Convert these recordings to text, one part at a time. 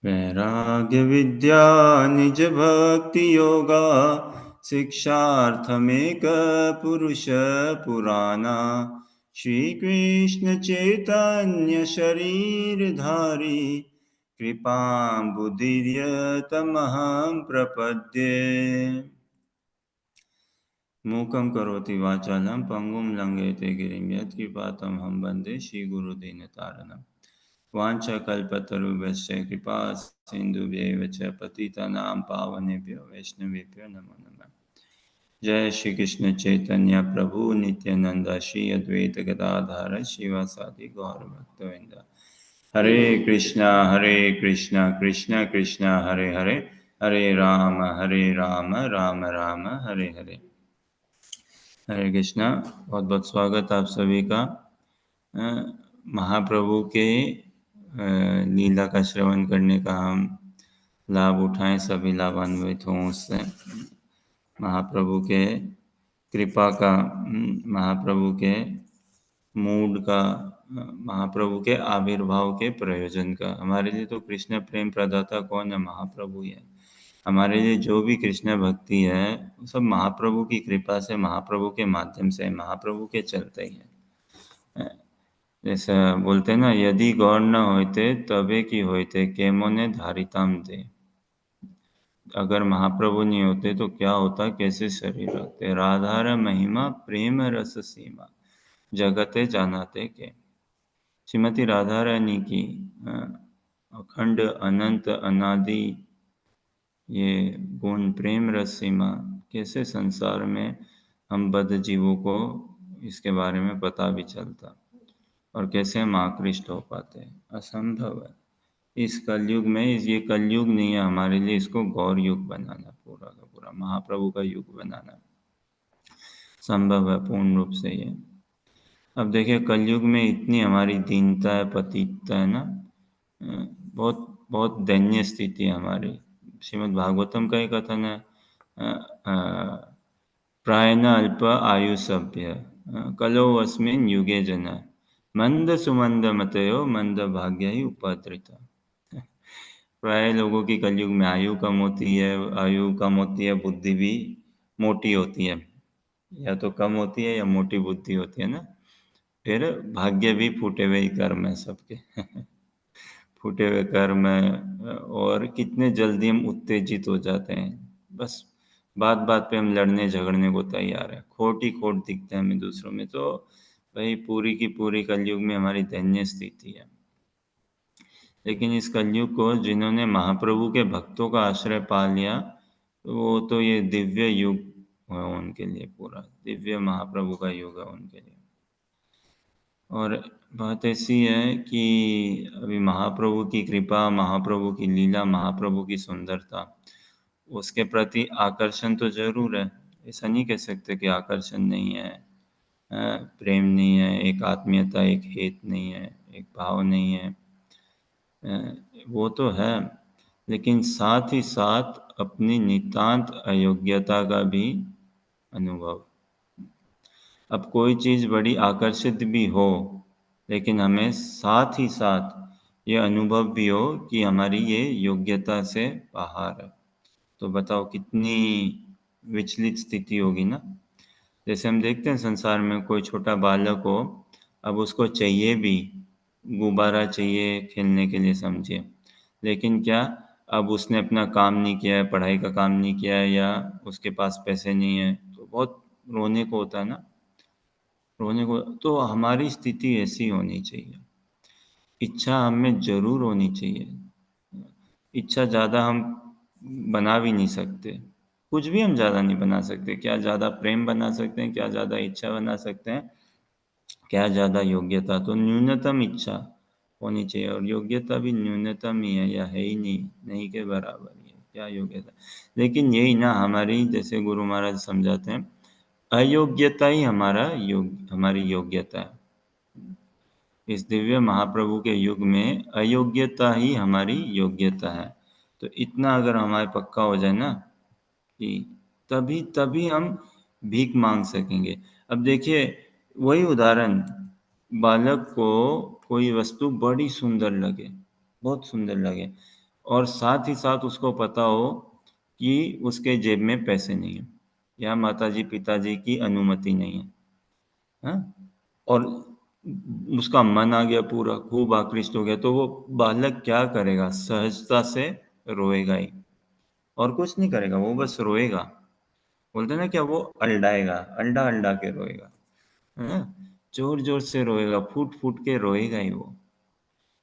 वैराग्य विद्या निज भक्ति योगा, शिक्षार्थमेक पुरुष पुराना। श्री कृष्ण चैतन्य शरीर धारी, कृपां बुद्धिर्यतमहं प्रपद्ये। मूकं करोति वाचालं पंगुं लंघयते गिरिं, यत्कृपातमहं वन्दे श्रीगुरुदीनतारिणम्। वाञ्छाकल्पतरुभ्यश्च कृपा सिन्धुभ्यैव च पतितानां पावनेभ्यो वैष्णवेभ्यो नमो नमः। जय श्री कृष्ण चैतन्य प्रभु नित्यानंद, श्री अद्वैत गदाधर शिवासादि गौरभक्तवृंद। हरे कृष्णा कृष्णा कृष्णा हरे हरे, हरे राम राम राम हरे हरे। हरे कृष्णा। बहुत बहुत स्वागत आप सभी का। महाप्रभु के लीला का श्रवण करने का हम लाभ उठाएं, सभी लाभान्वित हों उससे। महाप्रभु के कृपा का, महाप्रभु के मूड का, महाप्रभु के आविर्भाव के प्रयोजन का। हमारे लिए तो कृष्ण प्रेम प्रदाता कौन है? महाप्रभु ही है। हमारे लिए जो भी कृष्ण भक्ति है वो सब महाप्रभु की कृपा से, महाप्रभु के माध्यम से, महाप्रभु के चलते ही है। जैसा बोलते हैं ना, यदि गौर न होते तबे की होते, केमोने धारिताम दे। अगर महाप्रभु नहीं होते तो क्या होता, कैसे शरीर होते। राधार महिमा प्रेम रस सीमा, जगते जानाते के। श्रीमती राधा रानी की अखंड अनंत अनादि ये गुण प्रेम रस सीमा, कैसे संसार में हम बद्ध जीवों को इसके बारे में पता भी चलता, और कैसे हम आकृष्ट हो पाते हैं? असंभव है। इस कलयुग में, ये कलयुग नहीं है हमारे लिए, इसको गौर युग बनाना, पूरा का पूरा महाप्रभु का युग बनाना संभव है पूर्ण रूप से ये। अब देखिए, कलयुग में इतनी हमारी दीनता है, पतितता है ना, बहुत बहुत दयनीय स्थिति है हमारी। श्रीमद् भागवतम का एक कथन है, प्रायण अल्प आयु सभ्य, कलो अस्मिन् युगे जना, मंद सुमंद मतयो मंद भाग्य ही उपद्रिता। प्राय लोगों की कलयुग में आयु कम होती है, आयु कम होती है, बुद्धि भी मोटी होती है, या तो कम होती है या मोटी बुद्धि होती है ना। फिर भाग्य भी फूटे हुए ही कर्म है सबके। फूटे हुए कर्म है, और कितने जल्दी हम उत्तेजित हो जाते हैं। बस बात बात पे हम लड़ने झगड़ने को तैयार है, खोट ही खोट दिखते हैं हमें दूसरों में। तो भाई पूरी की पूरी कलयुग में हमारी दयनीय स्थिति है। लेकिन इस कलयुग को जिन्होंने महाप्रभु के भक्तों का आश्रय पा लिया, तो वो तो ये दिव्य युग है उनके लिए, पूरा दिव्य महाप्रभु का युग है उनके लिए। और बात ऐसी है कि अभी महाप्रभु की कृपा, महाप्रभु की लीला, महाप्रभु की सुंदरता, उसके प्रति आकर्षण तो जरूर है। ऐसा नहीं कह सकते कि आकर्षण नहीं है, प्रेम नहीं है, एक आत्मीयता, एक हेत नहीं है, एक भाव नहीं है। वो तो है, लेकिन साथ ही साथ अपनी नितांत अयोग्यता का भी अनुभव। अब कोई चीज़ बड़ी आकर्षित भी हो, लेकिन हमें साथ ही साथ ये अनुभव भी हो कि हमारी ये योग्यता से बाहर है, तो बताओ कितनी विचलित स्थिति होगी ना। जैसे हम देखते हैं संसार में कोई छोटा बालक हो, अब उसको चाहिए भी, गुब्बारा चाहिए खेलने के लिए समझिए, लेकिन क्या, अब उसने अपना काम नहीं किया है, पढ़ाई का काम नहीं किया है, या उसके पास पैसे नहीं है, तो बहुत रोने को होता है ना, रोने को। तो हमारी स्थिति ऐसी होनी चाहिए। इच्छा हमें जरूर होनी चाहिए। इच्छा ज़्यादा हम बना भी नहीं सकते, कुछ भी हम ज़्यादा नहीं बना सकते। क्या ज़्यादा प्रेम बना सकते हैं? क्या ज़्यादा इच्छा बना सकते हैं? क्या ज़्यादा योग्यता? तो न्यूनतम इच्छा होनी चाहिए, और योग्यता भी न्यूनतम ही है, या है ही नहीं, नहीं के बराबर ही है। क्या योग्यता? लेकिन यही ना हमारी, जैसे गुरु महाराज समझाते हैं, अयोग्यता ही हमारी योग्यता है। इस दिव्य महाप्रभु के युग में अयोग्यता ही हमारी योग्यता है। तो इतना अगर हमारे पक्का हो जाए ना, कि तभी तभी हम भीख मांग सकेंगे। अब देखिए, वही उदाहरण, बालक को कोई वस्तु बड़ी सुंदर लगे, बहुत सुंदर लगे, और साथ ही साथ उसको पता हो कि उसके जेब में पैसे नहीं है या माताजी पिताजी की अनुमति नहीं है, हाँ? और उसका मन आ गया पूरा, खूब आकृष्ट हो गया, तो वो बालक क्या करेगा? सहजता से रोएगा ही, और कुछ नहीं करेगा, वो बस रोएगा। बोलते हैं ना क्या, वो अल्डाएगा, अल्डा अल्डा के रोएगा, है ना? जोर जोर से रोएगा, फूट फूट के रोएगा ही वो।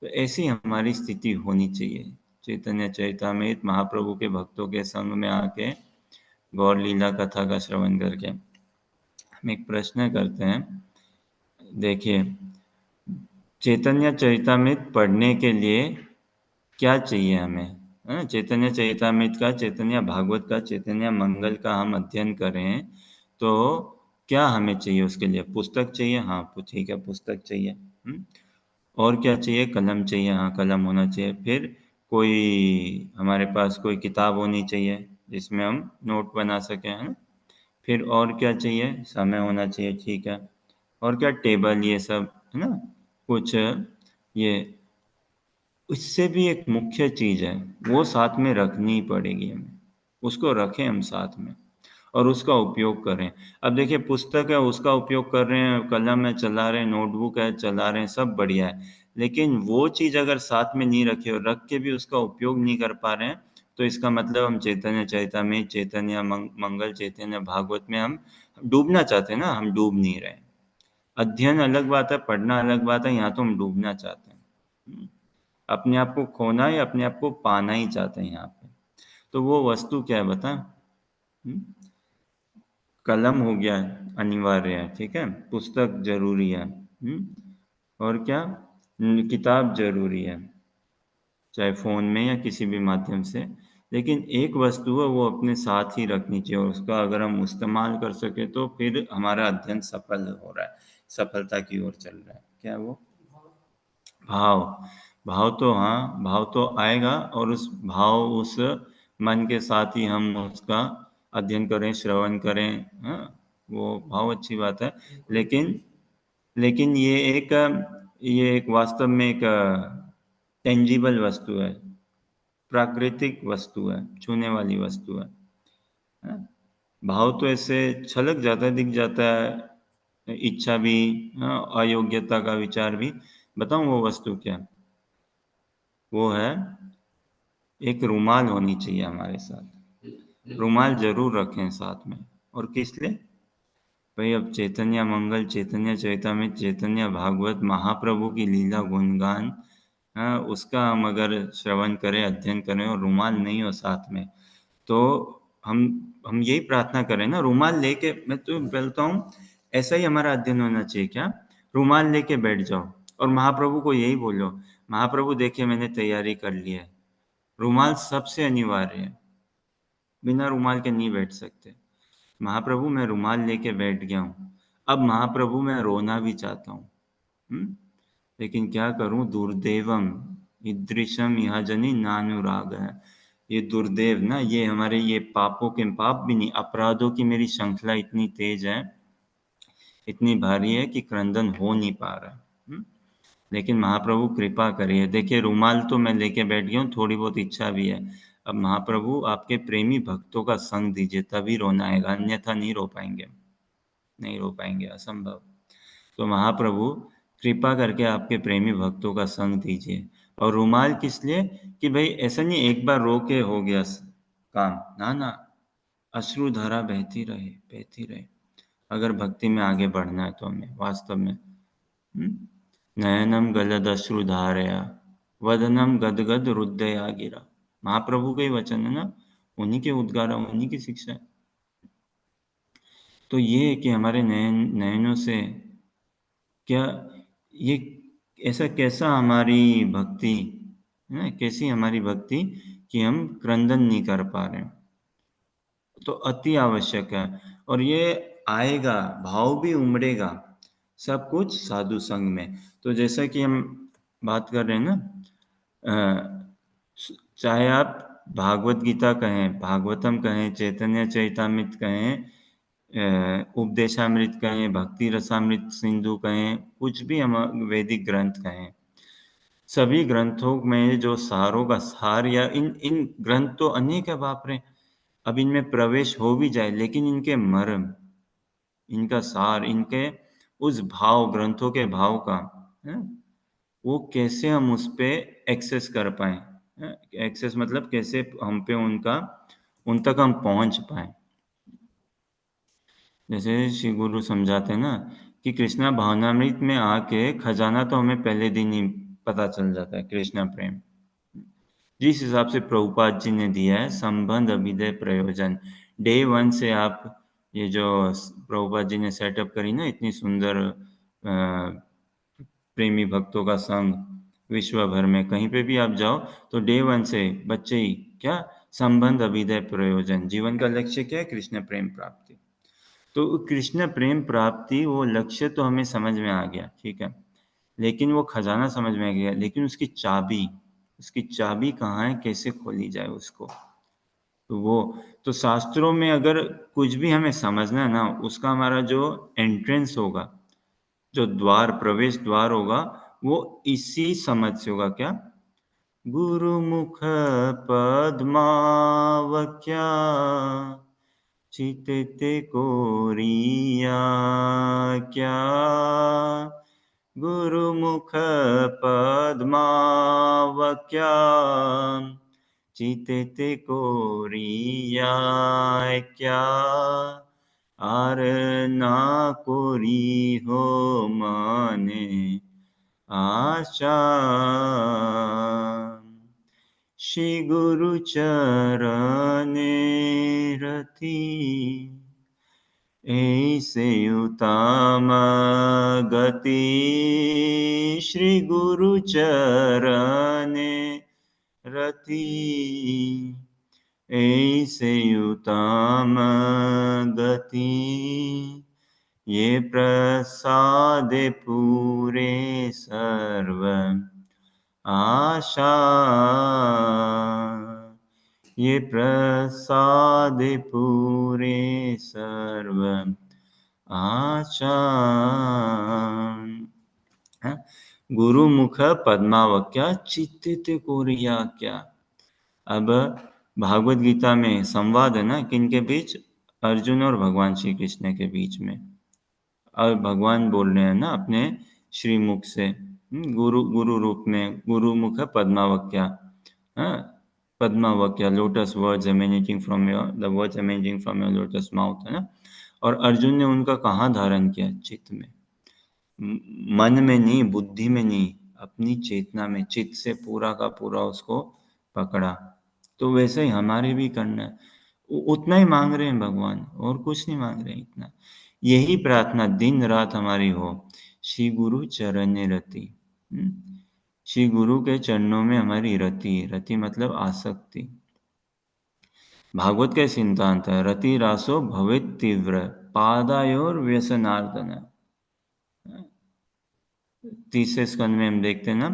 तो ऐसी हमारी स्थिति होनी चाहिए। चैतन्य चरितामृत महाप्रभु के भक्तों के संग में आके गौर लीला कथा का श्रवण करके हम एक प्रश्न करते हैं। देखिए, चैतन्य चरितामृत पढ़ने के लिए क्या चाहिए हमें? है ना? चैतन्य चरितामृत का, चैतन्य भागवत का, चैतन्य मंगल का हम अध्ययन करें तो क्या हमें चाहिए उसके लिए? पुस्तक चाहिए, हाँ ठीक है, पुस्तक चाहिए। और क्या चाहिए? कलम चाहिए, हाँ कलम होना चाहिए। फिर कोई हमारे पास कोई किताब होनी चाहिए जिसमें हम नोट बना सकें, है ना? फिर और क्या चाहिए? समय होना चाहिए, ठीक है। और क्या? टेबल, ये सब, है ना? कुछ ये, इससे भी एक मुख्य चीज़ है, वो साथ में रखनी पड़ेगी हमें। उसको रखें हम साथ में और उसका उपयोग करें। अब देखिए, पुस्तक है उसका उपयोग कर रहे हैं, कलम है चला रहे हैं, नोटबुक है चला रहे हैं, सब बढ़िया है। लेकिन वो चीज़ अगर साथ में नहीं रखी और रख के भी उसका उपयोग नहीं कर पा रहे हैं, तो इसका मतलब हम चैतन्य चरितामृत, चैतन्य मंगल, चैतन्य भागवत में हम डूबना चाहते हैं ना, हम डूब नहीं रहे। अध्ययन अलग बात है, पढ़ना अलग बात है, यहाँ तो हम डूबना चाहते हैं। अपने आप को खोना या अपने आप को पाना ही चाहते हैं यहाँ पे। तो वो वस्तु क्या है बता? कलम हो गया अनिवार्य है, ठीक है, पुस्तक जरूरी है, और क्या? किताब जरूरी है, चाहे फोन में या किसी भी माध्यम से। लेकिन एक वस्तु है वो अपने साथ ही रखनी चाहिए, और उसका अगर हम इस्तेमाल कर सके तो फिर हमारा अध्ययन सफल हो रहा है, सफलता की ओर चल रहा है। क्या है वो? भाव। भाव तो हाँ, भाव तो आएगा, और उस भाव, उस मन के साथ ही हम उसका अध्ययन करें, श्रवण करें, हाँ, वो भाव अच्छी बात है। लेकिन लेकिन ये एक वास्तव में एक टेंजिबल वस्तु है, प्राकृतिक वस्तु है, छूने वाली वस्तु है, हाँ? भाव तो ऐसे छलक जाता है, दिख जाता है, इच्छा भी, हाँ, अयोग्यता का विचार भी। बताऊं वो वस्तु क्या? वो है, एक रुमाल होनी चाहिए हमारे साथ। रुमाल जरूर रखें साथ में। और किस लिए? भाई अब चैतन्य मंगल, चैतन्य चैतामृत, चैतन्य भागवत, महाप्रभु की लीला गुणगान, हाँ, उसका हम अगर श्रवण करें, अध्ययन करें, और रुमाल नहीं हो साथ में, तो हम हम यही प्रार्थना करें ना, रुमाल लेके, मैं तो बोलता हूँ ऐसा ही हमारा अध्ययन होना चाहिए। क्या? रुमाल लेके बैठ जाओ और महाप्रभु को यही बोलो, महाप्रभु देखिए मैंने तैयारी कर ली है। रुमाल सबसे अनिवार्य है, बिना रुमाल के नहीं बैठ सकते। महाप्रभु मैं रुमाल लेके बैठ गया हूँ, अब महाप्रभु मैं रोना भी चाहता हूँ, लेकिन क्या करूं? दुर्देवम ईदृशम यह जनी नानुराग है। ये दुर्देव ना, ये हमारे ये पापों के, पाप भी नहीं, अपराधों की मेरी श्रृंखला इतनी तेज है, इतनी भारी है कि क्रंदन हो नहीं पा रहा, लेकिन महाप्रभु कृपा करिए। देखिए, रुमाल तो मैं लेके बैठ गया हूँ, थोड़ी बहुत इच्छा भी है। अब महाप्रभु आपके प्रेमी भक्तों का संग दीजिए, तभी रोना आएगा, अन्यथा नहीं रो पाएंगे, नहीं रो पाएंगे, असंभव। तो महाप्रभु कृपा करके आपके प्रेमी भक्तों का संग दीजिए। और रुमाल किस लिए? कि भाई ऐसा नहीं एक बार रो के हो गया काम, ना ना, अश्रुधारा बहती रहे, बहती रहे, अगर भक्ति में आगे बढ़ना है तो हमें वास्तव में। नयनम गलद अश्रुधारया, वदनम गदगद हृदया गिरा। महाप्रभु के ही वचन है ना, उन्हीं के उद्गार, उन्हीं की शिक्षा है। तो ये है कि हमारे नयनों से क्या, ये ऐसा कैसा हमारी भक्ति है ना, कैसी हमारी भक्ति कि हम क्रंदन नहीं कर पा रहे हैं, तो अति आवश्यक है। और ये आएगा, भाव भी उमड़ेगा, सब कुछ साधु संग में। तो जैसा कि हम बात कर रहे हैं ना, चाहे आप भागवत गीता कहें, भागवतम कहें, चैतन्य चैतामृत कहें, उपदेशामृत कहें, भक्ति रसामृत सिंधु कहें, कुछ भी हम वैदिक ग्रंथ कहें, सभी ग्रंथों में जो सारों का सार या इन इन ग्रंथ तो अनेक है बाप रे! अब इनमें प्रवेश हो भी जाए लेकिन इनके मर्म, इनका सार, इनके उस भाव ग्रंथों के भाव का, हैं? वो कैसे हम उस पे एक्सेस कर पाएँ, हैं? एक्सेस मतलब कैसे हम पे उनका उन तक हम पहुँच पाएँ। जैसे श्री गुरु समझाते हैं ना कि कृष्णा भावनामृत में आके खजाना तो हमें पहले दिन ही पता चल जाता है, कृष्णा प्रेम। जिस हिसाब से प्रभुपाद जी ने दिया है संबंध अभिदय प्रयोजन, डे 1 से आप ये जो प्रभुपाद जी ने सेटअप करी ना इतनी सुंदर प्रेमी भक्तों का संघ विश्व भर में कहीं पे भी आप जाओ तो डे 1 से बच्चे ही क्या संबंध अभिदय प्रयोजन, जीवन का लक्ष्य क्या है? कृष्ण प्रेम प्राप्ति। तो कृष्ण प्रेम प्राप्ति वो लक्ष्य तो हमें समझ में आ गया, ठीक है। लेकिन वो खजाना समझ में आ गया, लेकिन उसकी चाबी कहाँ है, कैसे खोली जाए उसको? तो वो तो शास्त्रों में अगर कुछ भी हमें समझना है ना, उसका हमारा जो एंट्रेंस होगा, जो द्वार प्रवेश द्वार होगा, वो इसी समझ से होगा क्या? गुरुमुख पद्मावक्या चित्ते कोरिया क्या, गुरुमुख पद्मावक्या चित्ते कोरिया क्या, आर ना कोरी हो मने आशा, श्री गुरु चरणे रति ऐसे उत्तम गति, श्री गुरु चरणे रति ऐसे उत्तम गति, ये प्रसाद पूरे सर्व आशा, ये प्रसाद पूरे सर्व आशा, हाँ? गुरुमुख पद्मावक्या चित्तित कोरिया क्या। अब भागवत गीता में संवाद है ना किनके बीच? अर्जुन और भगवान श्री कृष्ण के बीच में। और भगवान बोल रहे हैं ना अपने श्रीमुख से, गुरु गुरु रूप में, गुरु मुख पद्मावक्या, हाँ, पद्मावक्या, lotus words emanating from your, the words emanating from your lotus mouth, है ना। और अर्जुन ने उनका कहाँ धारण किया? चित्त में, मन में नहीं, बुद्धि में नहीं, अपनी चेतना में, चित्त से पूरा का पूरा उसको पकड़ा। तो वैसे ही हमारे भी करना है, उतना ही मांग रहे हैं भगवान, और कुछ नहीं मांग रहे हैं, इतना। यही प्रार्थना दिन रात हमारी हो, श्री गुरु चरण रति, श्री गुरु के चरणों में हमारी रति, रति मतलब आसक्ति। भागवत के सिद्धांत है, रति रासो भवेत् तीव्र पादायोर व्यसनार्दन। 30वें स्कंद में हम देखते हैं ना,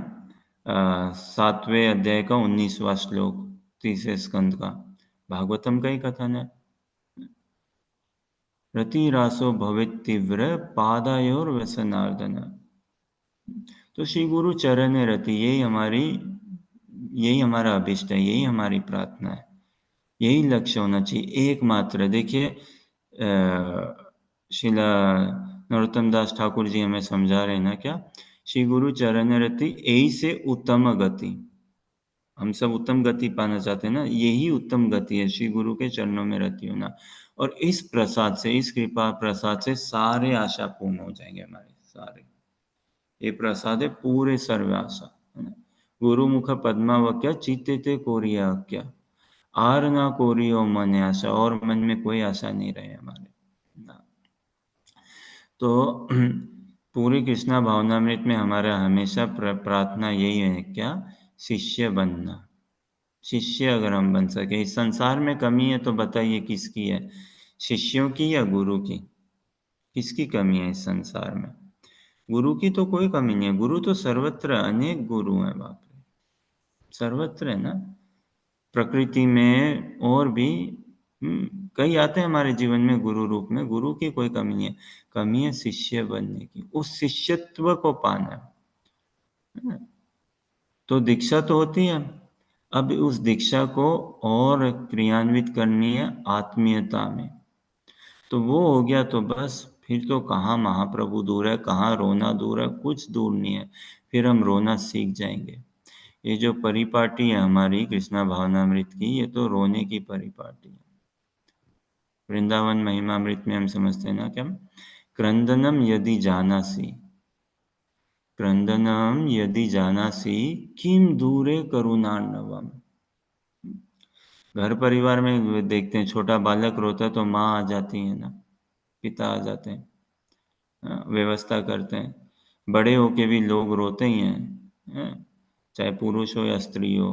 7वें अध्याय का 19वां श्लोक, 30वें स्कंद का, भागवतम का ही कथन है। रतिरासो भवेत् तीव्र पादायोर व्यसनार्दन। तो श्री गुरु चरण रति, यही हमारा अभिष्ट है, यही हमारी प्रार्थना है, यही लक्ष्य होना चाहिए एकमात्र। देखिए शिला नरोत्तम दास ठाकुर जी हमें समझा रहे हैं ना क्या, श्री गुरु चरण रति यही से उत्तम गति। हम सब उत्तम गति पाना चाहते हैं ना, यही उत्तम गति है, श्री गुरु के चरणों में रति होना। और इस प्रसाद से, इस कृपा प्रसाद से सारे आशा पूर्ण हो जाएंगे हमारे सारे। ये प्रसाद है पूरे सर्व आशा, है ना। गुरुमुख पद्मावक्या चित्ते कोरिया क्या, आर ना कोरियो मन आशा, और मन में कोई आशा नहीं रहे हमारे ना। तो पूरी कृष्णा भावनामृत में हमारा हमेशा प्रार्थना यही है क्या, शिष्य बनना। शिष्य अगर हम बन सके, इस संसार में कमी है तो बताइए किसकी है, शिष्यों की या गुरु की? किसकी कमी है इस संसार में? गुरु की तो कोई कमी नहीं है, गुरु तो सर्वत्र, अनेक गुरु हैं बाप रे, सर्वत्र है ना। प्रकृति में और भी कई आते हैं हमारे जीवन में गुरु रूप में, गुरु की कोई कमी नहीं है। कमी है शिष्य बनने की, उस शिष्यत्व को पाना है ना। तो दीक्षा तो होती है, अब उस दीक्षा को और क्रियान्वित करनी है आत्मीयता में। तो वो हो गया तो बस, फिर तो कहाँ महाप्रभु दूर है, कहाँ रोना दूर है, कुछ दूर नहीं है। फिर हम रोना सीख जाएंगे। ये जो परिपाटी है हमारी कृष्णा भावनामृत की, ये तो रोने की परिपाटी है। वृंदावन महिमामृत में हम समझते हैं ना क्या, क्रंदनम यदि जानासी, क्रंदनम यदि जानासी, किम दूरे करुणार्णवम। घर परिवार में देखते हैं, छोटा बालक रोता है तो माँ आ जाती है ना, पिता आ जाते हैं, व्यवस्था करते हैं। बड़े होके भी लोग रोते ही हैं, चाहे पुरुष हो या स्त्री हो।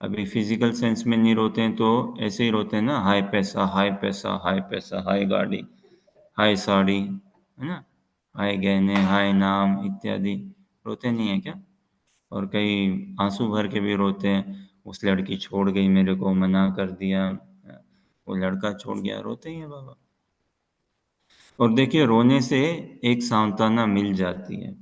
अभी फिजिकल सेंस में नहीं रोते हैं तो ऐसे ही रोते हैं ना, हाय पैसा हाय पैसा हाय पैसा, हाय गाड़ी हाय साड़ी, है ना, हाय गहने हाय नाम इत्यादि। रोते नहीं है क्या? और कई आंसू भर के भी रोते हैं, उस लड़की छोड़ गई मेरे को, मना कर दिया, वो लड़का छोड़ गया, रोते ही हैं बाबा। और देखिए, रोने से एक सांत्वना मिल जाती है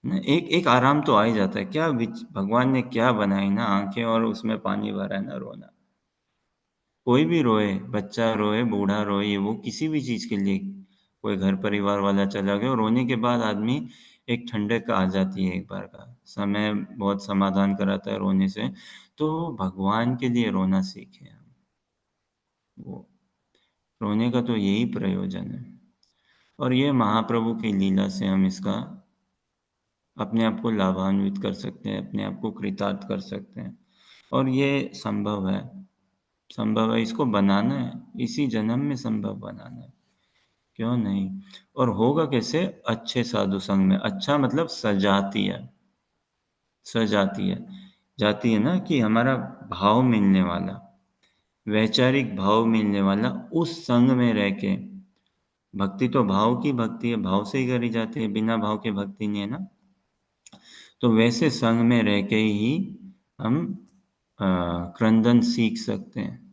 ना, एक एक आराम तो आ ही जाता है। क्या भगवान ने क्या बनाई ना आंखें, और उसमें पानी भरा है ना रोना। कोई भी रोए, बच्चा रोए, बूढ़ा रोए, वो किसी भी चीज के लिए, कोई घर परिवार वाला चला गया, और रोने के बाद आदमी एक ठंडक आ जाती है, एक बार का समय बहुत समाधान कराता है रोने से। तो भगवान के लिए रोना सीखे हम। वो रोने का तो यही प्रयोजन है। और ये महाप्रभु की लीला से हम इसका अपने आप को लाभान्वित कर सकते हैं, अपने आप को कृतार्थ कर सकते हैं। और ये संभव है, संभव है, इसको बनाना है, इसी जन्म में संभव बनाना है, क्यों नहीं। और होगा कैसे? अच्छे साधु संग में। अच्छा मतलब सजाती है, सजाती है, जाती है ना, कि हमारा भाव मिलने वाला, वैचारिक भाव मिलने वाला, उस संग में रह के। भक्ति तो भाव की भक्ति है, भाव से ही करी जाती है, बिना भाव के भक्ति नहीं है ना। तो वैसे संग में रह के ही हम क्रंदन सीख सकते हैं।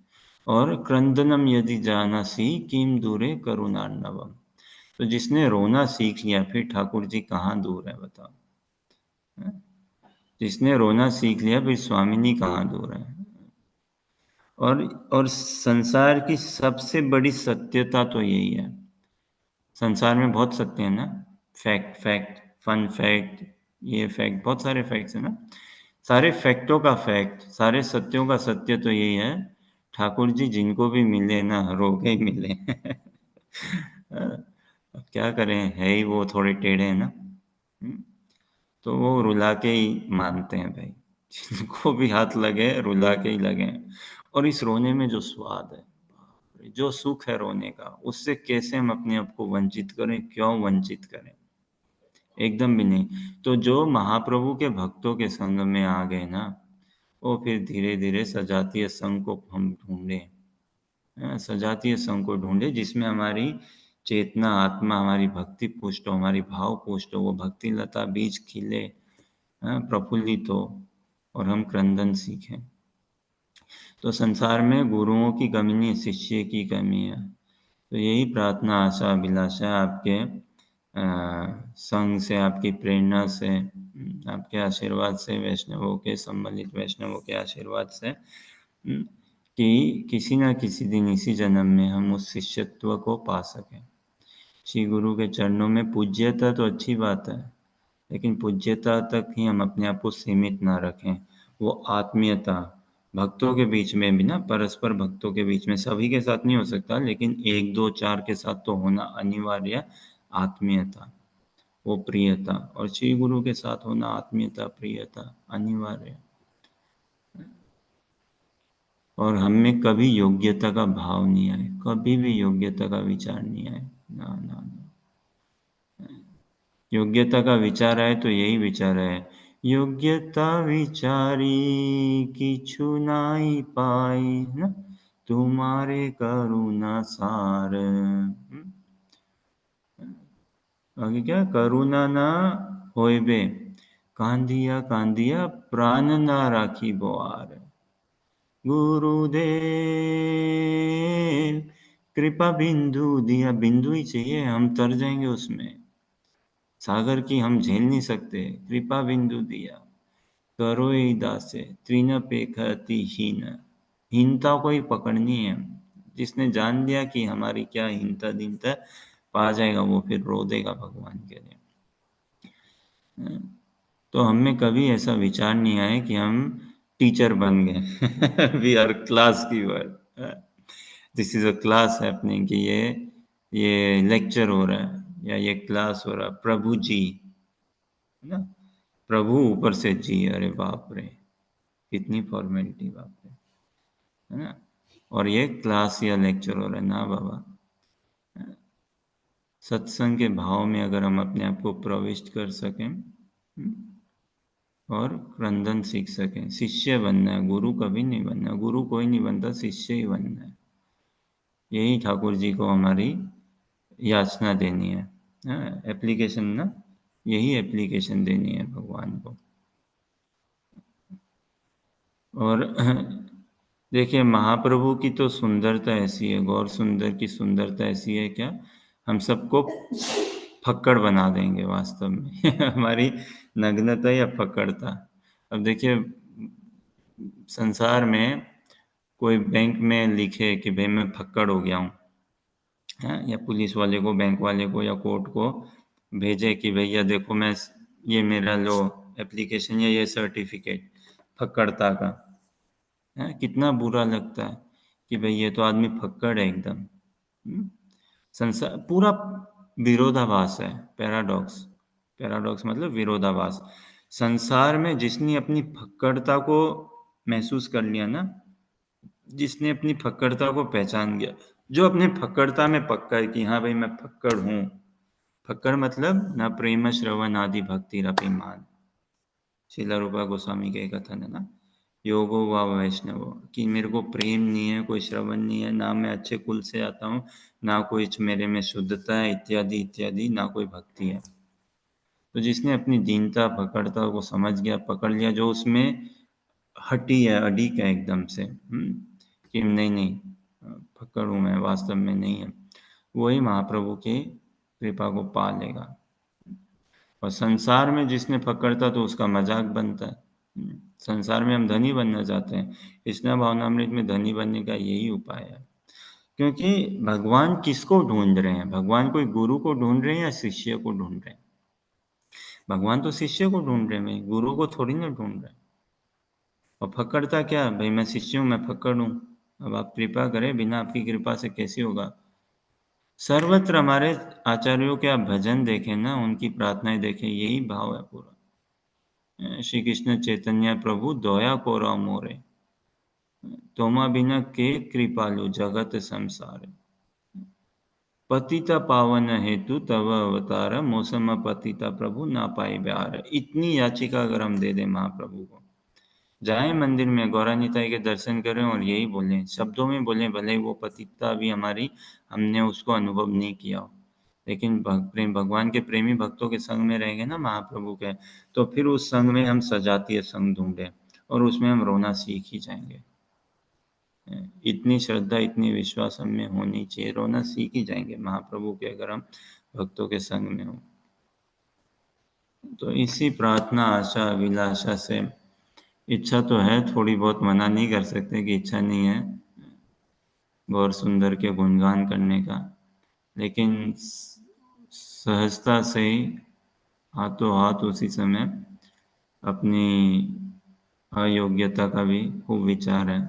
और क्रंदनम यदि जानासी, किम दूरे करुणार्णवम। तो जिसने रोना सीख लिया, फिर ठाकुर जी कहाँ दूर है बताओ, हैं? जिसने रोना सीख लिया, फिर स्वामिनी कहाँ दूर है। और और संसार की सबसे बड़ी सत्यता तो यही है। संसार में बहुत सत्य है ना, फैक्ट फैक्ट, फन फैक्ट, ये फैक्ट, बहुत सारे फैक्ट्स है ना। सारे फैक्टों का फैक्ट, सारे सत्यों का सत्य तो यही है, ठाकुर जी जिनको भी मिले ना, रो के ही मिले। अब क्या करें, है ही वो थोड़े टेढ़े हैं ना। हम्म, तो वो रुला के ही मानते हैं भाई। जिनको भी हाथ लगे, रुला के ही लगे। और इस रोने में जो स्वाद है, जो सुख है रोने का, उससे कैसे हम अपने आप को वंचित करें, क्यों वंचित करें? एकदम भी नहीं। तो जो महाप्रभु के भक्तों के संग में आ गए ना, वो फिर धीरे धीरे सजातीय संघ को हम ढूंढे, सजातीय संघ को ढूंढे, जिसमें हमारी चेतना आत्मा, हमारी भक्ति पुष्ट हो, हमारी भाव पुष्ट हो, वो भक्ति लता बीज खिले, प्रफुल्लित हो, और हम क्रंदन सीखें। तो संसार में गुरुओं की कमी नहीं, शिष्य की कमी है। तो यही प्रार्थना आशा अभिलाषा है आपके संग से, आपकी प्रेरणा से, आपके आशीर्वाद से, वैष्णवों के, सम्मिलित वैष्णवों के आशीर्वाद से, कि किसी न किसी दिन इसी जन्म में हम उस शिष्यत्व को पा सकें। श्री गुरु के चरणों में पूज्यता तो अच्छी बात है, लेकिन पूज्यता तक ही हम अपने आप को सीमित ना रखें। वो आत्मीयता भक्तों के बीच में भी ना, परस्पर भक्तों के बीच में, सभी के साथ नहीं हो सकता, लेकिन एक दो चार के साथ तो होना अनिवार्य। आत्मीयता, वो प्रियता, और श्री गुरु के साथ होना आत्मीयता प्रियता अनिवार्य। और हम में कभी योग्यता का भाव नहीं आए, कभी भी योग्यता का विचार नहीं आए, ना ना ना। योग्यता का विचार आए तो यही विचार है, योग्यता विचारी किछु नाई पाई ना, तुम्हारे करुणा सार। आगे क्या, करुणा ना होइबे, कांदिया कांदिया प्राण ना राखी बोआर। गुरुदेव कृपा बिंदु दिया, बिंदु ही चाहिए, हम तर जाएंगे उसमें। सागर की हम झेल नहीं सकते, कृपा बिंदु दिया। करोई दासे तृण पेखति हीन। हीनता को ही पकड़नी है। जिसने जान लिया कि हमारी क्या हीनता दीनता है, पा जाएगा, वो फिर रो देगा भगवान के लिए। तो हमें कभी ऐसा विचार नहीं आया कि हम टीचर बन गए। We are class giver, this is a class happening, कि ये लेक्चर हो रहा है या ये क्लास हो रहा है, प्रभु जी, है ना, प्रभु ऊपर से जी, अरे बाप रे, कितनी फॉर्मेलिटी, बाप रे, है ना। और ये क्लास या लेक्चर हो रहा है ना बाबा। सत्संग के भाव में अगर हम अपने आप को प्रविष्ट कर सकें, और क्रंदन सीख सकें, शिष्य बनना है, गुरु कभी नहीं बनना, गुरु कोई नहीं बनता, शिष्य ही बनना है। यही ठाकुर जी को हमारी याचना देनी है, एप्लीकेशन ना, यही एप्लीकेशन देनी है भगवान को। और देखिए, महाप्रभु की तो सुंदरता ऐसी है, गौर सुंदर की सुंदरता ऐसी है, क्या हम सबको फक्कड़ बना देंगे वास्तव में। हमारी नग्नता या फक्कड़ता। अब देखिए, संसार में कोई बैंक में लिखे कि भाई मैं फक्कड़ हो गया हूँ, या पुलिस वाले को, बैंक वाले को या कोर्ट को भेजे कि भैया देखो, मैं ये मेरा लो एप्लीकेशन या ये सर्टिफिकेट फक्कड़ता का, है, कितना बुरा लगता है कि भाई ये तो आदमी फक्कड़ है एकदम। संसार पूरा विरोधाभास है, पैराडॉक्स। पैराडॉक्स मतलब विरोधाभास। संसार में जिसने अपनी फक्कड़ता को महसूस कर लिया ना, जिसने अपनी फक्कड़ता को पहचान गया, जो अपने फक्कड़ता में पक्का है कि हाँ भाई मैं फक्कड़ हूँ। फक्कड़ मतलब न प्रेम श्रवण आदि भक्ति रपिमान। शीला रूपा गोस्वामी के कथन है ना, योगो व वैष्णव, कि मेरे को प्रेम नहीं है, कोई श्रवण नहीं है, ना मैं अच्छे कुल से आता हूँ, ना कोई मेरे में शुद्धता है, इत्यादि इत्यादि, ना कोई भक्ति है। तो जिसने अपनी दीनता पकड़ता को समझ गया, पकड़ लिया, जो उसमें हटी है, अडीक है एकदम से, कि नहीं नहीं फक्कड़ हूँ मैं, वास्तव में नहीं है, वही महाप्रभु की कृपा को पा लेगा। और संसार में जिसने पकड़ता तो उसका मजाक बनता है। संसार में हम धनी बनना चाहते हैं, कृष्णा भावनामृत में धनी बनने का यही उपाय है। क्योंकि भगवान किसको ढूंढ रहे हैं? भगवान कोई गुरु को ढूंढ रहे हैं या शिष्य को ढूंढ रहे हैं? भगवान तो शिष्य को ढूंढ रहे हैं, गुरु को थोड़ी ना ढूंढ रहे हैं। और फक्कड़ता क्या भाई, मैं शिष्य हूँ, मैं फक्कड़ हूँ, अब आप कृपा करें, बिना आपकी कृपा से कैसे होगा। सर्वत्र हमारे आचार्यों के आप भजन देखें ना, उनकी प्रार्थनाएं देखें, यही भाव है पूरा। श्री कृष्ण चैतन्य प्रभु दया कोरा मोरे, तोमा बिना के कृपालु जगत संसार, पतिता पावन हेतु तव अवतार, मौसम पतिता प्रभु ना पाए प्यार। इतनी याचिका अगर हम दे दें महाप्रभु को, जाए मंदिर में गौरानिताई के दर्शन करें और यही बोलें, शब्दों में बोलें, भले ही वो पतिता भी हमारी, हमने उसको अनुभव नहीं किया हो, लेकिन प्रेम भगवान के प्रेमी भक्तों के संग में रहेंगे ना महाप्रभु के, तो फिर उस संग में हम सजातीय संग ढूंढे और उसमें हम रोना सीख ही जाएंगे। इतनी श्रद्धा, इतनी विश्वास हम में होनी चाहिए, रोना सीख ही जाएंगे महाप्रभु के, अगर हम भक्तों के संग में हो। तो इसी प्रार्थना, आशा, अभिलाषा से, इच्छा तो है थोड़ी बहुत, मना नहीं कर सकते कि इच्छा नहीं है गौर सुंदर के गुणगान करने का, लेकिन सहजता से ही हाथों हाथ उसी समय अपनी अयोग्यता का भी खूब विचार है।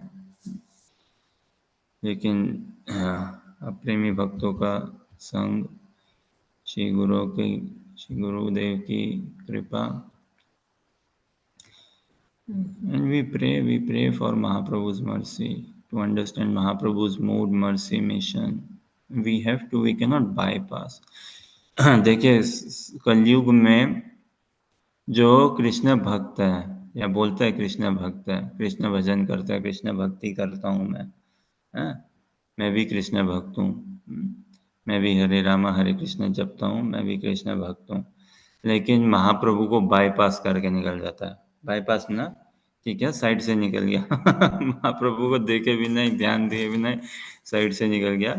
लेकिन प्रेमी भक्तों का संग, श्री गुरुदेव की कृपा, and we pray for Mahaprabhu's mercy, to understand Mahaprabhu's mood, mercy, mission. We cannot bypass. देखिए, कलयुग में जो कृष्ण भक्त है या बोलता है कृष्ण भक्त है, कृष्ण भजन करता है, कृष्ण भक्ति करता हूँ मैं, हाँ, मैं भी कृष्ण भक्त हूँ, मैं भी हरे रामा हरे कृष्ण जपता हूँ, मैं भी कृष्ण भक्त हूँ, लेकिन महाप्रभु को बाईपास करके निकल जाता है। बाईपास ना, ठीक है, साइड से निकल गया। महाप्रभु को देखे भी नहीं, ध्यान दिए भी नहीं, साइड से निकल गया,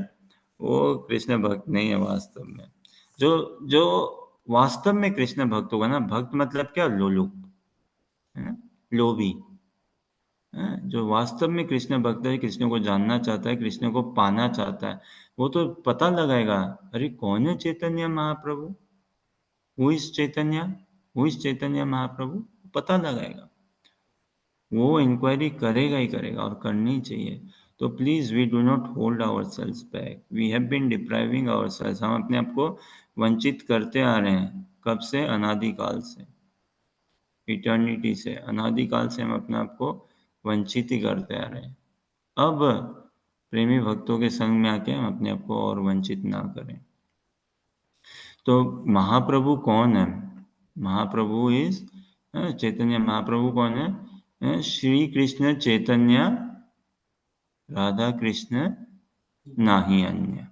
वो कृष्ण भक्त नहीं है वास्तव में। जो जो वास्तव में कृष्ण भक्त होगा ना, भक्त मतलब क्या, लोलुप, है ना, लोभी, जो वास्तव में कृष्ण भक्त है, कृष्ण को जानना चाहता है, कृष्ण को पाना चाहता है, वो तो पता लगाएगा, अरे कौन है Chaitanya Mahaprabhu, who is Chaitanya, who is Chaitanya Mahaprabhu, पता लगाएगा, वो इंक्वायरी करेगा ही करेगा और करनी चाहिए। तो please we do not hold our cells back, we have been depriving our cells, हम अपने आप को वंचित करते आ रहे हैं, कब से, अनादिकाल से, इटर्निटी से, अनादिकाल से हम अपने आप को वंचित ही करते आ रहे हैं। अब प्रेमी भक्तों के संग में आके हम अपने आप को और वंचित ना करें। तो महाप्रभु कौन है? महाप्रभु इज, चैतन्य महाप्रभु कौन है? श्री कृष्ण चैतन्य राधा कृष्ण नाही अन्य।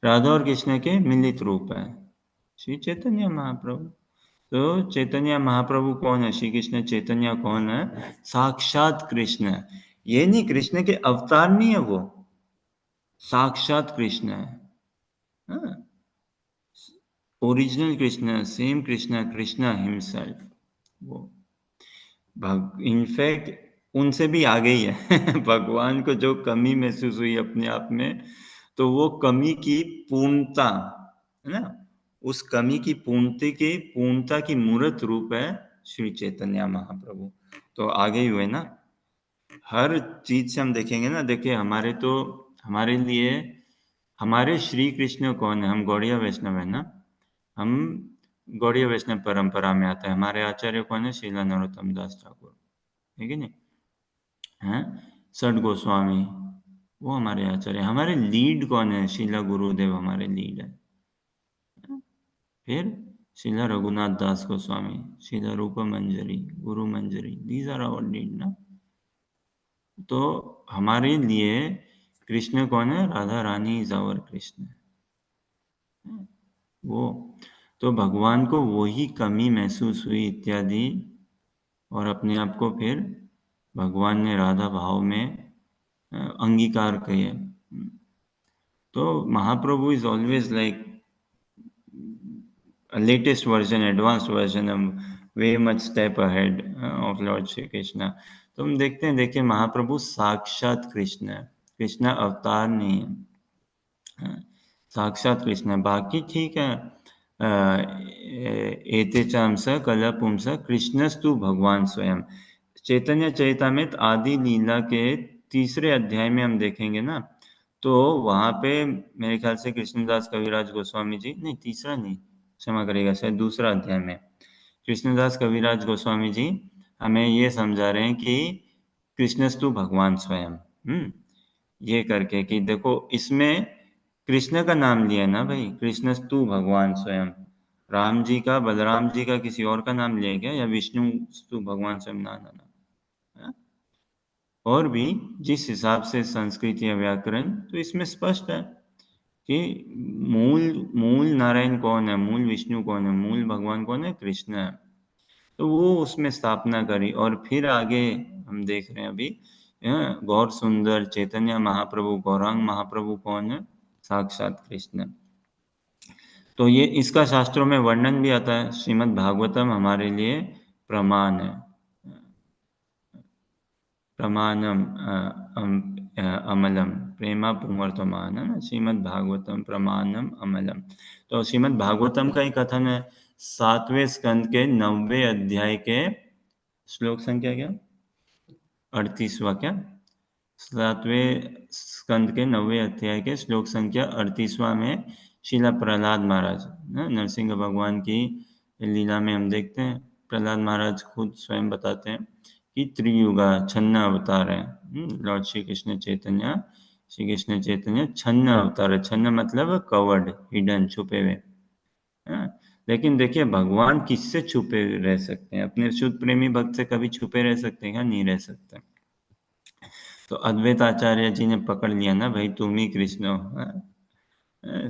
राधा और कृष्ण के मिलित रूप है श्री चैतन्य महाप्रभु। तो चैतन्य महाप्रभु कौन है? श्री कृष्ण चैतन्य कौन है? साक्षात कृष्ण है। ये नहीं कृष्ण के अवतार नहीं है, वो साक्षात कृष्ण है, original Krishna, same Krishna, Krishna himself. वो इनफैक्ट उनसे भी आगे ही है भगवान को जो कमी महसूस हुई अपने आप में, तो वो कमी की पूर्णता है ना, उस कमी की पूर्णता की मूर्त रूप है श्री चैतन्य महाप्रभु। तो आगे ही हुए ना, हर चीज से हम देखेंगे ना, देखिए हमारे तो, हमारे लिए हमारे श्री कृष्ण कौन है? हम गौड़िया वैष्णव है ना, हम गौड़ीय वैष्णव परंपरा में आता है। हमारे आचार्य कौन है? श्रीला नरोत्तम दास ठाकुर, ठीक है नहीं, हैं सठ गोस्वामी, वो हमारे आचार्य। हमारे लीड कौन है? श्रीला गुरुदेव हमारे लीड है। फिर श्रीला रघुनाथ दास गोस्वामी, श्रीला रूप मंजरी, गुरु मंजरी, दीज आर आवर लीड ना। तो हमारे लिए कृष्ण कौन है? राधा रानी इज आवर कृष्ण, वो। तो भगवान को वही कमी महसूस हुई इत्यादि, और अपने आप को फिर भगवान ने राधा भाव में अंगीकार किए। तो Mahaprabhu is always like latest version, advanced version, way much step ahead of Lord Shri Krishna। तो हम देखते हैं, देखिए महाप्रभु साक्षात कृष्ण है, कृष्ण अवतार नहीं है, साक्षात कृष्ण है। बाकी ठीक है, एते चांस कल पुंस कृष्णस्तु भगवान स्वयं। चैतन्य चैतामृत आदि लीला के तीसरे अध्याय में हम देखेंगे ना, तो वहां पे मेरे ख्याल से कृष्णदास कविराज गोस्वामी जी, नहीं तीसरा नहीं, क्षमा करेगा, शायद दूसरा अध्याय में कृष्णदास कविराज गोस्वामी जी हमें ये समझा रहे हैं कि कृष्णस्तु भगवान स्वयं, ये करके कि देखो इसमें कृष्ण का नाम लिया ना भाई, कृष्णस्तु भगवान स्वयं। राम जी का, बलराम जी का किसी और का नाम लिया क्या, या विष्णु स्तु भगवान स्वयं? ना ना ना। और भी जिस हिसाब से संस्कृत या व्याकरण, तो इसमें स्पष्ट है कि मूल मूल नारायण कौन है, मूल विष्णु कौन है, मूल भगवान कौन है? कृष्ण है। तो वो उसमें स्थापना करी, और फिर आगे हम देख रहे हैं अभी गौर सुंदर चैतन्य महाप्रभु, गौरांग महाप्रभु कौन है? साक्षात कृष्ण। तो ये इसका शास्त्रों में वर्णन भी आता है, श्रीमद् भागवतम हमारे लिए प्रमाण है, प्रमाणम अमलम, प्रेमा पुंवर्तमान है ना, श्रीमद् भागवतम प्रमाणम अमलम। तो श्रीमद् भागवतम का ही कथन है, 7वें स्कंद के 9वें अध्याय के श्लोक संख्या क्या, 38वां क्या, 7वें स्कंद के 9वें अध्याय के श्लोक संख्या 38वां में श्रीला प्रहलाद महाराज, नरसिंह भगवान की लीला में हम देखते हैं, प्रहलाद महाराज खुद स्वयं बताते हैं कि त्रियुगा छन्न अवतार है, लॉर्ड श्री कृष्ण चैतन्य, श्री कृष्ण चैतन्य छन्न अवतार है। छन्न मतलब कवर्ड, हिडन, छुपे हुए, हाँ। लेकिन देखिए भगवान किससे छुपे रह सकते हैं? अपने शुद्ध प्रेमी भक्त से कभी छुपे रह सकते हैं क्या? नहीं रह सकते। तो अद्वैत आचार्य जी ने पकड़ लिया ना भाई, तुम ही कृष्ण हो,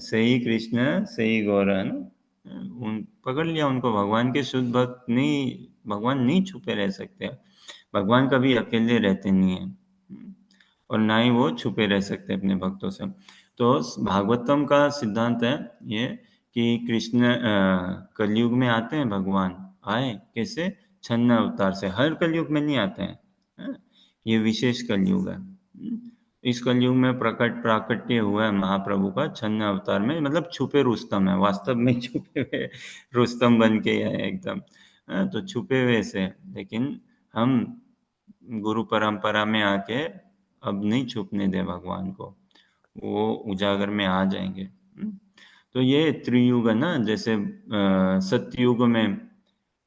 सही कृष्ण सही गौर है ना, उन पकड़ लिया उनको। भगवान के शुद्ध भक्त नहीं, भगवान नहीं छुपे रह सकते, भगवान कभी अकेले रहते नहीं है, और ना ही वो छुपे रह सकते अपने भक्तों से। तो भागवतम का सिद्धांत है ये कि कृष्ण कलयुग में आते हैं, भगवान आए कैसे? छन्न अवतार से, हर कलयुग में नहीं आते हैं। हाँ? ये विशेष कलयुग है। इस कलयुग में प्राकट्य हुआ है महाप्रभु का छन्न अवतार में, मतलब छुपे रुस्तम है, वास्तव में छुपे हुए रुस्तम बन के है एकदम। हाँ, तो छुपे हुए से, लेकिन हम गुरु परंपरा में आके अब नहीं छुपने दे भगवान को, वो उजागर में आ जाएंगे। तो ये त्रियुग है ना, जैसे सतयुग में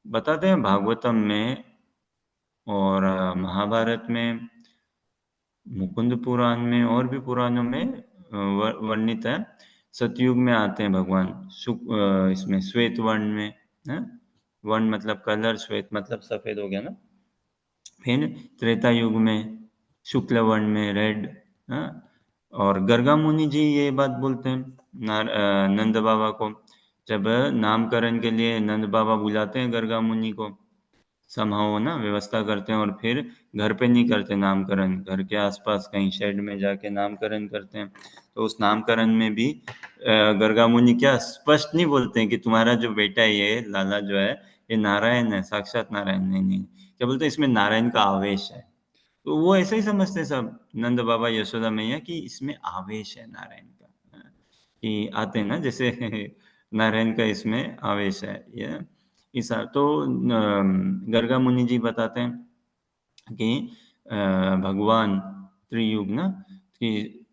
बताते हैं भागवतम में और महाभारत में, मुकुंद पुराण में और भी पुराणों में वर्णित है। सतयुग में आते हैं भगवान इसमें श्वेत वर्ण में, है? वर्ण मतलब कलर, श्वेत मतलब सफेद हो गया ना। फिर त्रेता युग में शुक्ल वर्ण में रेड। हाँ? और गर्गा मुनि जी ये बात बोलते हैं नंद बाबा को, जब नामकरण के लिए नंद बाबा बुलाते हैं गर्गा मुनि को, समहाउ ना व्यवस्था करते हैं, और फिर घर पे नहीं करते नामकरण, घर के आसपास कहीं शेड में जाके नामकरण करते हैं। तो उस नामकरण में भी गर्गा मुनि क्या स्पष्ट नहीं बोलते हैं कि तुम्हारा जो बेटा है ये लाला जो है ये नारायण है, साक्षात नारायण, नहीं नहीं, क्या बोलते हैं इसमें नारायण का आवेश है। तो वो ऐसा ही समझते हैं सब नंद बाबा यशोदा मैया कि इसमें आवेश है नारायण का, कि आते हैं ना जैसे नारायण का इसमें आवेश है ये। इस तो गर्गा मुनि जी बताते हैं कि भगवान त्रियुग ना, कि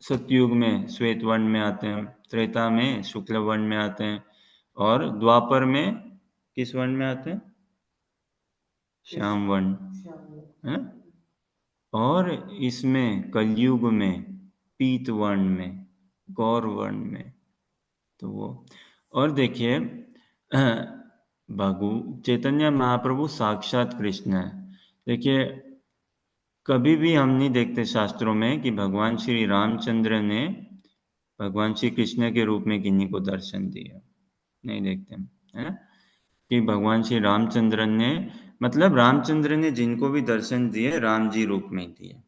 सतयुग में श्वेत वर्ण में आते हैं, त्रेता में शुक्ल वर्ण में आते हैं, और द्वापर में किस वर्ण में आते हैं? श्याम वर्ण है। और इसमें कलयुग में पीत वर्ण में, गौर वर्ण में। तो वो, और देखिए भगु चैतन्य महाप्रभु साक्षात कृष्ण है। देखिए कभी भी हम नहीं देखते शास्त्रों में कि भगवान श्री रामचंद्र ने भगवान श्री कृष्ण के रूप में किन्हीं को दर्शन दिया, नहीं देखते हम, है ना? कि भगवान श्री रामचंद्र ने, मतलब रामचंद्र ने जिनको भी दर्शन दिए राम जी रूप में दिए।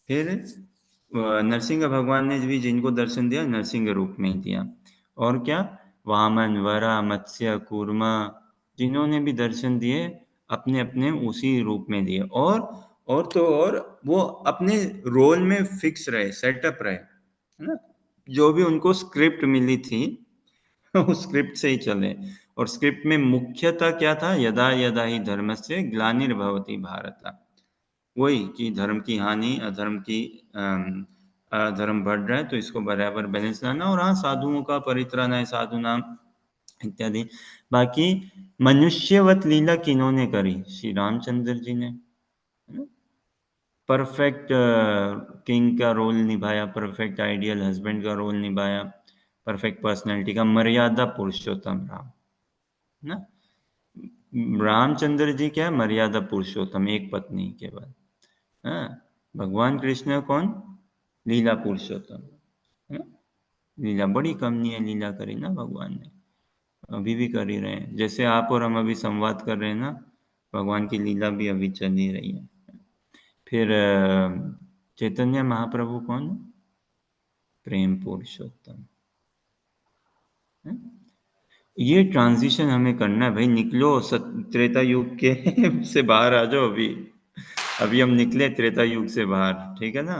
फिर नरसिंह भगवान ने भी जिनको दर्शन दिया नरसिंह रूप में ही दिया। और क्या, वामन, वरा, मत्स्य, कूर्मा, जिन्होंने भी दर्शन दिए अपने अपने उसी रूप में दिए। और तो और वो अपने रोल में फिक्स रहे, सेटअप रहे, है ना? जो भी उनको स्क्रिप्ट मिली थी उस स्क्रिप्ट से ही चले। और स्क्रिप्ट में मुख्यतः क्या था? यदा यदा ही धर्मस्य ग्लानिर्भवति भारत, वही कि धर्म की हानि, अधर्म की अधर्म बढ़ रहा है तो इसको बराबर बैलेंस लाना, और हाँ साधुओं का परित्राण है, साधु नाम इत्यादि। बाकी मनुष्यवत लीला किन्होंने करी? श्री रामचंद्र जी ने, परफेक्ट किंग का रोल निभाया, परफेक्ट आइडियल हस्बैंड का रोल निभाया, परफेक्ट पर्सनैलिटी का, मर्यादा पुरुषोत्तम राम ना। रामचंद्र जी क्या है? मर्यादा पुरुषोत्तम, एक पत्नी के बाद। हाँ, भगवान कृष्ण कौन? लीला पुरुषोत्तम। हाँ? लीला बड़ी कम नहीं है, लीला करी ना भगवान ने, अभी भी कर ही रहे हैं। जैसे आप और हम अभी संवाद कर रहे हैं ना, भगवान की लीला भी अभी चल ही रही है। फिर चैतन्य महाप्रभु कौन? प्रेम पुरुषोत्तम। ये ट्रांजिशन हमें करना है भाई, निकलो त्रेता युग के से बाहर आ जाओ अभी। अभी हम निकले त्रेता युग से बाहर, ठीक है ना?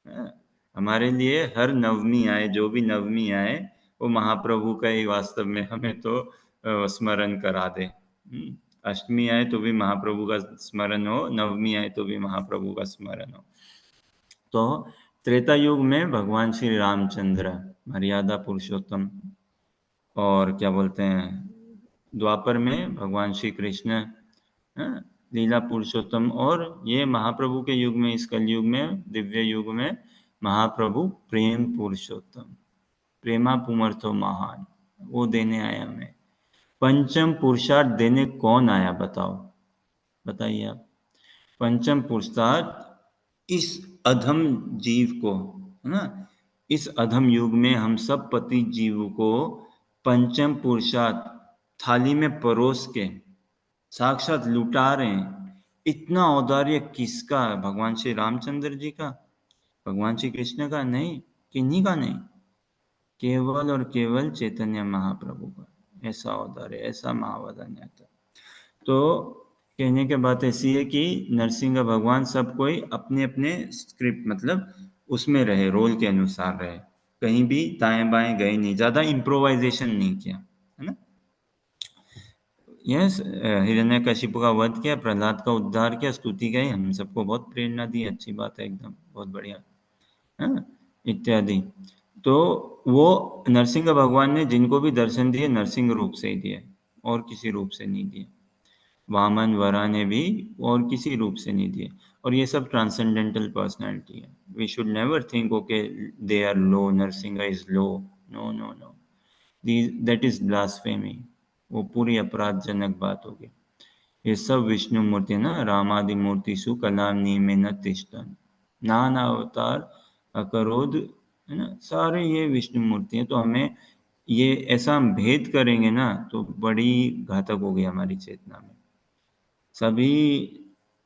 हाँ, हमारे लिए हर नवमी आए, जो भी नवमी आए वो महाप्रभु का ही वास्तव में हमें तो स्मरण करा दे। अष्टमी आए तो भी महाप्रभु का स्मरण हो, नवमी आए तो भी महाप्रभु का स्मरण हो। तो त्रेता युग में भगवान श्री रामचंद्र मर्यादा पुरुषोत्तम, और क्या बोलते हैं द्वापर में भगवान श्री कृष्ण, हाँ, लीला पुरुषोत्तम। और ये महाप्रभु के युग में, इस कलयुग में, दिव्य युग में महाप्रभु प्रेम पुरुषोत्तम, प्रेमा पुमर्थो महान, वो देने आया हमें। पंचम पुरुषार्थ देने कौन आया बताओ? बताइए आप। पंचम पुरुषार्थ इस अधम जीव को, है ना, इस अधम युग में हम सब पति जीव को पंचम पुरुषार्थ थाली में परोस के साक्षात लुटा रहे हैं। इतना औदार्य किसका है? भगवान श्री रामचंद्र जी का? भगवान श्री कृष्ण का? नहीं, किन्हीं का नहीं, केवल और केवल चैतन्य महाप्रभु का। ऐसा औदार्य, ऐसा महावदान्य था। तो कहने की बात ऐसी है कि नरसिंह भगवान सब कोई अपने अपने स्क्रिप्ट मतलब उसमें रहे, रोल के अनुसार रहे, कहीं भी दाएं बाएं गए नहीं, ज्यादा इम्प्रोवाइजेशन नहीं किया, है ना। यस, हिरण्यकशिपु का वध किया, प्रहलाद का उद्धार किया, स्तुति गाई, हम सबको बहुत प्रेरणा दी, अच्छी बात है, एकदम बहुत बढ़िया, है ना, इत्यादि। तो वो नरसिंह भगवान ने जिनको भी दर्शन दिए नरसिंह रूप से ही दिए, और किसी रूप से नहीं दिए। वामन वरा ने भी और किसी रूप से नहीं दिए। और ये सब ट्रांसेंडेंटल पर्सनैलिटी है। We should never think okay they are low, Narasimha is low. No no no, that is blasphemy. वो पूरी अपराधजनक बात होगी। ये सब विष्णु मूर्ति है ना, रामादि मूर्ति सु कलाम नियमेन तिष्ठन्, नाना अवतार अकरोध, है ना, सारे ये विष्णु मूर्ति हैं। तो हमें ये ऐसा हम भेद करेंगे ना तो बड़ी घातक होगी हमारी चेतना में। सभी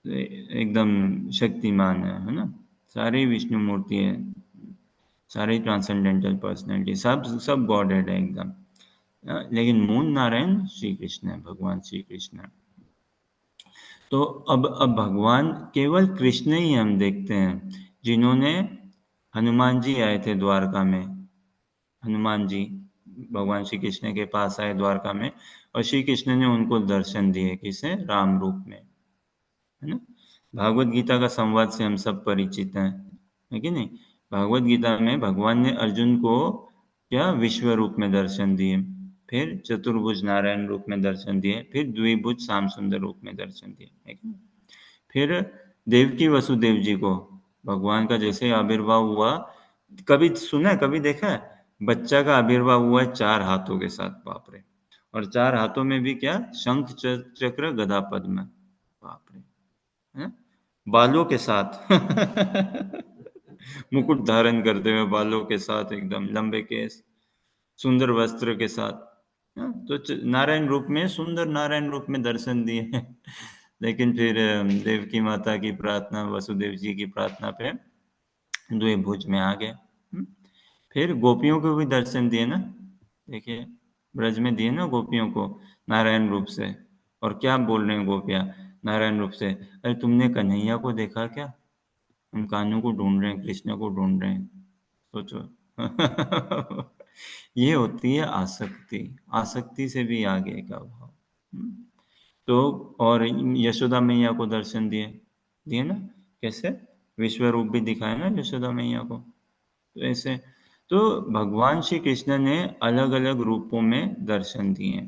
एकदम शक्तिमान है ना, सारी विष्णु मूर्ति है, सारे ट्रांसेंडेंटल पर्सनैलिटी, सब सब गॉडेड है एकदम। लेकिन मूल नारायण श्री कृष्ण है, भगवान श्री कृष्ण है। तो अब भगवान केवल कृष्ण ही हम देखते हैं, जिन्होंने हनुमान जी आए थे द्वारका में, हनुमान जी भगवान श्री कृष्ण के पास आए द्वारका में, और श्री कृष्ण ने उनको दर्शन दिए, किसे, राम रूप में, है ना। भागवत गीता का संवाद से हम सब परिचित हैं, है कि नहीं। भागवत गीता में भगवान ने अर्जुन को क्या विश्व रूप में दर्शन दिए, फिर चतुर्भुज नारायण रूप में दर्शन दिए, फिर द्विभुज श्याम सुंदर रूप में दर्शन दिए, है कि नहीं? फिर देवकी वसुदेव जी को भगवान का जैसे आविर्भाव हुआ, कभी सुना है, कभी देखा है, बच्चा का आविर्भाव हुआ है चार हाथों के साथ, बाप रे। और चार हाथों में भी क्या, शंख चक्र गदा पद्म, बाप रे, है? बालों के साथ मुकुट धारण करते हुए, बालों के साथ, एकदम लंबे केस, सुंदर वस्त्र के साथ। हाँ, तो नारायण रूप में, सुंदर नारायण रूप में दर्शन दिए। लेकिन फिर देवकी माता की प्रार्थना, वसुदेव जी की प्रार्थना पे द्विभुज में आ गए। फिर गोपियों को भी दर्शन दिए ना, देखिए, ब्रज में दिए ना गोपियों को नारायण रूप से। और क्या बोल रहे हैं गोपियाँ नारायण रूप से, अरे तुमने कन्हैया को देखा क्या, हम कान्हू को ढूंढ रहे हैं, कृष्ण को ढूंढ रहे हैं, सोचो। ये होती है आसक्ति, आसक्ति से भी आगे का भाव। तो और यशोदा मैया को दर्शन दिए, दिए ना, कैसे, विश्व रूप भी दिखाया ना यशोदा मैया को, तो ऐसे। तो भगवान श्री कृष्ण ने अलग अलग रूपों में दर्शन दिए।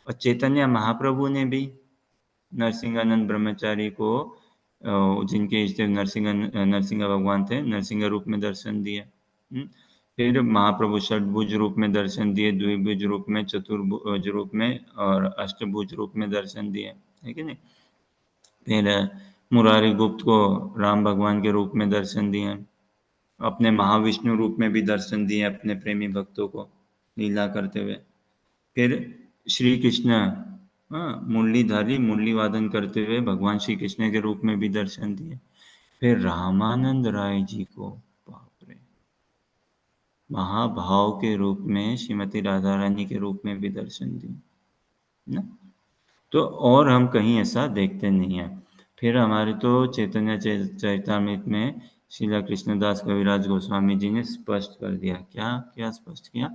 और चैतन्य महाप्रभु ने भी नरसिंहानंद ब्रह्मचारी को, जिनके इष्ट देव नरसिंह भगवान थे, नरसिंह रूप में दर्शन दिए। फिर महाप्रभु षटभुज रूप में दर्शन दिए, द्विभुज रूप में, चतुर्भुज रूप में, और अष्टभुज रूप में दर्शन दिए, है कि नहीं। फिर मुरारी गुप्त को राम भगवान के रूप में दर्शन दिए, अपने महाविष्णु रूप में भी दर्शन दिए अपने प्रेमी भक्तों को लीला करते हुए। फिर श्री कृष्ण, हाँ, मुरलीधारी, मुरली वादन करते हुए भगवान श्री कृष्ण के रूप में भी दर्शन दिए। फिर रामानंद राय जी को, बाप रे, महाभाव के रूप में, श्रीमती राधा रानी के रूप में भी दर्शन दिए ना। तो और हम कहीं ऐसा देखते नहीं है। फिर हमारे तो चैतन्य चैतामृत में श्रीला कृष्णदास कविराज गोस्वामी जी ने स्पष्ट कर दिया, क्या क्या स्पष्ट किया,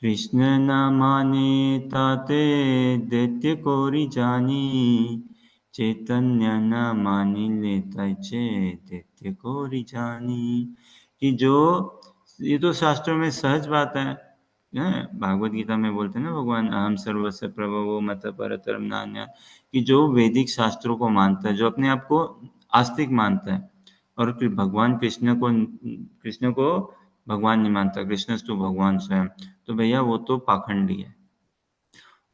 कृष्ण न माने ताते दैत्य कोरि जानी, चैतन्य न मानी लेता चे दैत्य कोरि जानी। कि जो, ये तो शास्त्रों में सहज बात है, भागवत गीता में बोलते हैं ना भगवान, अहम सर्वस्य प्रभवो मत परतरम नान्य, कि जो वैदिक शास्त्रों को मानता है, जो अपने आप को आस्तिक मानता है, और फिर भगवान कृष्ण को भगवान नहीं मानता, कृष्णस्तु भगवान स्वयं, तो भैया वो तो पाखंडी है।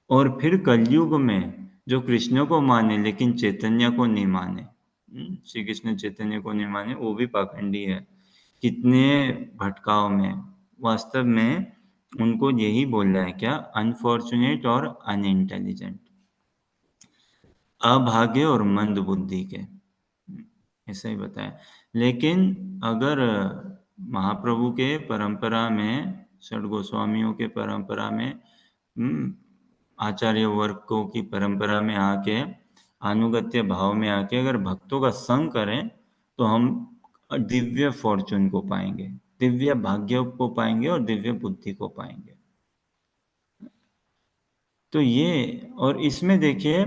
और फिर कलयुग में जो कृष्ण को माने लेकिन चैतन्य को नहीं माने, श्री कृष्ण चैतन्य को नहीं माने, वो भी पाखंडी है। कितने भटकाव में, वास्तव में उनको यही बोलना है, क्या, अनफॉर्चुनेट और अनइंटेलिजेंट, अभागे और मंद बुद्धि के, ऐसा ही बताया। लेकिन अगर महाप्रभु के परंपरा में, षड गोस्वामियों के परंपरा में, आचार्य वर्गों की परंपरा में आके, अनुगत्य भाव में आके अगर भक्तों का संग करें तो हम दिव्य फॉर्चून को पाएंगे, दिव्य भाग्य को पाएंगे और दिव्य बुद्धि को पाएंगे। तो ये, और इसमें देखिए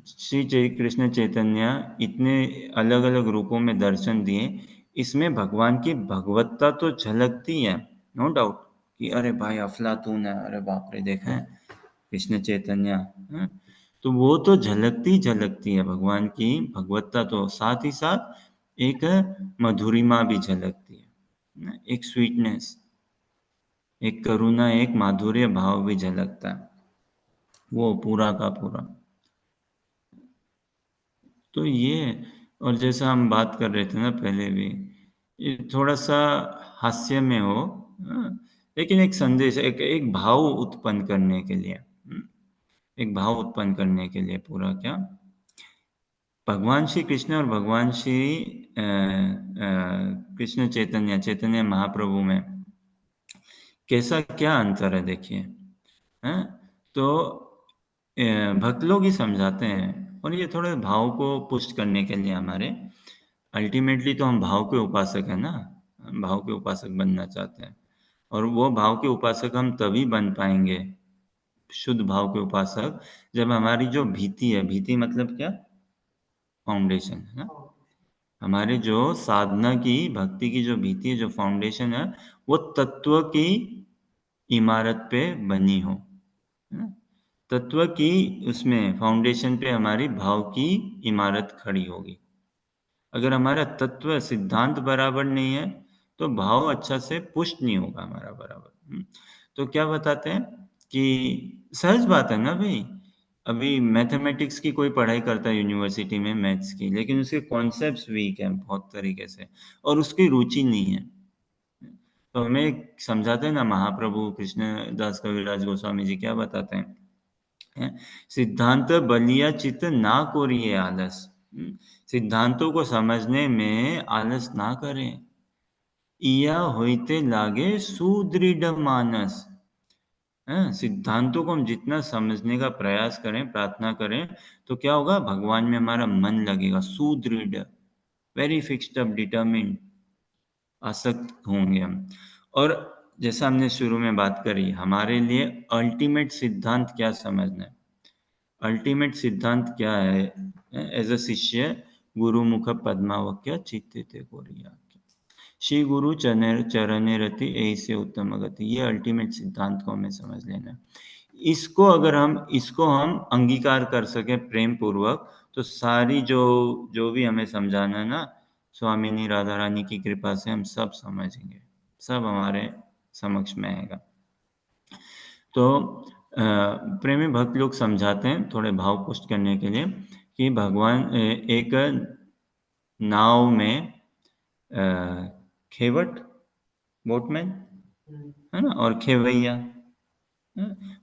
श्री कृष्ण चैतन्य इतने अलग अलग रूपों में दर्शन दिए, इसमें भगवान की भगवत्ता तो झलकती है, नो डाउट, कि अरे भाई अफलातून है, अरे बाप रे देखा है कृष्ण चैतन्य, हाँ? तो वो तो झलकती झलकती है भगवान की भगवत्ता, तो साथ ही साथ एक मधुरिमा भी झलकती है ना? एक स्वीटनेस, एक करुणा, एक माधुर्य भाव भी झलकता है, वो पूरा का पूरा। तो ये, और जैसा हम बात कर रहे थे ना पहले भी, ये थोड़ा सा हास्य में हो, हाँ, लेकिन एक संदेश, एक एक भाव उत्पन्न करने के लिए, एक भाव उत्पन्न करने के लिए पूरा क्या, भगवान श्री कृष्ण और भगवान श्री कृष्ण चैतन्य, चैतन्य महाप्रभु में कैसा क्या अंतर है देखिए, हैं? तो भक्त लोग ही समझाते हैं, और ये थोड़े भाव को पुष्ट करने के लिए हमारे, अल्टीमेटली तो हम भाव के उपासक है ना, हम भाव के उपासक बनना चाहते हैं, और वो भाव के उपासक हम तभी बन पाएंगे, शुद्ध भाव के उपासक, जब हमारी जो भीति है, भीति मतलब क्या, फाउंडेशन है ना, हमारे जो साधना की, भक्ति की जो भीति है, जो फाउंडेशन है, वो तत्व की इमारत पे बनी हो, है ना? तत्व की, उसमें फाउंडेशन पे हमारी भाव की इमारत खड़ी होगी। अगर हमारा तत्व सिद्धांत बराबर नहीं है तो भाव अच्छा से पुष्ट नहीं होगा हमारा बराबर। तो क्या बताते हैं कि सहज बात है ना भाई, अभी मैथमेटिक्स की कोई पढ़ाई करता है यूनिवर्सिटी में मैथ्स की, लेकिन उसके कॉन्सेप्ट्स वीक हैं बहुत तरीके से, और उसकी रुचि नहीं है, तो हमें समझाते हैं ना महाप्रभु कृष्ण दास कविराज गोस्वामी जी, क्या बताते हैं, हैं? सिद्धांत बलिया चित्त ना कोरिए आलस, सिद्धांतों को समझने में आलस ना करें, इया होइते लागे सुदृढ़ मानस, हैं? सिद्धांतों को हम जितना समझने का प्रयास करें, प्रार्थना करें, तो क्या होगा, भगवान में हमारा मन लगेगा, सुदृढ़, वेरी फिक्स्ड अप, डिटर्मिन्ड, आसक्त होंगे हम। और जैसा हमने शुरू में बात करी, हमारे लिए अल्टीमेट सिद्धांत क्या समझना है, अल्टीमेट सिद्धांत क्या है, एज अ शिष्य, गुरु मुख पद्मावक्य चित्ते कोरिया, श्री गुरु चरणे रति ऐसे उत्तम गति, ये अल्टीमेट सिद्धांत को हमें समझ लेना है। इसको हम अंगीकार कर सके प्रेम पूर्वक, तो सारी जो जो भी हमें समझाना है ना, स्वामिनी राधा रानी की कृपा से हम सब समझेंगे, सब हमारे समक्ष में आएगा। तो प्रेमी भक्त लोग समझाते हैं थोड़े भाव पुष्ट करने के लिए, कि भगवान एक नाव में खेवट, बोटमैन, है ना, और खेवैया,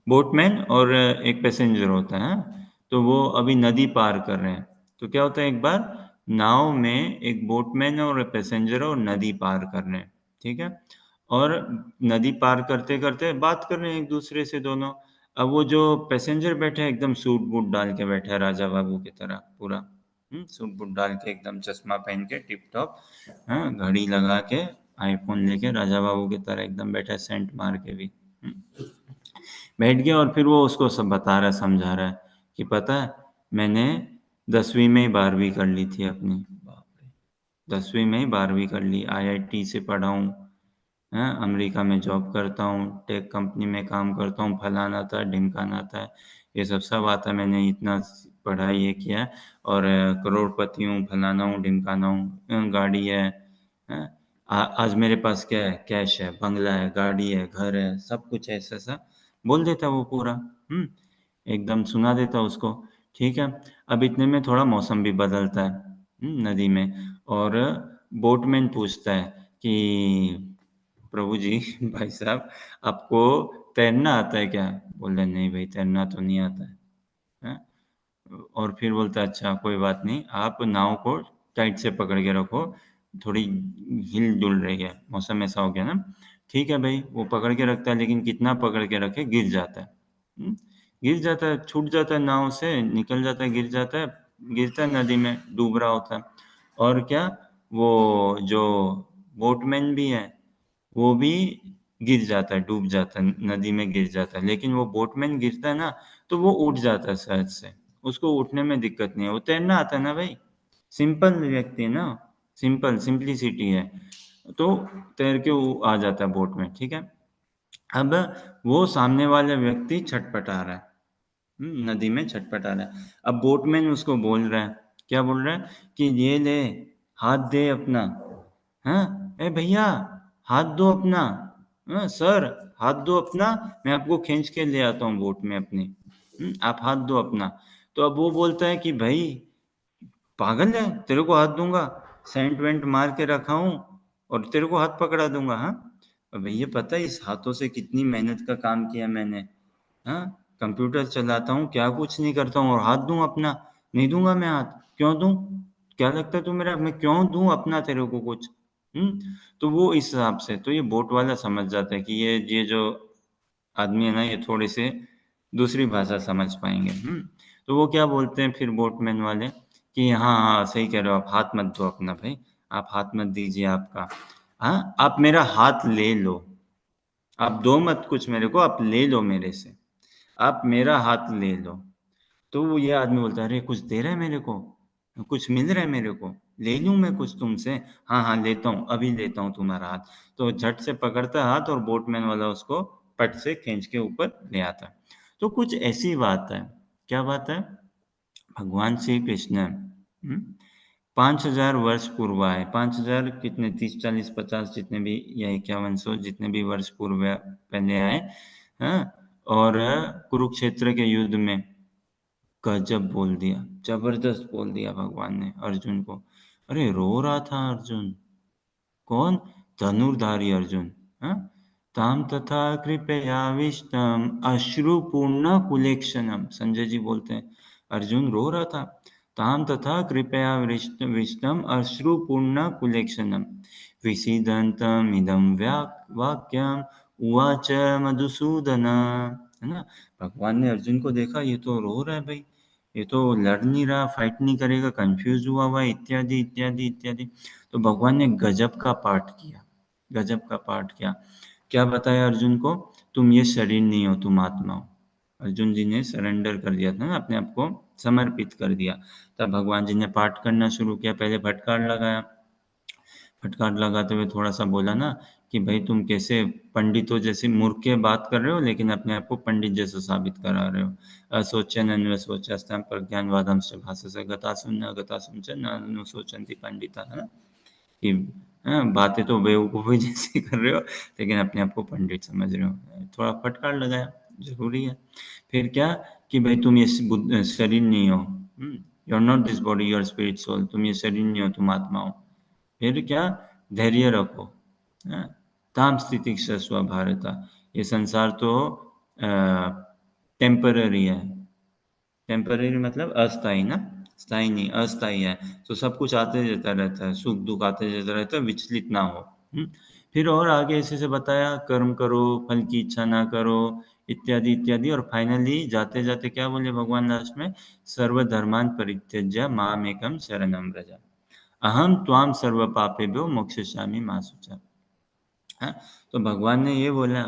बोटमैन और एक पैसेंजर होता है, तो वो अभी नदी पार कर रहे हैं, तो क्या होता है, एक बार नाव में एक बोटमैन और पैसेंजर और नदी पार कर रहे हैं, ठीक है, और नदी पार करते करते बात कर रहे हैं एक दूसरे से दोनों। अब वो जो पैसेंजर बैठे हैं एकदम सूट बूट डाल के बैठा है राजा बाबू की तरह पूरा, सूट बूट डाल के एकदम चश्मा पहन के टिप टॉप, हाँ, घड़ी लगा के, आईफोन लेके राजा बाबू की तरह एकदम बैठा है, सेंट मार के भी, बैठ गया, और फिर वो उसको सब बता रहा है, समझा रहा है कि पता है, मैंने 10वीं में ही 12वीं कर ली थी अपनी, बाप रे, 10वीं में ही 12वीं कर ली, आईआईटी से पढ़ा हूँ, हैं, अमेरिका में जॉब करता हूँ, टेक कंपनी में काम करता हूँ, फलाना आता है, ढिमकाना आता है, ये सब आता है, मैंने इतना पढ़ाई ये किया है, और करोड़पति हूँ, फलाना हूँ, ढिमकाना हूँ, गाड़ी है, हैं? आज मेरे पास क्या है, कैश है, बंगला है, गाड़ी है, घर है, सब कुछ है, ऐसा सा बोल देता वो पूरा, एकदम सुना देता उसको, ठीक है। अब इतने में थोड़ा मौसम भी बदलता है, नदी में, और बोटमैन पूछता है कि प्रभु जी भाई साहब, आपको तैरना आता है क्या, बोल रहे नहीं भाई, तैरना तो नहीं आता है, हैं? और फिर बोलता है अच्छा कोई बात नहीं, आप नाव को टाइट से पकड़ के रखो, थोड़ी हिल डुल रही है, मौसम ऐसा हो गया ना, ठीक है भाई, वो पकड़ के रखता है, लेकिन कितना पकड़ के रखे, गिर जाता है, गिर जाता है, छूट जाता है नाव से, निकल जाता है, गिर जाता है, गिरता है नदी में, डूब रहा होता है। और क्या, वो जो बोटमैन भी है वो भी गिर जाता है, डूब जाता है, नदी में गिर जाता है। लेकिन वो बोटमैन गिरता है ना तो वो उठ जाता है सहज से, उसको उठने में दिक्कत नहीं है, वो तैरना आता है ना भाई, सिंपल व्यक्ति है ना, सिंपल सिंप्लिसिटी है, तो तैर के वो आ जाता है बोट में, ठीक है। अब वो सामने वाला व्यक्ति छटपटा रहा है, नदी में छटपटा रहा है। अब बोटमैन उसको बोल रहा है, क्या बोल रहा है कि ये ले, हाथ दे अपना, हाँ, ए भैया हाथ दो अपना, हाँ सर हाथ दो अपना, मैं आपको खींच के ले आता हूँ बोट में अपनी, आप हाथ दो अपना। तो अब वो बोलता है कि भाई पागल है, तेरे को हाथ दूंगा, सेंट वेंट मार के रखा हूँ और तेरे को हाथ पकड़ा दूंगा, हाँ। और भैया पता है इस हाथों से कितनी मेहनत का काम किया मैंने, हाँ, कंप्यूटर चलाता हूँ, क्या कुछ नहीं करता हूँ, और हाथ दूं अपना, नहीं दूंगा मैं हाथ, क्यों दूं, क्या लगता है तू मेरा, मैं क्यों दूं अपना तेरे को कुछ, तो वो इस हिसाब से, तो ये बोट वाला समझ जाता है कि ये जो आदमी है ना ये थोड़े से दूसरी भाषा समझ पाएंगे, तो वो क्या बोलते हैं फिर बोटमैन वाले कि हाँ हाँ सही कह रहे हो, आप हाथ मत दो अपना भाई, आप हाथ मत दीजिए आपका, हाँ आप मेरा हाथ ले लो, आप दो मत कुछ मेरे को, आप ले लो मेरे से, आप मेरा हाथ ले लो। तो वो ये आदमी बोलता है अरे कुछ दे रहा है मेरे को, कुछ मिल रहा है मेरे को, ले लूं मैं कुछ तुमसे, हाँ हाँ लेता हूँ, अभी लेता हूँ तुम्हारा हाथ। तो झट से पकड़ता है हाथ और बोटमैन वाला उसको पट से खींच के ऊपर ले आता है। तो कुछ ऐसी बात है, क्या बात है, भगवान श्री कृष्ण 5,000 वर्ष पूर्व आए, 5,000 कितने, 30 40 50 जितने भी या 5100 जितने भी वर्ष पूर्व पहले आए, हाँ, और कुरुक्षेत्र के युद्ध में गजब बोल दिया, जबरदस्त बोल दिया भगवान ने अर्जुन को। अरे रो रहा था अर्जुन, कौन, धनुर्धारी अर्जुन, हाँ? ताम तथा कृपयाविष्टम अश्रुपूर्ण कुलेक्षणम, संजय जी बोलते हैं अर्जुन रो रहा था, ताम तथा कृपयाविष्टम अश्रुपूर्ण कुलेक्षणम विषीदन्तम इदं वाक्यम उवाच मधुसूदन, है ना। भगवान ने अर्जुन को देखा, ये तो रो रहा है भाई, ये तो लड़ नहीं रहा, फाइट नहीं करेगा, कंफ्यूज हुआ है, इत्यादि इत्यादि इत्यादि। तो भगवान ने गजब का पाठ किया, गजब का पाठ किया। क्या बताया अर्जुन को, तुम ये शरीर नहीं हो, तुम आत्मा हो। अर्जुन जी ने सरेंडर कर दिया था ना, अपने आप को समर्पित कर दिया। तब भगवान जी ने पाठ करना शुरू किया, पहले फटकार लगाया, फटकार लगाते हुए थोड़ा सा बोला ना कि भाई तुम कैसे पंडितों जैसे मूर्ख के बात कर रहे हो, लेकिन अपने आप को पंडित जैसा साबित करा रहे हो। असोचन अन्वसोचस्ताम प्रज्ञानवादम से भाषा गतासुन च न अनुशोचन्ति पंडिता, है ना, कि बातें तो बेवकूफ़ी जैसी कर रहे हो लेकिन अपने आप को पंडित समझ रहे हो, थोड़ा फटकार लगाया, जरूरी है। फिर क्या कि भाई तुम ये शरीर नहीं हो, you are not this body, your spirit soul, तुम ये शरीर नहीं हो, तुम आत्मा हो। फिर क्या, धैर्य रखो, हाँ? ताम स्थिति स्व भारत, ये संसार तो टेम्पररी है, टेम्पररी मतलब अस्थाई ना, स्थाई नहीं, अस्थाई है। तो सब कुछ आते जाता रहता है, सुख दुख आते जाता रहता है, विचलित ना हो। फिर और आगे ऐसे से बताया, कर्म करो, फल की इच्छा ना करो, इत्यादि इत्यादि। और फाइनली जाते जाते क्या बोले भगवान लास्ट में, सर्वधर्मान परित्यज्य माम एकम शरणम व्रज, अहम त्वाम सर्व पापेभ्यो मोक्षयिष्यामि मा शुचा, हाँ। तो भगवान ने ये बोला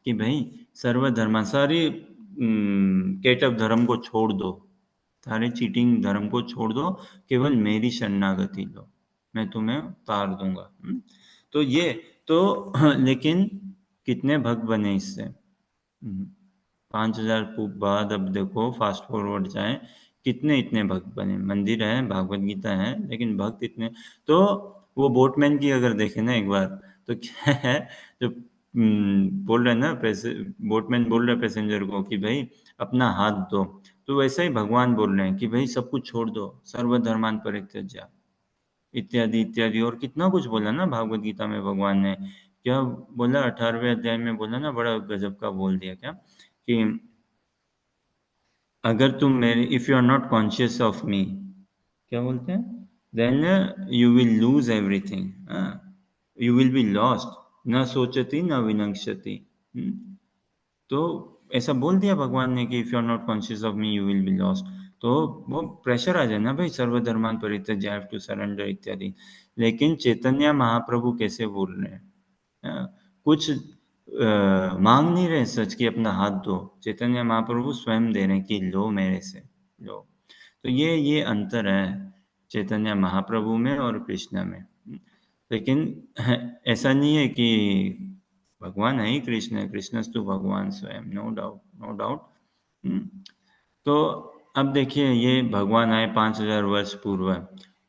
कि भाई सर्वधर्म, सारी केटव धर्म को छोड़ दो, सारे चीटिंग धर्म को छोड़ दो, केवल मेरी शरणागति लो, मैं तुम्हें उतार दूंगा। तो ये तो लेकिन कितने भक्त बने इससे, 5,000 बाद अब देखो फास्ट फॉरवर्ड जाए, कितने इतने भक्त बने, मंदिर है, भागवत गीता है, लेकिन भक्त इतने। तो वो बोटमैन की अगर देखे ना एक बार, तो क्या है, जो बोल रहे हैं ना पैसे, बोटमैन बोल रहे हैं पैसेंजर को कि भाई अपना हाथ दो, तो वैसे ही भगवान बोल रहे हैं कि भाई सब कुछ छोड़ दो, सर्वधर्मान परित्यज्य, इत्यादि इत्यादि। और कितना कुछ बोला ना भागवत गीता में भगवान ने, क्या बोला, 18वें अध्याय में बोला ना, बड़ा गजब का बोल दिया, क्या कि अगर तुम मेरे, if you are not conscious of me, क्या बोलते हैं, then you will lose everything, you will be lost, न सोचती न विनश्यति। तो ऐसा बोल दिया भगवान ने कि if you are not conscious of me you will be lost, तो वो प्रेशर आ जाए ना भाई, सर्वधर्मान परित्यज्य, हैव टू सरेंडर इत्यादि। लेकिन चैतन्य महाप्रभु कैसे बोल रहे हैं? कुछ मांग नहीं रहे सच की अपना हाथ दो, चैतन्य महाप्रभु स्वयं दे रहे हैं कि लो मेरे से, लो। तो ये अंतर है चैतन्य महाप्रभु में और कृष्ण में। लेकिन ऐसा नहीं है कि भगवान है ही कृष्ण, कृष्णस्तु भगवान स्वयं, नो डाउट, नो डाउट। तो अब देखिए, ये भगवान आए 5000 वर्ष पूर्व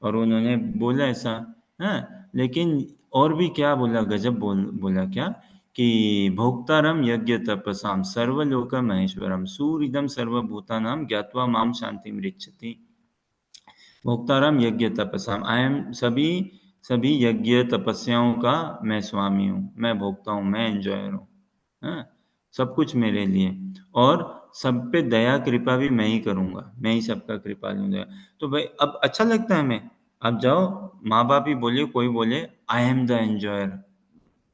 और उन्होंने बोला ऐसा, है। लेकिन और भी क्या बोला, गजब बोला क्या, कि भोक्तारम यज्ञ तपसाम सर्वलोक महेश्वरम सूरिदम सर्वभूतानां ज्ञात्वा माम शांति मृच्छति। भोक्ताराम यज्ञ तपस्याम, आई एम सभी सभी यज्ञ तपस्याओं का मैं स्वामी हूँ, मैं भोगता हूँ, मैं एंजॉयर हूँ, हाँ, सब कुछ मेरे लिए। और सब पे दया कृपा भी मैं ही करूँगा, मैं ही सबका कृपालु हूँ। तो भाई अब अच्छा लगता है हमें, अब जाओ माँ बाप ही बोले, कोई बोले आई एम द एंजॉयर,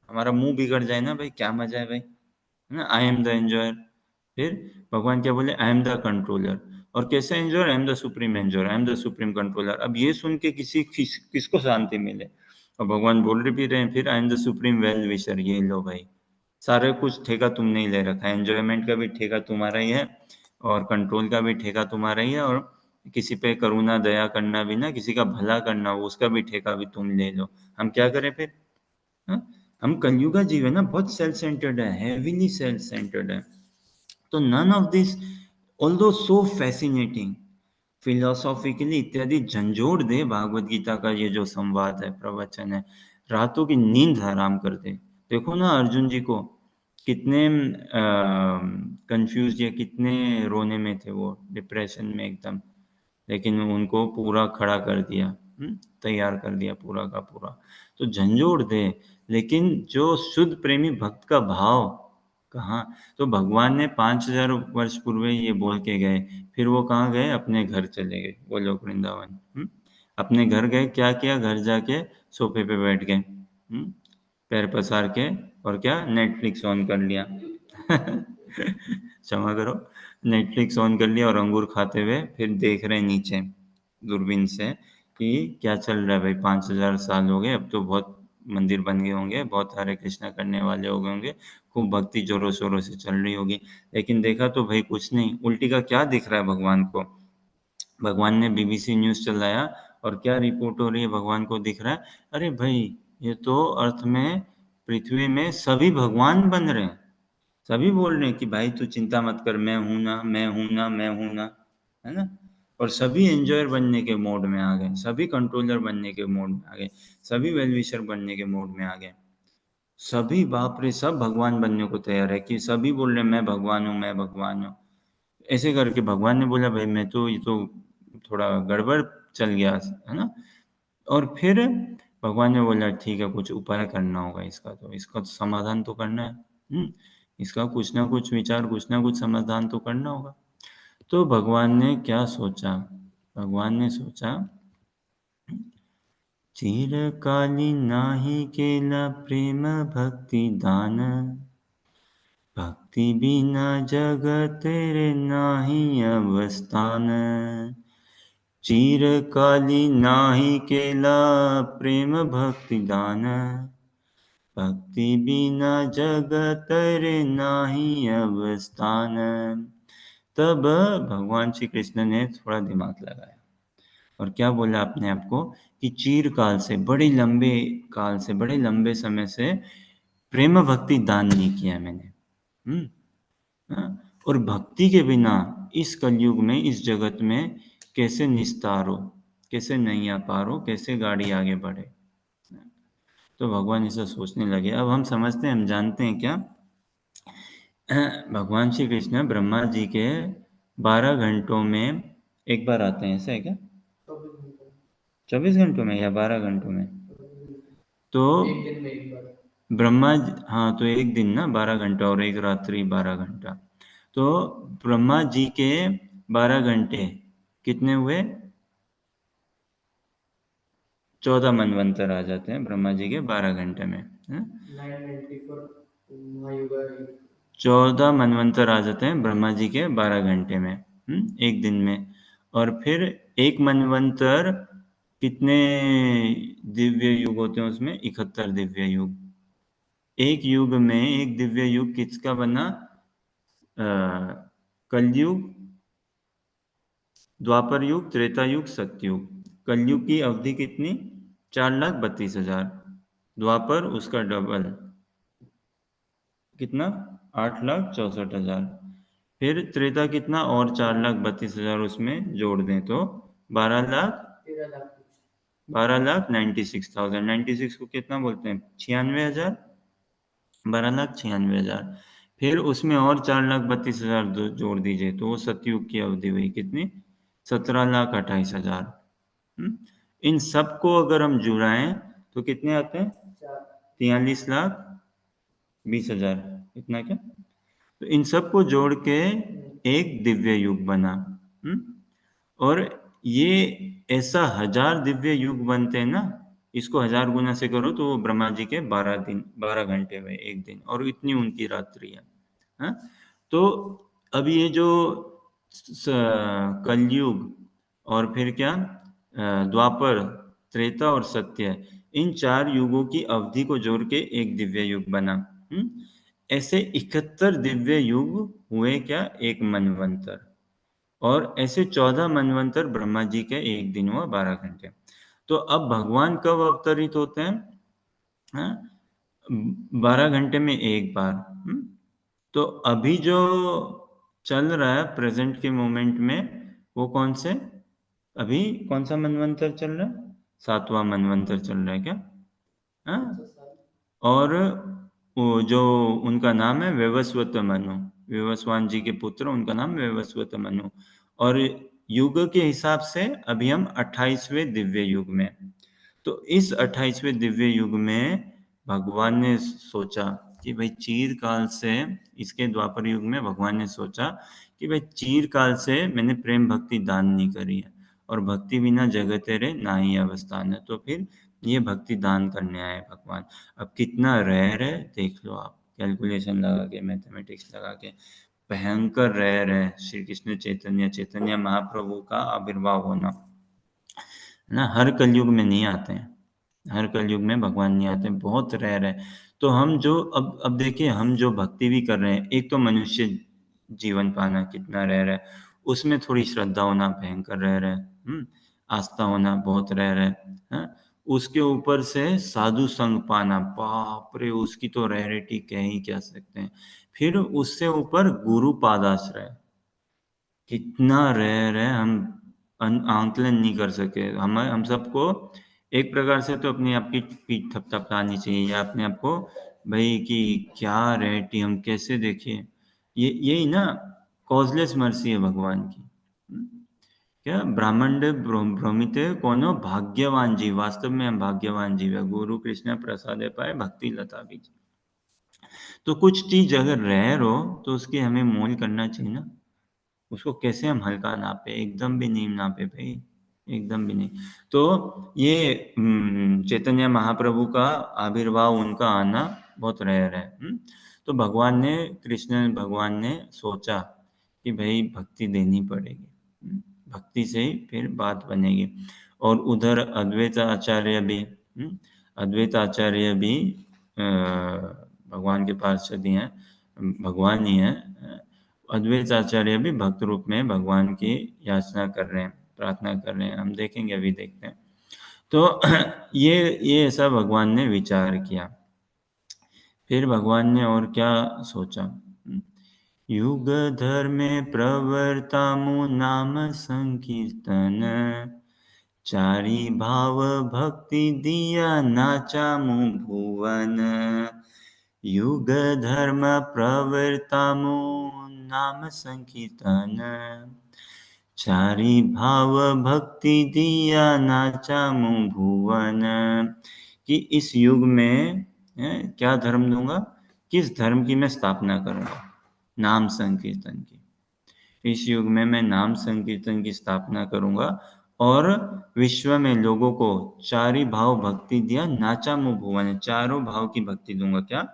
हमारा मुंह बिगड़ जाए ना भाई, क्या मजा है भाई, है ना, आई एम द एंजॉयर। फिर भगवान क्या बोले, आई एम द कंट्रोलर। और कैसे enjoyer, I am the supreme enjoyer, I am the supreme controller. अब ये सुन के किसको शांति मिले? और भगवान बोल रहे भी रहे हैं फिर, I am the supreme well wisher, ये लो भाई, सारे कुछ ठेका तुमने ही ले रखा है, एंजॉयमेंट का भी ठेका तुम्हारा ही है और कंट्रोल का भी ठेका तुम्हारा ही है, और किसी पे करुणा दया करना भी ना, किसी का भला करना हो उसका भी ठेका भी तुम ले लो। हम क्या करें फिर? हाँ? हम कलयुगा जीव है ना, बहुत सेल्फ सेंटर्ड है, हेवीली सेल्फ सेंटर्ड है। तो none of this, although so fascinating, philosophically इत्यादि झंझोड़ दे भागवत गीता का ये जो संवाद है, प्रवचन है, रातों की नींद हराम कर दे। देखो ना अर्जुन जी को, कितने कंफ्यूज या कितने रोने में थे वो, डिप्रेशन में एकदम, लेकिन उनको पूरा खड़ा कर दिया, तैयार कर दिया पूरा का पूरा। तो झंझोड़ दे, लेकिन जो शुद्ध प्रेमी भक्त का भाव कहाँ? तो भगवान ने 5000 वर्ष पूर्व ये बोल के गए, फिर वो कहाँ गए? अपने घर चले गए, वो लोग वृंदावन। अपने घर गए, क्या किया? घर जाके सोफे पे बैठ गए, पैर पसार के, और क्या, नेटफ्लिक्स ऑन कर लिया। क्षमा करो, नेटफ्लिक्स ऑन कर लिया और अंगूर खाते हुए फिर देख रहे नीचे दूरबीन से कि क्या चल रहा है भाई, 5000 साल हो गए, अब तो बहुत मंदिर बन गए होंगे, बहुत हरे कृष्णा करने वाले हो गए होंगे, खूब भक्ति जोरों शोरों से चल रही होगी। लेकिन देखा तो भाई कुछ नहीं, उल्टी का क्या दिख रहा है भगवान को? भगवान ने बीबीसी न्यूज़ चलाया और क्या रिपोर्ट हो रही है, भगवान को दिख रहा है, अरे भाई ये तो अर्थ में, पृथ्वी में सभी भगवान बन रहे हैं, सभी बोल रहे हैं कि भाई तू चिंता मत कर, मैं हूं ना, मैं हूं ना, मैं हूं ना, है ना। और सभी एंजॉयर बनने के मोड में आ गए, सभी कंट्रोलर बनने के मोड में आ गए, सभी वेलविशर बनने के मोड में आ गए, सभी बाप रे सब भगवान बनने को तैयार है, कि सभी बोल रहे हैं मैं भगवान हूँ, मैं भगवान हूँ। ऐसे करके भगवान ने बोला भाई मैं तो, ये तो थोड़ा गड़बड़ चल गया, है ना। और फिर भगवान ने बोला ठीक है, कुछ उपाय करना होगा इसका, तो इसका तो समाधान तो करना है, इसका कुछ ना कुछ विचार, कुछ ना कुछ समाधान तो करना होगा। तो भगवान ने क्या सोचा? भगवान ने सोचा, चिरकालीन नाही केला प्रेम भक्ति दान, भक्ति बिना जगत रे नाही अवस्थान, चिरकालीन नाही केला प्रेम भक्ति दान, भक्ति बिना जगत रे नाही अवस्थान। तब भगवान श्री कृष्ण ने थोड़ा दिमाग लगाया और क्या बोला अपने आप को, कि चीरकाल से, बड़े लंबे काल से, बड़े लंबे समय से प्रेम भक्ति दान नहीं किया मैंने। हाँ? और भक्ति के बिना इस कलयुग में, इस जगत में कैसे निस्तार हो, कैसे नैया पार हो, कैसे गाड़ी आगे बढ़े। तो भगवान ऐसा सोचने लगे। अब हम समझते हैं, हम जानते हैं क्या, भगवान श्री कृष्ण ब्रह्मा जी के 12 घंटों में एक बार आते हैं, ऐसा है क्या? 24 घंटों में या 12 घंटों में? तो एक दिन में एक बार हाँ, तो एक दिन ना 12 घंटा और एक रात्रि 12 घंटा, तो ब्रह्मा जी के 12 घंटे कितने हुए? 14 मनवंतर आ जाते हैं ब्रह्मा जी के 12 घंटे में, है? 994 महायुग 14 मनवंतर आ जाते हैं ब्रह्मा जी के 12 घंटे में, एक दिन में। और फिर एक मनवंतर कितने दिव्य युग होते हैं उसमें? 71 दिव्य युग। एक युग में, एक दिव्य युग किसका बना? कलयुग, द्वापर युग, त्रेता युग, सतयुग। कलयुग की अवधि कितनी? 4,32,000। द्वापर उसका डबल, कितना? 8,64,000। फिर त्रेता कितना? और 4,32,000 उसमें जोड़ दें तो 12,96,000। 96 को कितना बोलते हैं? 96,000। 12,96,000। फिर उसमें और 4,32,000 जोड़ दीजिए तो वो सतयुग की अवधि हुई कितनी? 17,28,000। इन सबको अगर हम जुड़ाएं तो कितने आते हैं? 43,20,000। इतना क्या? तो इन सबको जोड़ के एक दिव्य युग बना। और ये ऐसा 1,000 दिव्य युग बनते हैं ना, इसको 1,000 गुना से करो तो वो ब्रह्मा जी के 12 दिन, 12 घंटे में एक दिन, और इतनी उनकी रात्रि है। हाँ? तो अब ये जो कलयुग और फिर क्या, द्वापर, त्रेता और सत्य, इन 4 युगों की अवधि को जोड़ के एक दिव्य युग बना। ऐसे 71 दिव्य युग हुए क्या? एक मनवंतर। और ऐसे 14 मनवंतर ब्रह्मा जी के एक दिन हुआ 12 घंटे। तो अब भगवान कब अवतरित होते हैं? हाँ? 12 घंटे में एक बार। तो अभी जो चल रहा है प्रेजेंट के मोमेंट में, वो कौन से? अभी कौन सा मनवंतर चल रहा है? 7वां मनवंतर चल रहा है क्या? हाँ? और वो जो उनका नाम है वैवस्वत मनु, वैवस्वान जी के पुत्र, उनका नाम वैवस्वत मनु। और युग के हिसाब से अभी हम 28वें दिव्य युग में। तो इस 28वें दिव्य युग में भगवान ने सोचा कि भाई चीरकाल से, इसके द्वापर युग में भगवान ने सोचा कि भाई चीरकाल से मैंने प्रेम भक्ति दान नहीं करी है, और भक्ति बिना जगते रे ना ही अवस्थान है। तो फिर ये भक्ति दान करने आए भगवान। अब कितना रेयर है देख लो आप, कैलकुलेशन लगा के, मैथमेटिक्स लगा के। भयंकर रेयर है श्री कृष्ण चैतन्य, चैतन्य महाप्रभु का आविर्भाव होना ना। हर कलयुग में नहीं आते हैं, हर कलयुग में भगवान नहीं आते, बहुत रेयर है। तो हम जो अब देखिए, हम जो भक्ति भी कर रहे हैं, एक तो मनुष्य जीवन पाना कितना रेयर है, उसमें थोड़ी श्रद्धा होना भयंकर रेयर है। आस्था होना बहुत रेयर है। हाँ? उसके ऊपर से साधु संग पाना, बाप रे, उसकी तो रेयरिटी कह ही क्या सकते हैं। फिर उससे ऊपर गुरु पादाश्रय, कितना रेयर है, हम आंकलन नहीं कर सके। हम सबको एक प्रकार से तो अपनी आपकी पीठ थपथपानी चाहिए, या अपने आप को भाई कि क्या रेयरिटी, हम कैसे देखें। यही ना, कॉजलेस मर्सी है भगवान की। क्या ब्राह्मण भ्रमिते कोनो भाग्यवान जीव, वास्तव में हम भाग्यवान जीव है, गुरु कृष्ण प्रसादे पाए भक्ति लता बीज। तो कुछ चीज अगर रेयर हो तो उसकी हमें मोल करना चाहिए ना। उसको कैसे हम हल्का नापे? एकदम भी नहीं नापे भाई, एकदम भी नहीं। तो ये चैतन्य महाप्रभु का आविर्भाव, उनका आना बहुत रेयर है। तो भगवान ने, कृष्ण भगवान ने सोचा कि भाई भक्ति देनी पड़ेगी, भक्ति से ही फिर बात बनेगी। और उधर अद्वैत आचार्य भी, अद्वैत आचार्य भी भगवान के पार्षद ही हैं, भगवान ही हैं। अद्वैत आचार्य भी भक्त रूप में भगवान की याचना कर रहे हैं, प्रार्थना कर रहे हैं, हम देखेंगे, अभी देखते हैं। तो ये ऐसा भगवान ने विचार किया। फिर भगवान ने और क्या सोचा? युग धर्मे प्रवर्तामु नाम संकीर्तन, चारी भाव भक्ति दिया नाचामु भुवन। युग धर्म प्रवर्तामु नाम संकीर्तन, चारी भाव भक्ति दिया नाचामु भुवन। कि इस युग में क्या धर्म दूंगा, किस धर्म की मैं स्थापना करूंगा? नाम संकीर्तन की। इस युग में मैं नाम संकीर्तन की स्थापना करूंगा, और विश्व में लोगों को चारी भाव भक्ति दिया नाचा मुँह भुवन, चारों भाव की भक्ति दूंगा। क्या?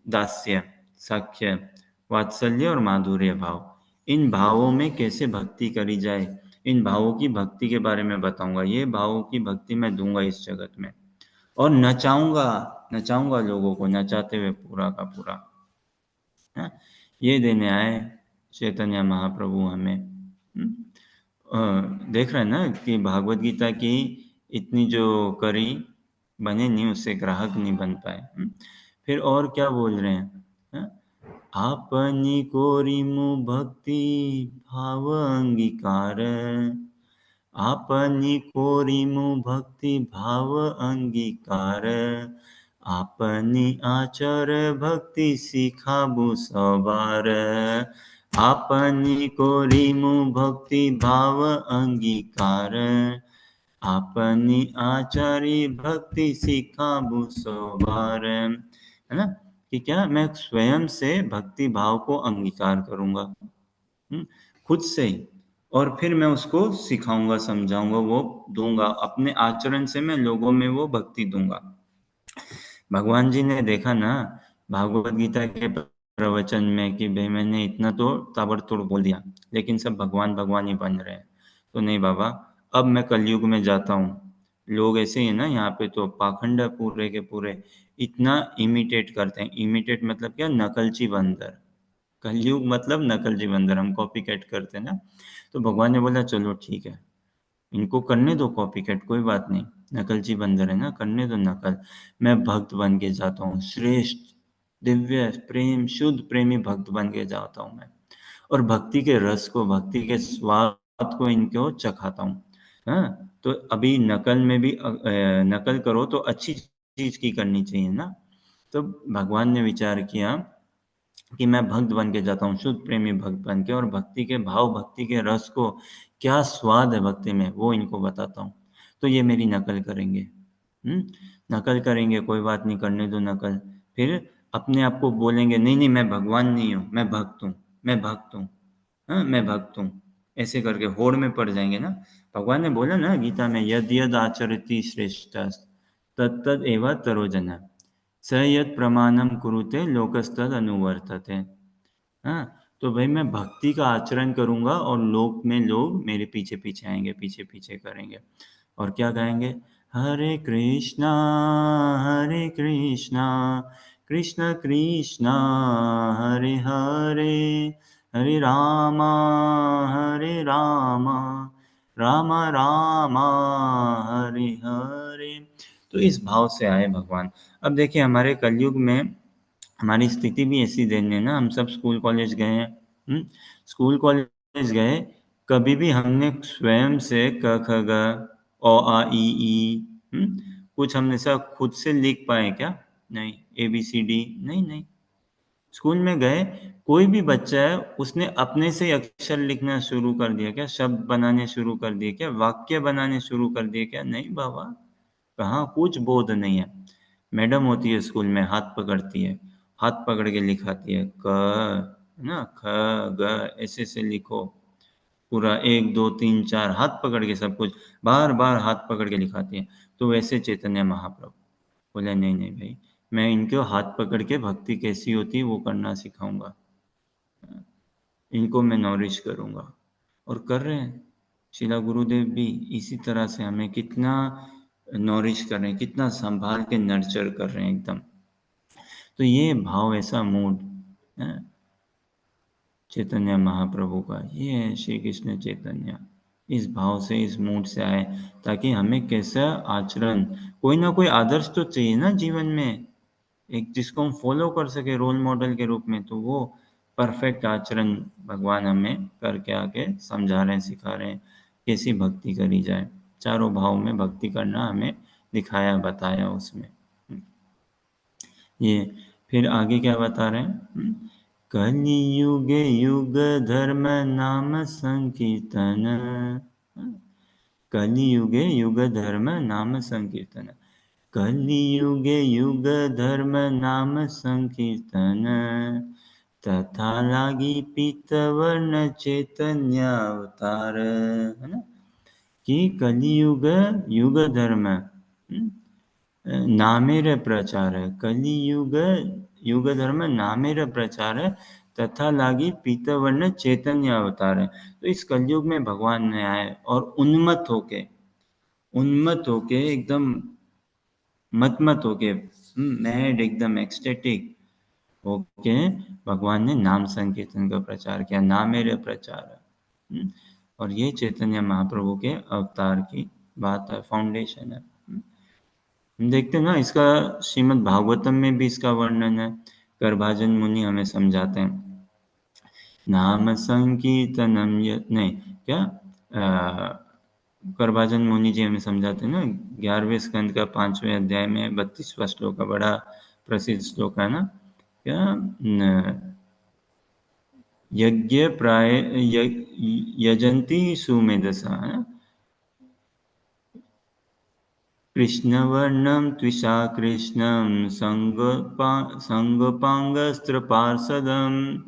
दास्य, साख्य, वात्सल्य और माधुर्य भाव। इन भावों में कैसे भक्ति करी जाए, इन भावों की भक्ति के बारे में बताऊंगा। ये भावों की भक्ति मैं दूंगा इस जगत में, और नचाऊंगा, नचाऊंगा लोगों को नचाते हुए पूरा का पूरा। हाँ, ये देने आए चैतन्य महाप्रभु हमें। देख रहे हैं ना कि भागवत गीता की इतनी जो करी बने नहीं, उससे ग्राहक नहीं बन पाए। फिर और क्या बोल रहे हैं? हाँ? आपनी कोरिमु भक्ति भाव अंगीकार, आपनी कोरिमु भक्ति भाव अंगीकार, आपनी आचर भक्ति सिखाबु सवार, आपनी कोरिमु भक्ति भाव अंगीकार, आपनी आचारी भक्ति सिखाबु सवार। है ना, कि क्या मैं स्वयं से भक्ति भाव को अंगीकार करूंगा, खुद से ही, और फिर मैं उसको सिखाऊंगा, समझाऊंगा, वो दूंगा, अपने आचरण से मैं लोगों में वो भक्ति दूंगा। भगवान जी ने देखा ना भागवत गीता के प्रवचन में कि भाई मैंने इतना तो ताबड़तोड़ बोल दिया, लेकिन सब भगवान भगवान ही बन रहे हैं। तो नहीं बाबा, अब मैं कलयुग में जाता हूँ। लोग ऐसे ही है ना, यहाँ पे तो पाखंड पूरे के पूरे इतना इमिटेट करते हैं। इमिटेट मतलब क्या? नकलची बंदर। कलयुग मतलब नकलची बंदर, हम कॉपी कैट करते हैं ना। तो भगवान ने बोला चलो ठीक है, इनको करने दो कॉपी कैट, कोई बात नहीं, नकलची बंदर है ना, करने दो नकल। मैं भक्त बन के जाता हूँ, श्रेष्ठ दिव्य प्रेम शुद्ध प्रेमी भक्त बन के जाता हूँ मैं, और भक्ति के रस को, भक्ति के स्वाद को इनको चखाता हूँ। हाँ, तो अभी नकल में भी नकल करो तो अच्छी चीज की करनी चाहिए ना। तो भगवान ने विचार किया कि मैं भक्त बन के जाता हूँ, शुद्ध प्रेमी भक्त बन के, और भक्ति के भाव, भक्ति के रस को, क्या स्वाद है भक्ति में, वो इनको बताता हूँ। तो ये मेरी नकल करेंगे। नकल करेंगे, कोई बात नहीं, करने दो नकल। फिर अपने आप को बोलेंगे नहीं नहीं मैं भगवान नहीं हूँ, मैं भक्त हूँ, मैं भक्त हूँ। हाँ, मैं भक्त हूँ, ऐसे करके होड़ में पड़ जाएंगे ना। भगवान ने बोला ना गीता में, यद यद आचरति श्रेष्ठ तत्तद एव तरो जना, स यत् प्रमाणम कुरुते लोकस्तद अनुवर्तते। हाँ, तो भाई मैं भक्ति का आचरण करूंगा और लोक में लोग मेरे पीछे पीछे आएंगे, पीछे पीछे करेंगे। और क्या गाएंगे? हरे कृष्णा कृष्ण कृष्णा हरे हरे, हरे रामा राम राम हरे हरे। तो इस भाव से आए भगवान। अब देखिए हमारे कलयुग में हमारी स्थिति भी ऐसी देनी है ना, हम सब स्कूल कॉलेज गए हैं। स्कूल कॉलेज गए, कभी भी हमने स्वयं से क ख ग अ आ ई ई कुछ हमने सब खुद से लिख पाए क्या? नहीं। ए बी सी डी, नहीं नहीं। स्कूल में गए, कोई भी बच्चा है उसने अपने से ही अक्षर लिखना शुरू कर दिया क्या? शब्द बनाने शुरू कर दिए क्या? वाक्य बनाने शुरू कर दिए क्या? नहीं बाबा, कहाँ, कुछ बोध नहीं है। मैडम होती है स्कूल में, हाथ पकड़ती है, हाथ पकड़ के लिखाती है, क ना ख ग ऐसे ऐसे लिखो, पूरा एक दो तीन चार हाथ पकड़ के सब कुछ बार बार हाथ पकड़ के लिखाती है। तो वैसे चैतन्य महाप्रभु बोले नहीं नहीं भाई, मैं इनको हाथ पकड़ के भक्ति कैसी होती है वो करना सिखाऊंगा, इनको मैं नॉरिश करूंगा। और कर रहे हैं। शिला गुरुदेव भी इसी तरह से हमें कितना नॉरिश कर रहे हैं, कितना संभाल के नर्चर कर रहे हैं एकदम। तो ये भाव, ऐसा मूड है चैतन्य महाप्रभु का, ये है श्री कृष्ण चैतन्य। इस भाव से, इस मूड से आए, ताकि हमें कैसा आचरण, कोई ना कोई आदर्श तो चाहिए ना जीवन में, एक जिसको हम फॉलो कर सके रोल मॉडल के रूप में। तो वो परफेक्ट आचरण भगवान हमें करके आके समझा रहे हैं, सिखा रहे हैं कैसी भक्ति करी जाए। चारों भाव में भक्ति करना हमें दिखाया, बताया उसमें। ये फिर आगे क्या बता रहे हैं? कलियुगे युग धर्म नाम संकीर्तन, कलियुगे युग धर्म नाम संकीर्तन, कलियुगे युग धर्म नाम संकीर्तन, तथा लागी पीतवर्ण चैतन्य अवतार। है ना, कि कलियुग युग धर्म नामेर प्रचार है, कलियुग युग धर्म नामेर प्रचार है, तथा लागी पीतवर्ण चैतन्य अवतार है। तो इस कलयुग में भगवान ने आए और उन्मत्त होके एकदम मत होके मैड एकदम एक्सटेटिक होके भगवान ने नाम संकीर्तन का प्रचार किया, नाम मेरे प्रचार। और ये चैतन्य महाप्रभु के अवतार की बात है, फाउंडेशन है। हम देखते हैं ना, इसका श्रीमद् भागवतम में भी इसका वर्णन है। करभाजन मुनि हमें समझाते हैं, नाम संकीर्तनम नहीं क्या, करभाजन मुनि जी हमें समझाते हैं ना, 11वें स्कंद का 5वें अध्याय में 32वां श्लोक का बड़ा प्रसिद्ध श्लोक है ना, क्या यज्ञ प्राय यजंती सुमेधसा है ना, कृष्णवर्णं त्विषा कृष्णं संगपांगस्त्रपार्षदम्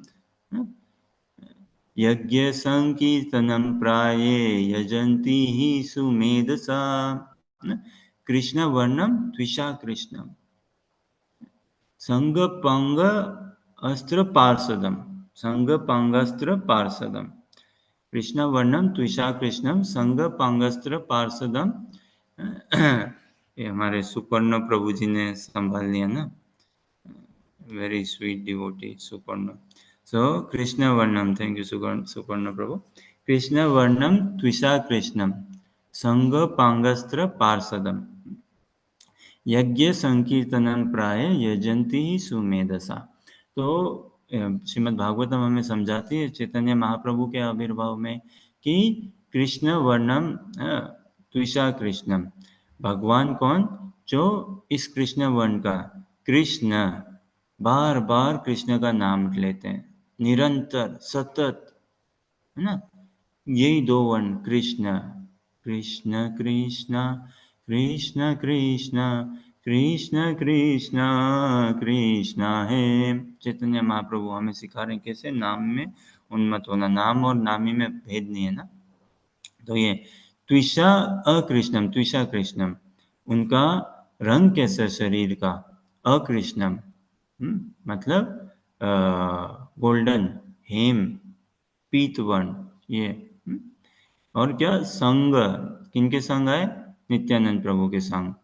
यज्ञसंकीर्तनं प्राये यजन्ति हि सुमेधसा। कृष्णवर्णं त्विषा कृष्णं संगपांग अस्त्र पार्षदम कृष्णवर्णम त्विषा कृष्णम संगपांगस्त्र पार्षदम। ये हमारे सुपर्ण प्रभु जी ने संभाल लिया ना, very sweet devotee Suparn. So कृष्ण वर्णम, थैंक यू सुपर्ण प्रभु। कृष्ण वर्णम त्विषा कृष्णम संग पांगस्त्र पार्षदम यज्ञ संकीर्तनम प्राय यजंती ही सुमेधसा। तो श्रीमद् भागवतम हमें समझाती है चैतन्य महाप्रभु के आविर्भाव में कि कृष्ण वर्णम त्विषा कृष्णम, भगवान कौन, जो इस कृष्ण वर्ण का, कृष्ण बार बार कृष्ण का नाम लेते हैं, निरंतर सतत, है ना, यही दो वर्ण कृष्ण कृष्ण कृष्ण कृष्ण कृष्ण कृष्ण कृष्ण कृष्ण है। चैतन्य महाप्रभु हमें सिखा रहे हैं कैसे नाम में उन्मत्त होना, नाम और नामी में भेद नहीं है ना। तो ये त्विषा अकृष्णम, त्विषा कृष्णम, उनका रंग कैसा शरीर का, अकृष्णम मतलब गोल्डन हेम पीतवर्ण, ये और क्या संग, किनके संग आए, नित्यानंद प्रभु के संग।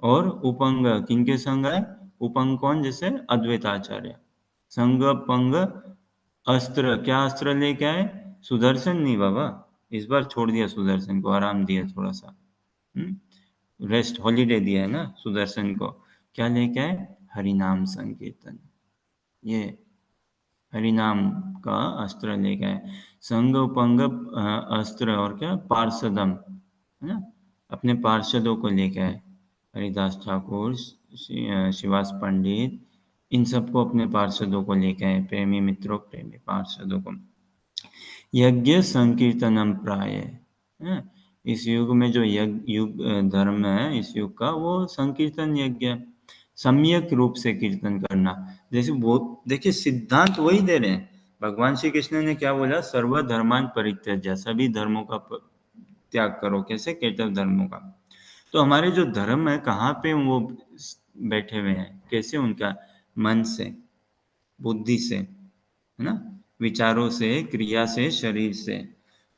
और उपंग, किनके संग आए, उपंग कौन, जैसे अद्वैत आचार्य। संग पंग अस्त्र, क्या अस्त्र लेके आए, सुदर्शन नहीं बाबा, इस बार छोड़ दिया सुदर्शन को, आराम दिया थोड़ा सा, रेस्ट हॉलीडे दिया है ना सुदर्शन को। क्या लेके आए, हरिनाम संकीर्तन, ये हरिनाम का अस्त्र ले गए। संग उपंग अस्त्र और क्या, पार्षदम, है ना, अपने पार्षदों को ले गए, हरिदास ठाकुर, शिवास पंडित, इन सबको अपने पार्षदों को ले गए, प्रेमी मित्रों प्रेमी पार्षदों को। यज्ञ संकीर्तनम प्राय, इस युग में जो युग धर्म है इस युग का, वो संकीर्तन यज्ञ, सम्यक रूप से कीर्तन करना। जैसे वो देखिए सिद्धांत वही दे रहे हैं, भगवान श्री कृष्ण ने क्या बोला, सर्वधर्मान परित्यज्य, सभी धर्मों का त्याग करो, कैसे, केवल धर्मों का। तो हमारे जो धर्म है कहाँ पे वो बैठे हुए हैं, कैसे, उनका मन से, बुद्धि से, है ना, विचारों से, क्रिया से, शरीर से।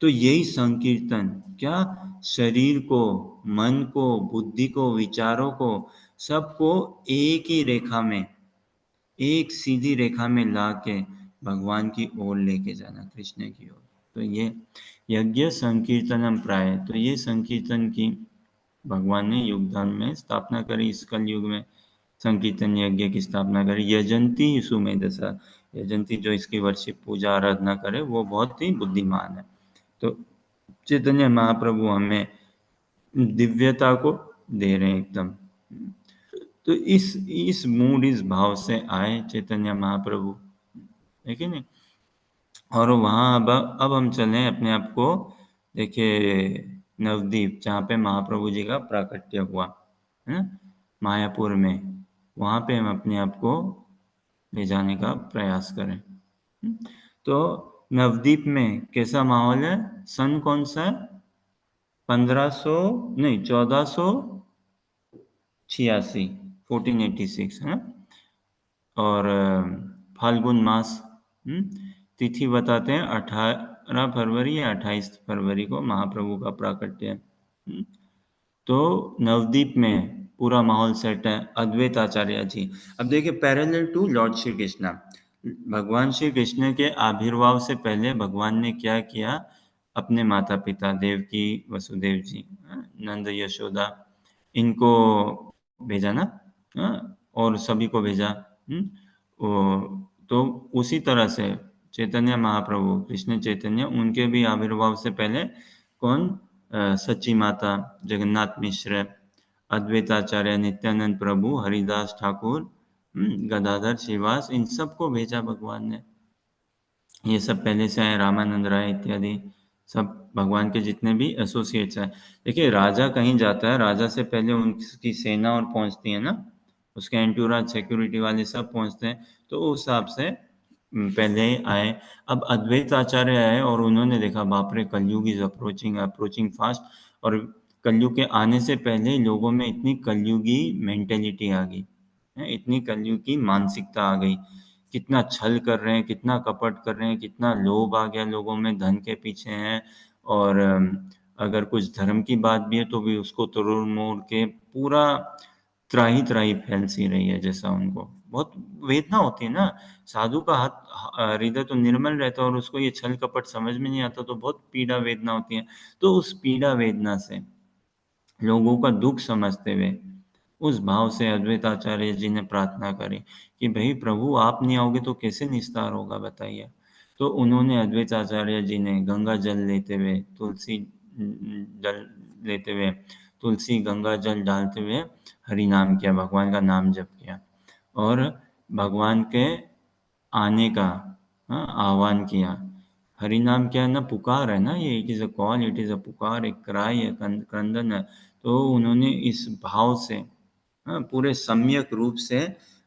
तो यही संकीर्तन, क्या, शरीर को, मन को, बुद्धि को, विचारों को, सबको एक ही रेखा में, एक सीधी रेखा में ला के भगवान की ओर लेके जाना, कृष्ण की ओर। तो ये यज्ञ संकीर्तनम प्राय, तो ये संकीर्तन की भगवान ने युग धर्म में स्थापना करी, इस कल युग में संकीर्तन यज्ञ की स्थापना करी। यजंती सुमेधसा, यजंती जो इसकी वर्षिप पूजा आराधना करे वो बहुत ही बुद्धिमान है। तो चैतन्य महाप्रभु हमें दिव्यता को दे रहे हैं एकदम। तो इस मूड, इस भाव से आए चैतन्य महाप्रभु, देखिए नहीं। और वहाँ अब हम चलें अपने आप को, देखिए नवद्वीप, जहाँ पे महाप्रभु जी का प्राकट्य हुआ है ना, मायापुर में, वहाँ पे हम अपने आप को ले जाने का प्रयास करें। तो नवद्वीप में कैसा माहौल है, सन कौन सा है, 1500 नहीं 1486, 1486 है ना, और फाल्गुन मास, तिथि बताते हैं 18 फरवरी या 28 फरवरी को महाप्रभु का प्राकट्य है। तो नवदीप में पूरा माहौल सेट है, अद्वैत आचार्य जी। अब देखिए parallel to Lord Shri Krishna, भगवान श्री कृष्ण के आविर्भाव से पहले भगवान ने क्या किया, अपने माता पिता देवकी वसुदेव जी, नंद यशोदा, इनको भेजा ना, और सभी को भेजा। तो उसी तरह से चैतन्य महाप्रभु कृष्ण चैतन्य, उनके भी आविर्भाव से पहले कौन, सच्ची माता, जगन्नाथ मिश्र, अद्वैताचार्य, नित्यानंद प्रभु, हरिदास ठाकुर, गदाधर श्रीवास, इन सबको भेजा भगवान ने। ये सब पहले से आए, रामानंद राय इत्यादि, सब भगवान के जितने भी एसोसिएट्स हैं। देखिए राजा कहीं जाता है, राजा से पहले उनकी सेना और पहुंचती है ना, उसके एंटूराज सिक्योरिटी वाले सब पहुंचते हैं, तो उस हिसाब से पहले आए। अब अद्वैत आचार्य आए और उन्होंने देखा बाप रे, कलयुग इज अप्रोचिंग अप्रोचिंग फास्ट, और कलयुग के आने से पहले लोगों में इतनी कलयुगी मेंटेलिटी आ गई, इतनी कलयुग की मानसिकता आ गई, कितना छल कर रहे हैं, कितना कपट कर रहे हैं, कितना लोभ आ गया लोगों में, धन के पीछे हैं। और अगर कुछ धर्म की बात भी है तो भी उसको तोड़ मोड़ के पूरा त्राही त्राही फैल सी रही है, जैसा उनको बहुत वेदना होती है ना। साधु का हाथ हृदय तो निर्मल रहता है और उसको ये छल कपट समझ में नहीं आता, तो बहुत पीड़ा वेदना होती है। तो उस पीड़ा वेदना से, लोगों का दुख समझते हुए, उस भाव से अद्वैत आचार्य जी ने प्रार्थना करी कि भाई प्रभु आप नहीं आओगे तो कैसे निस्तार होगा बताइए। तो उन्होंने अद्वैत आचार्य जी ने गंगा जल लेते हुए, तुलसी जल लेते हुए, तुलसी गंगा जल डालते हुए हरि नाम किया, भगवान का नाम जप किया, और भगवान के आने का, आह्वान किया। हरि नाम क्या है ना, पुकार है ना, ये it is a call, it is a पुकार, एक क्राई है, क्रंदन है। तो उन्होंने इस भाव से, पूरे सम्यक रूप से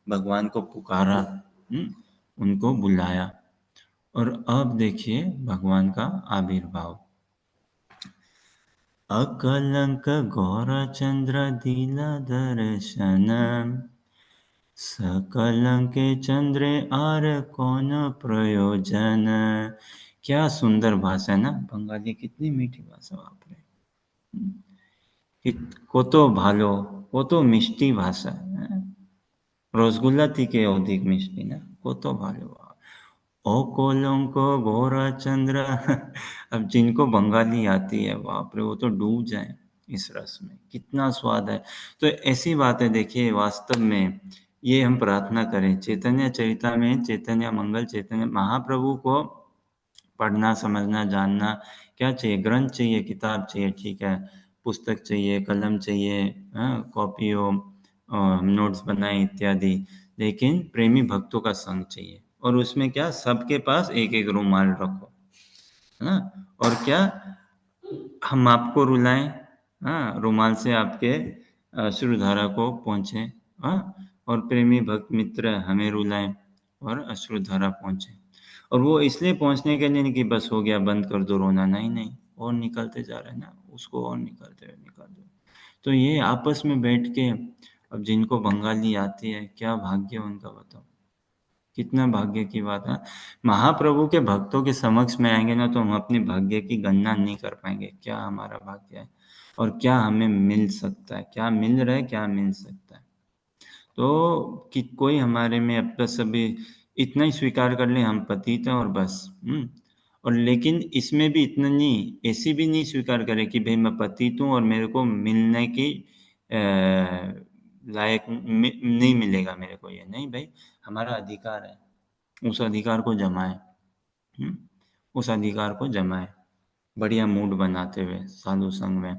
भगवान को पुकारा, उनको बुलाया। और अब देखिए भगवान का आविर्भाव, अकलंक गौरचंद्र दिला दर्शन, सकलंके चंद्रे आर कौन प्रयोजन। क्या सुंदर भाषा है ना बंगाली, कितनी मीठी भाषा, बाप रे। কত ভালো, কত মিষ্টি ভাষা, রসগোল্লা থেকে অধিক মিষ্টি না, কত ভালো। অকলঙ্ক घोराचंद्र, अब जिनको बंगाली आती है बाप रे, वो तो डूब जाए इस रस में, कितना स्वाद है। तो ऐसी बात है, देखिए वास्तव में ये हम प्रार्थना करें चैतन्य चरिता में, चैतन्य मंगल, चैतन्य महाप्रभु को पढ़ना, समझना, जानना क्या चाहिए, ग्रंथ चाहिए, किताब चाहिए, ठीक है, पुस्तक चाहिए, कलम चाहिए, कॉपी हो, नोट्स बनाए इत्यादि, लेकिन प्रेमी भक्तों का संग चाहिए। और उसमें क्या, सबके पास एक एक रुमाल रखो, है ना। और क्या, हम आपको रुलाएं, हाँ, रुमाल से आपके अश्रुधारा को पहुँचे, हाँ, और प्रेमी भक्त मित्र हमें रुलाएं और अश्रुधारा पहुँचे। और वो इसलिए पहुँचने के लिए नहीं कि बस हो गया बंद कर दो रोना, नहीं नहीं, और निकलते जा रहे हैं ना, उसको और निकलते हुए निकाल दो। तो ये आपस में बैठ के, अब जिनको बंगाली आती है, क्या भाग्य उनका, बताओ कितना भाग्य की बात है। महाप्रभु के भक्तों के समक्ष में आएंगे ना, तो हम अपने भाग्य की गणना नहीं कर पाएंगे, क्या हमारा भाग्य है और क्या हमें मिल सकता है, क्या मिल रहा है, क्या मिल सकता है। तो कि कोई हमारे में अब बस अभी इतना ही स्वीकार कर ले, हम पतित हैं और बस, और लेकिन इसमें भी इतना नहीं, ऐसी भी नहीं स्वीकार करे कि भाई मैं पतित हूँ और मेरे को मिलने की लायक नहीं मिलेगा मेरे को, ये नहीं भाई, हमारा अधिकार है, उस अधिकार को जमाए, हम्म, उस अधिकार को जमाए, बढ़िया मूड बनाते हुए साधु संग में।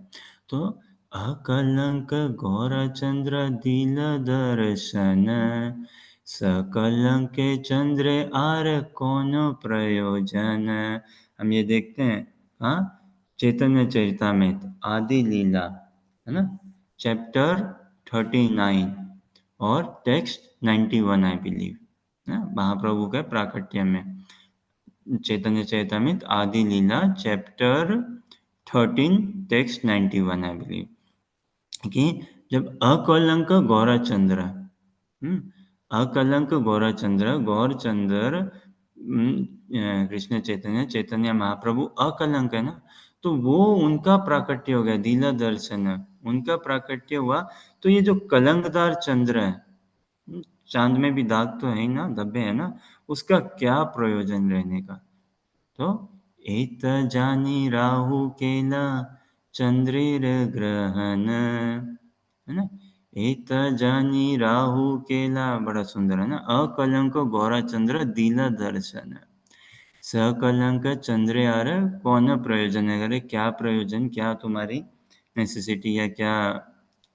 तो अकलंक गौरचंद्र दिल दर्शन, सकलंक चंद्र आर कौन प्रयोजन। हम ये देखते हैं, हाँ, चैतन्य चरितामृत आदि लीला, है ना, चैप्टर 39 और टेक्स्ट 91 आई बिलीव, महाप्रभु के प्राकट्य में, चैतन्य चैतामृत आदि लीला चैप्टर 13 टेक्स्ट 91 आई बिलीव, कि जब अकलंक गौरचंद्र, अकलंक गौरचंद्र, गौरचंद्र कृष्ण चैतन्य चैतन्य महाप्रभु अकलंक है ना, तो वो उनका प्राकट्य हो गया, दीला दर्शन, उनका प्राकट्य हुआ। तो ये जो कलंकदार चंद्र है, चांद में भी दाग तो है ही ना, धब्बे है ना, उसका क्या प्रयोजन रहने का? तो एत जानी राहु केला चंद्रेर ग्रहण, है ना, एत जानी राहु केला, बड़ा सुंदर है ना, अकलंक गौरा चंद्र दीला दर्शन, सकलंक चंद्र यार कौन प्रयोजन है? अरे क्या प्रयोजन, क्या तुम्हारी नेसेसिटी है, क्या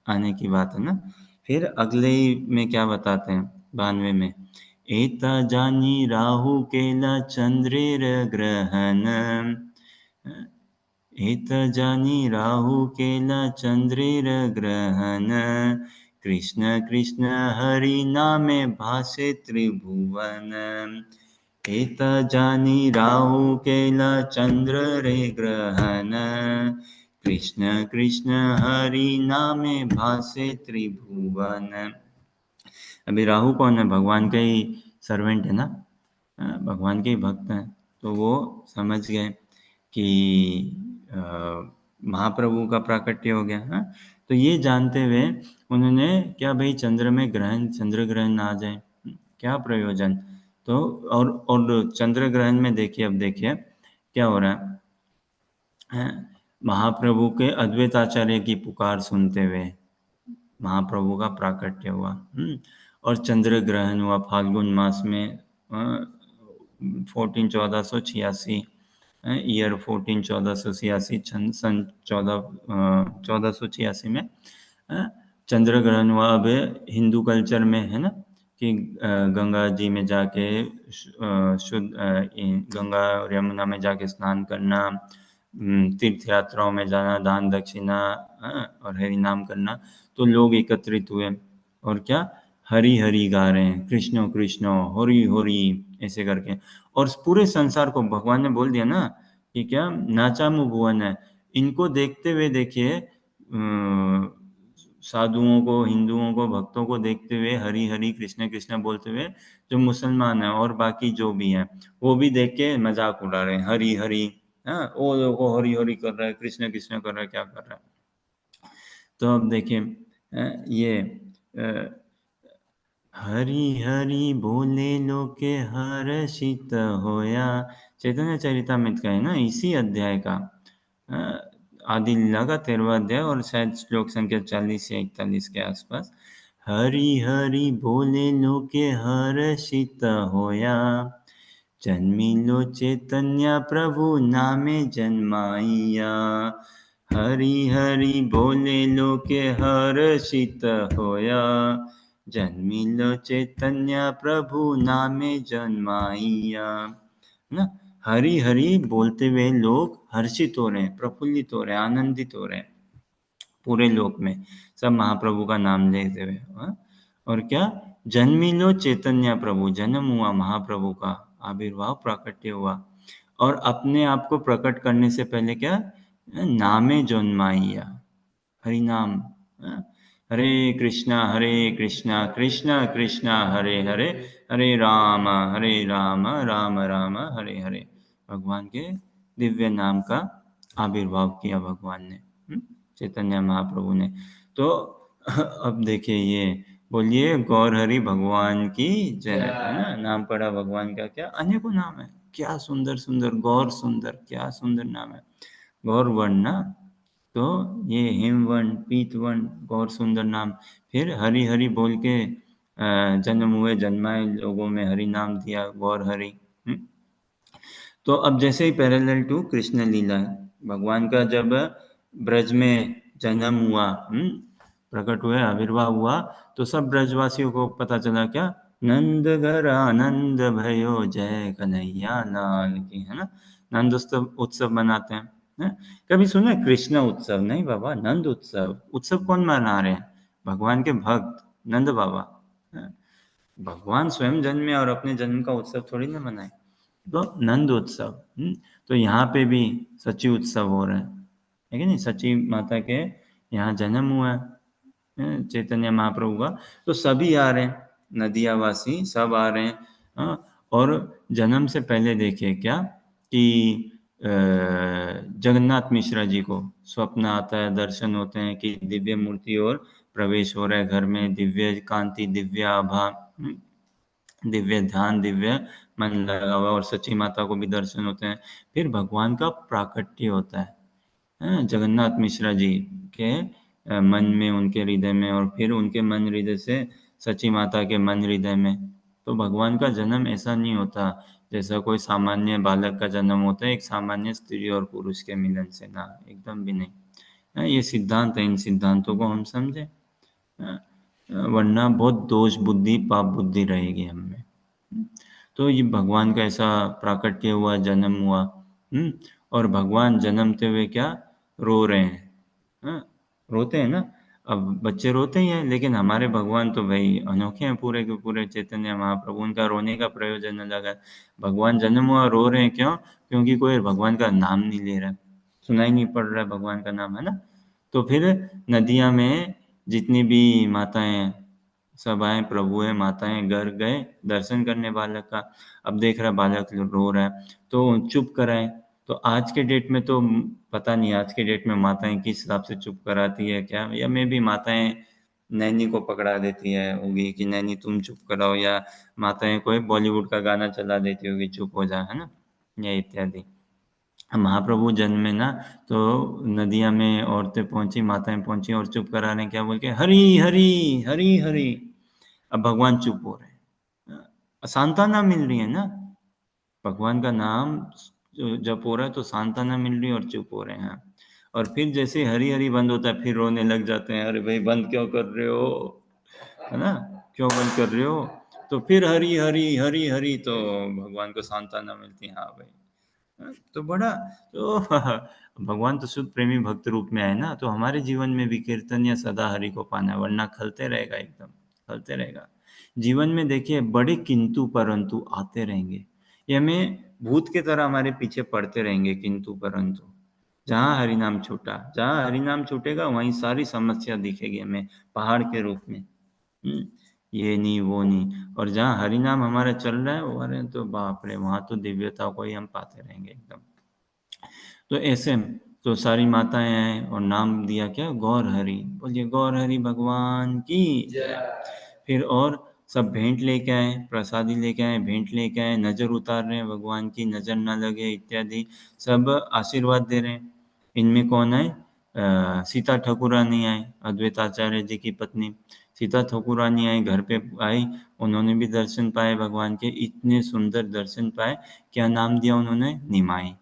आने की बात है ना। फिर अगले ही में क्या बताते हैं 92 में, एता जानी राहु केला चंद्रेर ग्रहण, एत जानी राहु केला चंद्रेर ग्रहण, कृष्ण कृष्ण हरि नामे भासे त्रिभुवन, एत जानी राहु केला चंद्र रे ग्रहण, कृष्ण कृष्ण हरि नामे भासे त्रिभुवन। अभी राहु कौन है? भगवान का ही सर्वेंट है ना, भगवान के ही भक्त हैं। तो वो समझ गए कि महाप्रभु का प्राकट्य हो गया। हाँ, तो ये जानते हुए उन्होंने क्या, भाई चंद्र में ग्रहण, चंद्र ग्रहण आ जाए, क्या प्रयोजन? तो और चंद्र ग्रहण में देखिए, अब देखिए क्या हो रहा है। महाप्रभु के अद्वैत आचार्य की पुकार सुनते हुए महाप्रभु का प्राकट्य हुआ। और चंद्र ग्रहण हुआ फाल्गुन मास में 14 1486, ईयर 14 1486, सन 14 1486 में चंद्र ग्रहण हुआ। अब हिंदू कल्चर में है ना कि गंगा जी में जाके शुद्ध, गंगा और यमुना में जाके स्नान करना, तीर्थ यात्राओं में जाना, दान दक्षिणा और हरि नाम करना। तो लोग एकत्रित हुए और क्या, हरि हरि गा रहे हैं, कृष्णो कृष्णो हरि हरि ऐसे करके। और पूरे संसार को भगवान ने बोल दिया ना कि क्या, नाचामु भुवन है। इनको देखते हुए देखिए, साधुओं को, हिंदुओं को, भक्तों को देखते हुए हरि हरि कृष्ण कृष्ण बोलते हुए जो मुसलमान है और बाकी जो भी हैं, वो भी देख के मजाक उड़ा रहे हैं, हरि हरि, हाँ वो देखो हरि हरि कर रहा है, कृष्ण कृष्ण कर रहा है, क्या कर रहा है। तो अब देखिए ये हरि हरि बोले लोके हर्षित होया, चैतन्य चरितामृत का है ना, इसी अध्याय का अ, आदि लीला का 13वां अध्याय और शायद श्लोक संख्या 40 या 41 के आसपास। हरि हरि बोले लोके हर्षित होया, जन्मिलो चैतन्य प्रभु नामे जन्माइया, हरि हरि बोले लोके हर्षित होया, जन्मिलो चैतन्य प्रभु नामे जन्माइया, ना, हरि हरि बोलते हुए लोग हर्षित हो रहे हैं, प्रफुल्लित हो रहे हैं, आनंदित हो रहे हैं पूरे लोक में, सब महाप्रभु का नाम लेते हुए। हाँ? और क्या, जन्मिलो चैतन्य प्रभु, जन्म हुआ महाप्रभु का, आविर्भाव प्राकट्य हुआ। और अपने आप को प्रकट करने से पहले क्या, नामे जन्माइया, हरि नाम, हाँ? हरे कृष्णा कृष्णा कृष्णा हरे हरे, हरे राम राम राम हरे हरे। भगवान के दिव्य नाम का आविर्भाव किया भगवान ने, चैतन्य महाप्रभु ने। तो अब देखिए ये, बोलिए गौर हरि भगवान की जय, है ना, नाम पड़ा भगवान का, क्या अनेकों नाम है, क्या सुंदर सुंदर, गौर सुंदर, क्या सुंदर नाम है, गौर वर्ण ना। तो ये हिमवर्ण, पीतवर्ण, गौर सुंदर नाम। फिर हरि हरि बोल के जन्म हुए, जन्माए लोगों में हरि नाम दिया, गौर हरि। तो अब जैसे ही पैरेलल टू कृष्ण लीला है, भगवान का जब ब्रज में जन्म हुआ, प्रकट हुए, आविर्भाव हुआ, तो सब ब्रजवासियों को पता चला क्या, नंद घर आनंद भयो जय कन्हैया लाल की, है ना, नंद उत्सव उत्सव मनाते हैं। हैं? कभी सुने कृष्ण उत्सव? नहीं बाबा, नंद उत्सव। उत्सव कौन मना रहे हैं? भगवान के भक्त नंद बाबा। हैं? भगवान स्वयं जन्मे और अपने जन्म का उत्सव थोड़ी ना मनाए। तो नंद उत्सव, तो यहाँ पे भी सची उत्सव हो रहा है कि नहीं, सची माता के यहाँ जन्म हुआ है चैतन्य महाप्रभु का। तो सभी आ रहे हैं, नदिया वासी सब आ रहे हैं। हाँ, और जन्म से पहले देखिए क्या कि जगन्नाथ मिश्रा जी को स्वप्न आता है, दर्शन होते हैं कि दिव्य मूर्ति और प्रवेश हो रहा है घर में, दिव्य कांति, दिव्य आभा, दिव्य ध्यान, दिव्य मन लगा हुआ, और सची माता को भी दर्शन होते हैं। फिर भगवान का प्राकट्य होता है, जगन्नाथ मिश्रा जी के मन में, उनके हृदय में, और फिर उनके मन हृदय से सची माता के मन हृदय में। तो भगवान का जन्म ऐसा नहीं होता जैसा कोई सामान्य बालक का जन्म होता है एक सामान्य स्त्री और पुरुष के मिलन से, ना, एकदम भी नहीं। ये सिद्धांत है, इन सिद्धांतों को हम समझें, वरना बहुत दोष बुद्धि, पाप बुद्धि रहेगी हम में। तो ये भगवान का ऐसा प्राकट्य हुआ, जन्म हुआ। और भगवान जन्मते हुए क्या रो रहे हैं, हाँ, रोते हैं ना। अब बच्चे रोते ही हैं, लेकिन हमारे भगवान तो भाई अनोखे हैं, पूरे के पूरे चैतन्य महाप्रभु। उनका रोने का प्रयोजन अलग है। भगवान जन्म हुआ, रो रहे हैं, क्यों? क्योंकि कोई भगवान का नाम नहीं ले रहा है, सुनाई नहीं पड़ रहा है भगवान का नाम, है ना। तो फिर नदियां में जितनी भी माताएं हैं, सब आए, प्रभु है, माताएं घर गए दर्शन करने बालक का। अब देख रहा है बालक रो रहा है, तो चुप कराएं। तो आज के डेट में तो पता नहीं, आज के डेट में माताएं किस हिसाब से चुप कराती है क्या, या मे भी माताएं नैनी को पकड़ा देती है होगी कि नैनी तुम चुप कराओ, या माताएं कोई बॉलीवुड का गाना चला देती होगी, चुप हो जा, है ना, या इत्यादि। महाप्रभु जन्म में ना, तो नदियां में औरतें पहुंची, माताएं पहुंची, और चुप करा रहे हैं, क्या बोल के, हरी हरी, हरी हरी। अब भगवान चुप हो रहे हैं, सांत्वना मिल रही है ना, भगवान का नाम जप हो रहा है तो सांत्वना मिल रही है, और चुप हो रहे हैं। और फिर जैसे हरी हरी बंद होता है, फिर रोने लग जाते हैं, अरे भाई बंद क्यों कर रहे हो, है ना, क्यों बंद कर रहे हो। तो फिर हरी हरी, हरी हरी, तो भगवान को सांत्वना मिलती है, हाँ भाई। तो बड़ा, तो भगवान तो शुद्ध प्रेमी भक्त रूप में आए ना, तो हमारे जीवन में भी कीर्तन या सदा हरि को पाना है, वरना खलते रहेगा, एकदम खलते रहेगा। जीवन में देखिए बड़े किंतु परंतु आते रहेंगे, ये हमें भूत के तरह हमारे पीछे पड़ते रहेंगे, किंतु परंतु। जहाँ हरि नाम छूटा, जहाँ हरि नाम छूटेगा वहीं सारी समस्या दिखेगी हमें पहाड़ के रूप में। ये नहीं वो नहीं, और जहाँ हरि नाम हमारा चल रहा है, वो अरे तो बाप रे, वहां तो दिव्यता को ही हम पाते रहेंगे एकदम। तो ऐसे तो सारी माताएं आए और नाम दिया क्या, गौर हरि, बोलिए गौर हरि भगवान की जय। फिर और सब भेंट लेके आए, प्रसादी लेके आए, भेंट लेके आए, नजर उतार रहे हैं भगवान की, नजर ना लगे इत्यादि, सब आशीर्वाद दे रहे हैं। इनमें कौन है, सीता ठाकुरानी आई, अद्वैत आचार्य जी की पत्नी सीता ठाकुरानी आई, घर पे आई। उन्होंने भी दर्शन पाए भगवान के, इतने सुंदर दर्शन पाए। क्या नाम दिया उन्होंने, निमाई।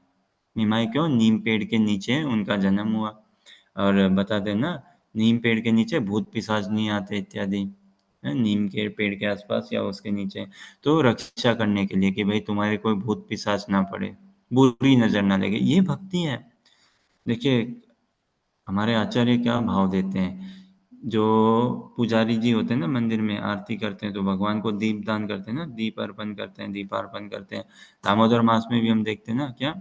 निमाई क्यों, नीम पेड़ के नीचे उनका जन्म हुआ। और बताते ना, नीम पेड़ के नीचे भूत पिशाच नहीं आते इत्यादि, नीम के पेड़ के आसपास या उसके नीचे, तो रक्षा करने के लिए कि भाई तुम्हारे कोई भूत पिशाच ना पड़े, बुरी नजर ना लगे, ये भक्ति है। देखिए हमारे आचार्य क्या भाव देते हैं, जो पुजारी जी होते हैं ना, मंदिर में आरती करते हैं, तो भगवान को दीप दान करते हैं ना, दीप अर्पण करते हैं, दीपार्पण करते हैं। दामोदर मास में भी हम देखते हैं ना, क्या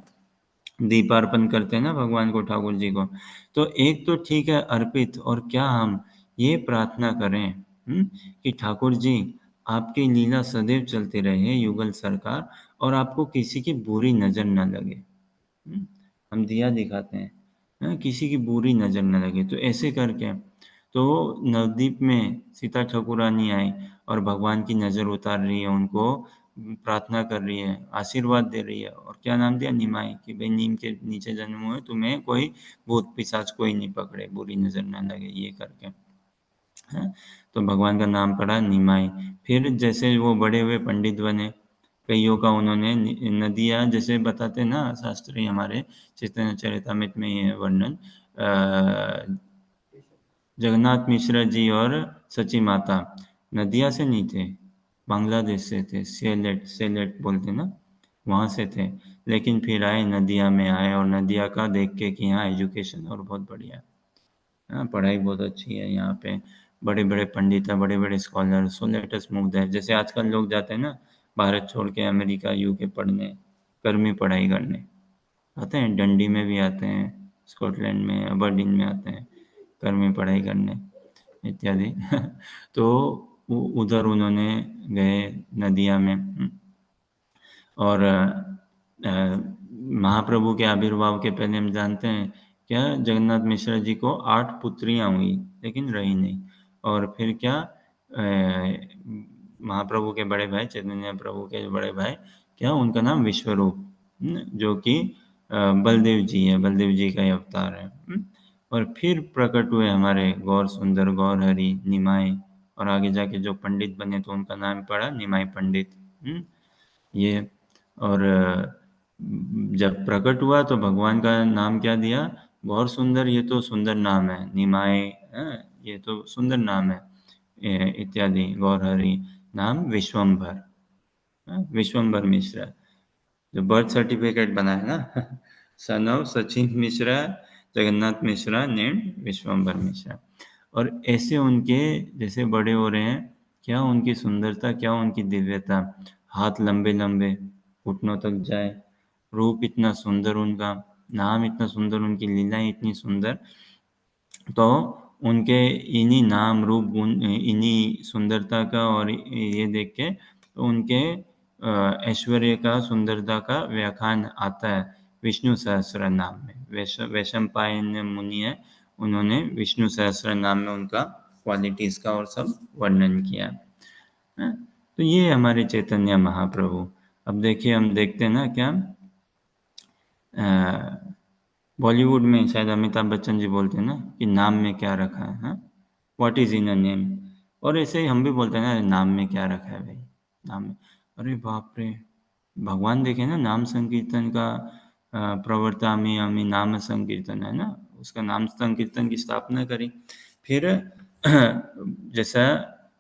दीपार्पण करते हैं ना भगवान को, ठाकुर जी को। तो एक तो ठीक है अर्पित, और क्या हम ये प्रार्थना करें, कि ठाकुर जी आपकी लीला सदैव चलती रहे, युगल सरकार, और आपको किसी की बुरी नजर न लगे। हम दिया दिखाते हैं, किसी की बुरी नजर न लगे, तो ऐसे करके तो नवद्वीप में सीता ठाकुरानी आई, और भगवान की नजर उतार रही है, उनको प्रार्थना कर रही है, आशीर्वाद दे रही है, और क्या नाम दिया, निमाई, कि भाई नीम के नीचे जन्म हुए, तुम्हें कोई भूत पिशाच कोई नहीं पकड़े, बुरी नजर ना लगे, ये करके है। तो भगवान का नाम पड़ा निमाई। फिर जैसे वो बड़े हुए पंडित बने, कईयों का उन्होंने नदियाँ, जैसे बताते ना शास्त्री हमारे चैतन्य चरितमृत में ये वर्णन, जगन्नाथ मिश्र जी और सची माता नदिया से नहीं थे, बांग्लादेश से थे, सेलेट, सेलेट बोलते ना, वहाँ से थे। लेकिन फिर आए नदिया में आए, और नदिया का देख के कि यहाँ एजुकेशन और बहुत बढ़िया है, हाँ पढ़ाई बहुत अच्छी है यहाँ पे, बड़े बड़े पंडित है, बड़े बड़े scholar, so let us move there. जैसे आजकल लोग जाते हैं ना भारत छोड़ के अमेरिका, यूके पढ़ने, कर्मी पढ़ाई करने आते हैं, डंडी में भी आते हैं, स्कॉटलैंड में, अबरडीन में आते हैं कर्मी पढ़ाई करने इत्यादि। तो उधर उन्होंने गए नदिया में, और महाप्रभु के आविर्भाव के पहले हम जानते हैं क्या जगन्नाथ मिश्र जी को 8 पुत्रियां हुई लेकिन रही नहीं। और फिर क्या महाप्रभु के बड़े भाई चैतन्य प्रभु के बड़े भाई क्या उनका नाम विश्वरूप, जो कि बलदेव जी है, बलदेव जी का ही अवतार है। और फिर प्रकट हुए हमारे गौर सुंदर, गौर हरि, निमाई, और आगे जाके जो पंडित बने तो उनका नाम पड़ा निमाई पंडित। ये और जब प्रकट हुआ तो भगवान का नाम क्या दिया? गौर सुंदर, ये तो सुंदर नाम है। निमाय, ये तो सुंदर नाम है। इत्यादि गौर हरि, नाम विश्वम्भर, विश्वम्भर मिश्रा, जो बर्थ सर्टिफिकेट बना है ना son of Sachin Mishra, Jagannath Mishra named Vishwambhar Mishra. और ऐसे उनके जैसे बड़े हो रहे हैं, क्या उनकी सुंदरता, क्या उनकी दिव्यता, हाथ लंबे लंबे घुटनों तक जाए, रूप इतना सुंदर उनका, नाम इतना सुंदर, उनकी लीलाएं इतनी सुंदर। तो उनके इन्हीं नाम रूप गुण, इन्हीं सुंदरता का और ये देख के तो उनके ऐश्वर्य का, सुंदरता का व्याख्यान आता है विष्णु सहस्त्र नाम में। वैशंपायन मुनि है, उन्होंने विष्णु सहस्त्र नाम में उनका क्वालिटीज का और सब वर्णन किया है। तो ये हमारे चैतन्य महाप्रभु। अब देखिए, हम देखते हैं ना क्या बॉलीवुड में शायद अमिताभ बच्चन जी बोलते हैं ना कि नाम में क्या रखा है, हाँ, what is in a name. और ऐसे ही हम भी बोलते हैं ना, नाम में क्या रखा है भाई, नाम में। अरे बाप रे, भगवान देखे ना, नाम संकीर्तन का प्रवर्तामि अमि नाम संकीर्तन है ना, उसका नाम संकीर्तन की स्थापना करी। फिर जैसा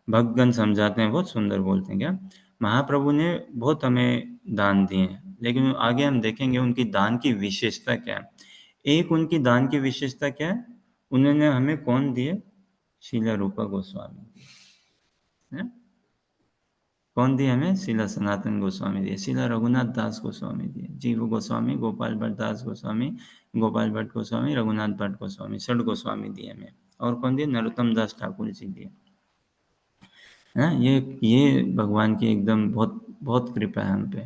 भक्तगण समझाते हैं, बहुत सुंदर बोलते हैं क्या, महाप्रभु ने बहुत हमें दान दिए हैं, लेकिन आगे हम देखेंगे उनकी दान की विशेषता क्या है। एक उनकी दान की विशेषता क्या है, उन्होंने हमें कौन दिए? शीला रूपा गोस्वामी दिए, है? कौन दिए हमें? शीला सनातन गोस्वामी दिए, शीला रघुनाथ दास गोस्वामी दिए, जीव गोस्वामी, गोपाल भट्ट दास गोस्वामी, गोपाल भट्ट गोस्वामी, रघुनाथ भट्ट गोस्वामी, षड गोस्वामी दिए हमें। और कौन दिए? नरोत्तम दास ठाकुर जी दिए। है, ये भगवान की एकदम बहुत बहुत कृपा है हम पे।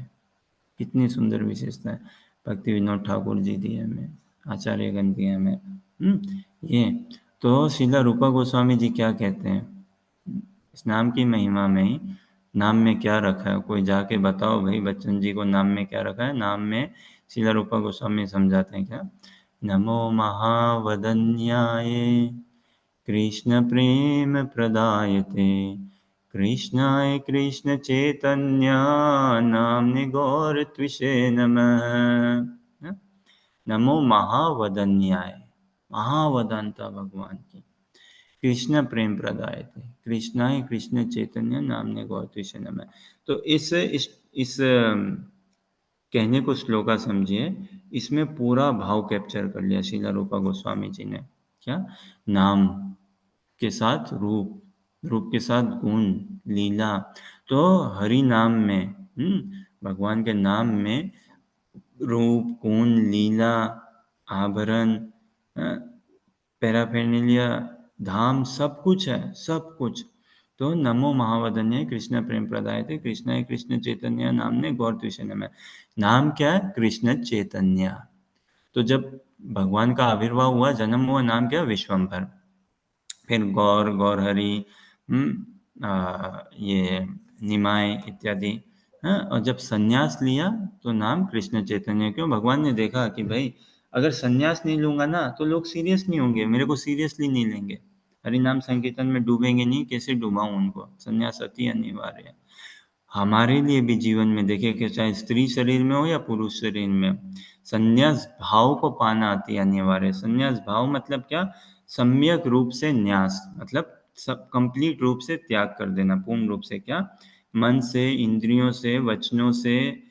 कितनी सुंदर विशेषता है। भक्ति विनोद ठाकुर जी दिए हमें, आचार्यगण दिए हमें। ये तो शीला रूपा गोस्वामी जी क्या कहते हैं इस नाम की महिमा में ही, नाम में क्या रखा है, कोई जाके बताओ भाई बच्चन जी को, नाम में क्या रखा है। नाम में शीला रूपा गोस्वामी समझाते हैं क्या, नमो महावदन्याय कृष्ण प्रेम प्रदायते कृष्णाय कृष्ण चैतन्य नाम्ने गौर त्विषे नमः। नमो महावदन्याय, महावदनता भगवान की, कृष्ण प्रेम प्रदाय थे कृष्णाय कृष्ण चैतन्य नामने गौर त्विषे नमः। तो इस कहने को श्लोका समझिए, इसमें पूरा भाव कैप्चर कर लिया शीला रूपा गोस्वामी जी ने। क्या? नाम के साथ रूप, रूप के साथ गुण, लीला। तो हरि नाम में, भगवान के नाम में रूप, गुण, लीला, आभरण, पैराफेर्नेलिया, धाम, सब कुछ है, सब कुछ। तो नमो महावदन्य कृष्ण प्रेम प्रदाय थे कृष्ण कृष्ण चैतन्य नाम ने गौर त्विषे नमः। नाम क्या है? कृष्ण चैतन्य। तो जब भगवान का आविर्भाव हुआ, जन्म हुआ, नाम क्या? विश्वम्भर। फिर गौर, गौर हरि, ये निमाय इत्यादि। हाँ, और जब संन्यास लिया तो नाम कृष्ण चैतन्य। क्यों? भगवान ने देखा कि भाई अगर संन्यास नहीं लूंगा ना तो लोग सीरियस नहीं होंगे, मेरे को सीरियसली नहीं लेंगे, हरि नाम संकीर्तन में डूबेंगे नहीं, कैसे डुबाऊं उनको, संन्यास अति अनिवार्य है। हमारे लिए भी जीवन में देखिए कि चाहे स्त्री शरीर में हो या पुरुष शरीर में हो, संन्यास भाव को पाना अति अनिवार्य है। संन्यास भाव मतलब क्या? सम्यक रूप से न्यास, मतलब सब कंप्लीट रूप से त्याग कर देना, पूर्ण रूप से। क्या? मन से, इंद्रियों से, वचनों से,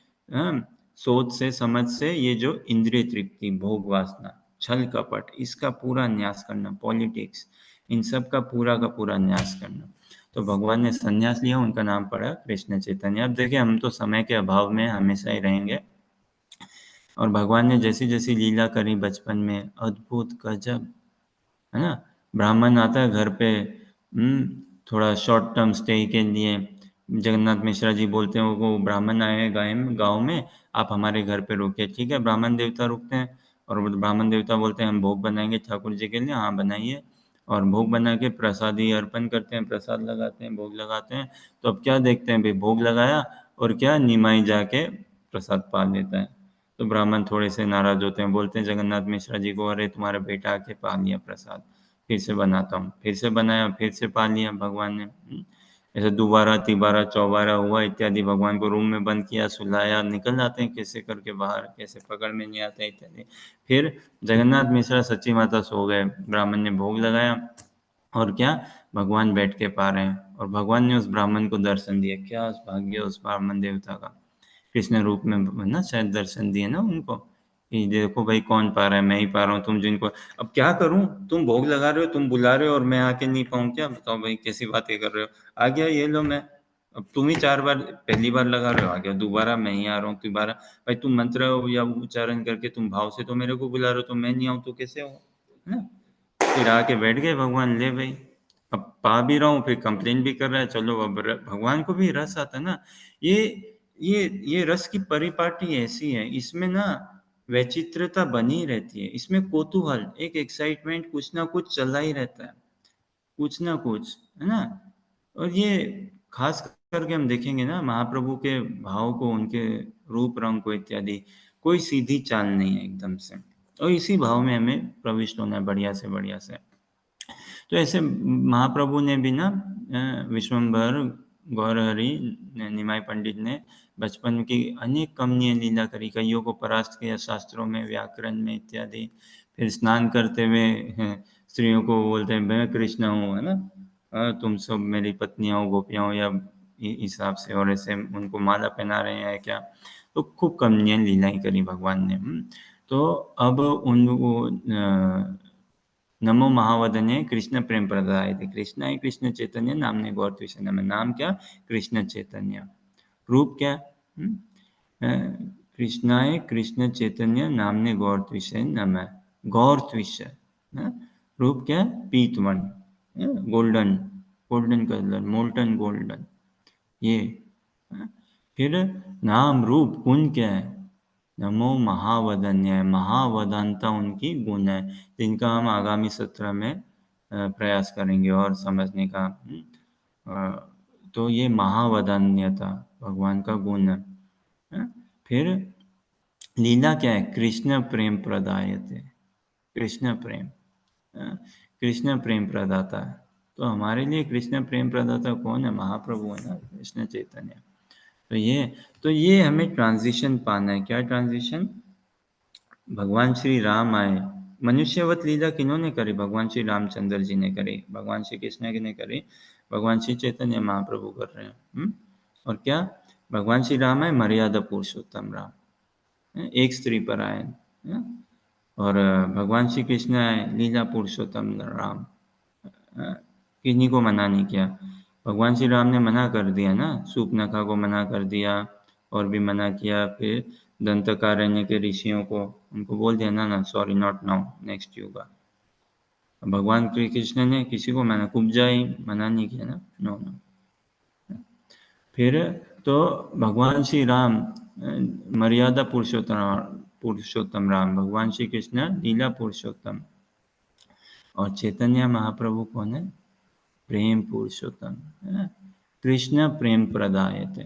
सोच से, समझ से, ये जो इंद्रिय तृप्ति, भोग वासना, छल कपट, इसका पूरा न्यास करना, पॉलिटिक्स, इन सब का पूरा न्यास करना। तो भगवान ने संन्यास लिया, उनका नाम पड़ा कृष्ण चैतन्य। अब देखिए, हम तो समय के अभाव में हमेशा ही रहेंगे, और भगवान ने जैसी जैसी लीला करी बचपन में, अद्भुत, गजब, है ना। ब्राह्मण आता है घर पे, थोड़ा शॉर्ट टर्म स्टे के लिए, जगन्नाथ मिश्रा जी बोलते हैं वो ब्राह्मण आए हैं गाँव में, आप हमारे घर पे रुकिए। ठीक है, ब्राह्मण देवता रुकते हैं और वो ब्राह्मण देवता बोलते हैं हम भोग बनाएंगे ठाकुर जी के लिए। हाँ बनाइए। और भोग बना के प्रसादी अर्पण करते हैं, प्रसाद लगाते हैं, भोग लगाते हैं। तो अब क्या देखते हैं भाई, भोग लगाया और क्या निमाई जाके प्रसाद पा लेता है। तो ब्राह्मण थोड़े से नाराज होते हैं, बोलते हैं जगन्नाथ मिश्रा जी को, अरे तुम्हारा बेटा आके पा लिया प्रसाद, फिर से बनाता हूँ। फिर से बनाया, फिर से पा लिया भगवान ने। ऐसे दोबारा तिबारा चौबारा हुआ इत्यादि, भगवान को रूम में बंद किया, सुलाया, निकल जाते हैं कैसे करके बाहर, कैसे पकड़ में नहीं आते इत्यादि। फिर जगन्नाथ मिश्रा सच्ची माता सो गए, ब्राह्मण ने भोग लगाया और क्या, भगवान बैठ के पा रहे हैं और भगवान ने उस ब्राह्मण को दर्शन दिया। क्या भाग्य उस ब्राह्मण देवता का, कृष्ण रूप में ना शायद दर्शन दिए ना उनको, कि देखो भाई कौन पा रहा है, मैं ही पा रहा हूँ, तुम जिनको, अब क्या करूं, तुम भोग लगा रहे हो, तुम बुला रहे हो और मैं आके नहीं पाऊँ क्या, बताओ भाई कैसी बातें कर रहे हो। आ गया ये लो मैं, अब तुम ही 4 बार, पहली बार लगा रहे हो, आ गया दोबारा मैं ही आ रहा हूँ दोबारा। भाई तुम मंत्र या उच्चारण करके तुम भाव से तो मेरे को बुला रहे हो, तो मैं नहीं आऊँ तो कैसे हो, है ना। फिर आके बैठ गए भगवान, ले भाई अब पा भी रहा हूँ, फिर कंप्लेन भी कर रहा है, चलो अब भगवान को भी रस आता है ना। ये ये रस की परिपाटी ऐसी है, इसमें ना वैचित्रता बनी रहती है, इसमें कौतूहल, एक एक्साइटमेंट, कुछ ना कुछ चला ही रहता है, कुछ ना कुछ, है ना। और ये खास करके हम देखेंगे ना महाप्रभु के भाव को, उनके रूप रंग को इत्यादि, कोई सीधी चाल नहीं है एकदम से, और इसी भाव में हमें प्रविष्ट होना है बढ़िया से बढ़िया से। तो ऐसे महाप्रभु ने भी ना विश्वम्भर, गौरहरि, निमाई पंडित ने बचपन की अनेक कमनीय लीला करी, कईयों को परास्त किया शास्त्रों में, व्याकरण में इत्यादि। फिर स्नान करते हुए स्त्रियों को बोलते हैं मैं कृष्ण हूँ, है ना, तुम सब मेरी पत्नियां हो, गोपियां हो, या हिसाब से, और ऐसे उनको माला पहना रहे हैं क्या। तो खूब कमनीय लीलाएं करी भगवान ने। तो अब उन नमो महावदने कृष्ण प्रेम प्रदाय थे, कृष्ण है कृष्ण चैतन्य नामने गौर विषय नम, नाम क्या, कृष्ण चैतन्य, रूप क्या, कृष्णाय कृष्ण चैतन्य नामने गौर विषय नम, गौर विषय, रूप क्या, पीतवन, golden, golden colour, molten golden, ये। फिर नाम रूप गुण क्या है, नमो महावदन्य है, महावदनता उनकी गुण है, जिनका हम आगामी सत्र में प्रयास करेंगे और समझने का। तो ये महावदन्यता भगवान का गुण है। फिर लीला क्या है, कृष्ण प्रेम प्रदायते, कृष्ण प्रेम, कृष्ण प्रेम प्रदाता है। तो हमारे लिए कृष्ण प्रेम प्रदाता कौन है, महाप्रभु है ना, कृष्ण चैतन्य। तो ये हमें ट्रांजिशन पाना है, क्या ट्रांजिशन, भगवान श्री राम आए, मनुष्यवत लीला किन्होंने करी, भगवान श्री रामचंद्र जी ने करी, भगवान श्री कृष्ण ने करी, भगवान श्री चैतन्य महाप्रभु कर रहे हैं। और क्या, भगवान श्री राम है मर्यादा पुरुषोत्तम राम, एक स्त्री पर आए, और भगवान श्री कृष्ण आए लीला पुरुषोत्तम राम, किन्हीं को मना नहीं किया। भगवान श्री राम ने मना कर दिया ना, सूपनखा को मना कर दिया, और भी मना किया। फिर दंतकारण्य के ऋषियों को, उनको बोल दिया ना ना सॉरी नॉट नाउ, नेक्स्ट युगा। भगवान श्री कृष्ण ने किसी को मना, कुब्जा ही मना नहीं किया ना, नो नो। फिर तो भगवान श्री राम मर्यादा पुरुषोत्तम राम, भगवान श्री कृष्ण लीला पुरुषोत्तम, और चैतन्य महाप्रभु कौन है, प्रेम पुरुषोत्तम, है ना, कृष्ण प्रेम प्रदायते।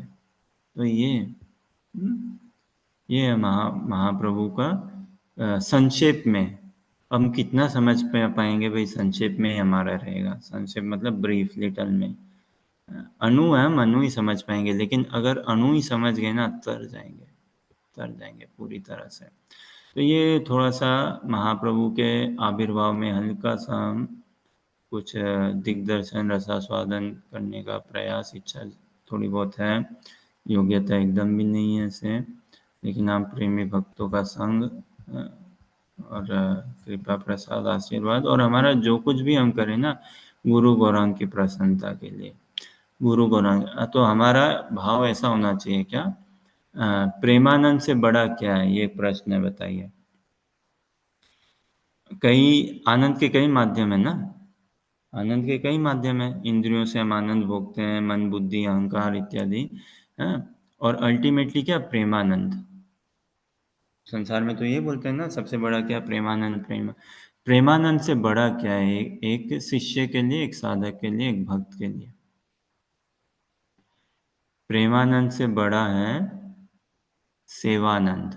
तो ये है महाप्रभु का संक्षेप में। हम कितना समझ पाएंगे भाई, संक्षेप में ही हमारा रहेगा, संक्षेप मतलब ब्रीफ, लिटल में। अणु है, हम अणु ही समझ पाएंगे, लेकिन अगर अणु ही समझ गए ना, तर जाएंगे, तर जाएंगे पूरी तरह से। तो ये थोड़ा सा महाप्रभु के आविर्भाव में हल्का सा हम कुछ दिग्दर्शन रसास्वादन करने का प्रयास, इच्छा थोड़ी बहुत है, योग्यता एकदम भी नहीं है ऐसे, लेकिन आप प्रेमी भक्तों का संग और कृपा प्रसाद आशीर्वाद, और हमारा जो कुछ भी हम करें ना, गुरु गौरांग की प्रसन्नता के लिए, गुरु गौरांग। तो हमारा भाव ऐसा होना चाहिए क्या, प्रेमानंद से बड़ा क्या है, ये प्रश्न है, बताइए। कई आनंद के कई माध्यम है ना, आनंद के कई माध्यम हैं, इंद्रियों से हम आनंद भोगते हैं, मन, बुद्धि, अहंकार इत्यादि, है। और अल्टीमेटली क्या, प्रेमानंद। संसार में तो ये बोलते हैं ना, सबसे बड़ा क्या, प्रेमानंद। प्रेमानंद से बड़ा क्या है, एक शिष्य के लिए, एक साधक के लिए, एक भक्त के लिए। प्रेमानंद से बड़ा है सेवानंद।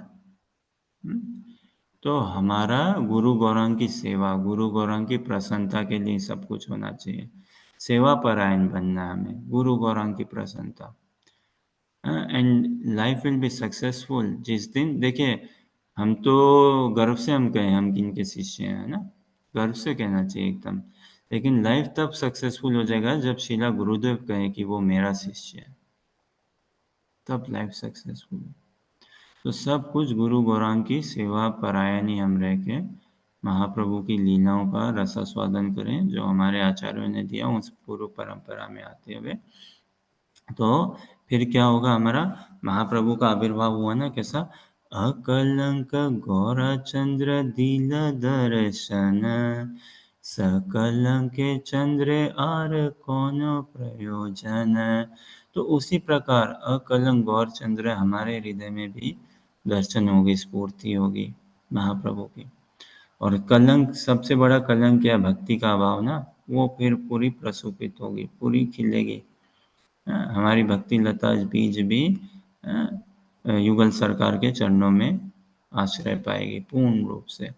तो हमारा गुरु गौरांग की सेवा, गुरु गौरांग की प्रसन्नता के लिए सब कुछ होना चाहिए। सेवा परायण बनना है हमें, गुरु गौरांग की प्रसन्नता। And life will be successful. जिस दिन देखिए, हम तो गर्व से हम कहें हम किनके शिष्य हैं, है ना, गर्व से कहना चाहिए एकदम। लेकिन लाइफ तब सक्सेसफुल हो जाएगा जब शिला गुरुदेव कहे कि वो मेरा शिष्य है, तब लाइफ सक्सेसफुल। तो सब कुछ गुरु गौरांग की सेवा परायणी हम रह के महाप्रभु की लीलाओं का रसास्वादन करें, जो हमारे आचार्यों ने दिया उस पूर्व परंपरा में आते हुए। तो फिर क्या होगा, हमारा महाप्रभु का आविर्भाव हुआ ना, कैसा, अकलंक गौरचंद्र दीन दर्शन, सकलंके चंद्रे आर कौन प्रयोजन। तो उसी प्रकार अकलंक गौर चंद्र हमारे हृदय में भी दर्शन होगी, स्फूर्ति होगी महाप्रभु की। और कलंक, सबसे बड़ा कलंक क्या, भक्ति का अभाव ना, वो फिर पूरी प्रसुपित होगी, पूरी खिलेगी। हमारी भक्ति लता बीज भी युगल सरकार के चरणों में आश्रय पाएगी पूर्ण रूप से।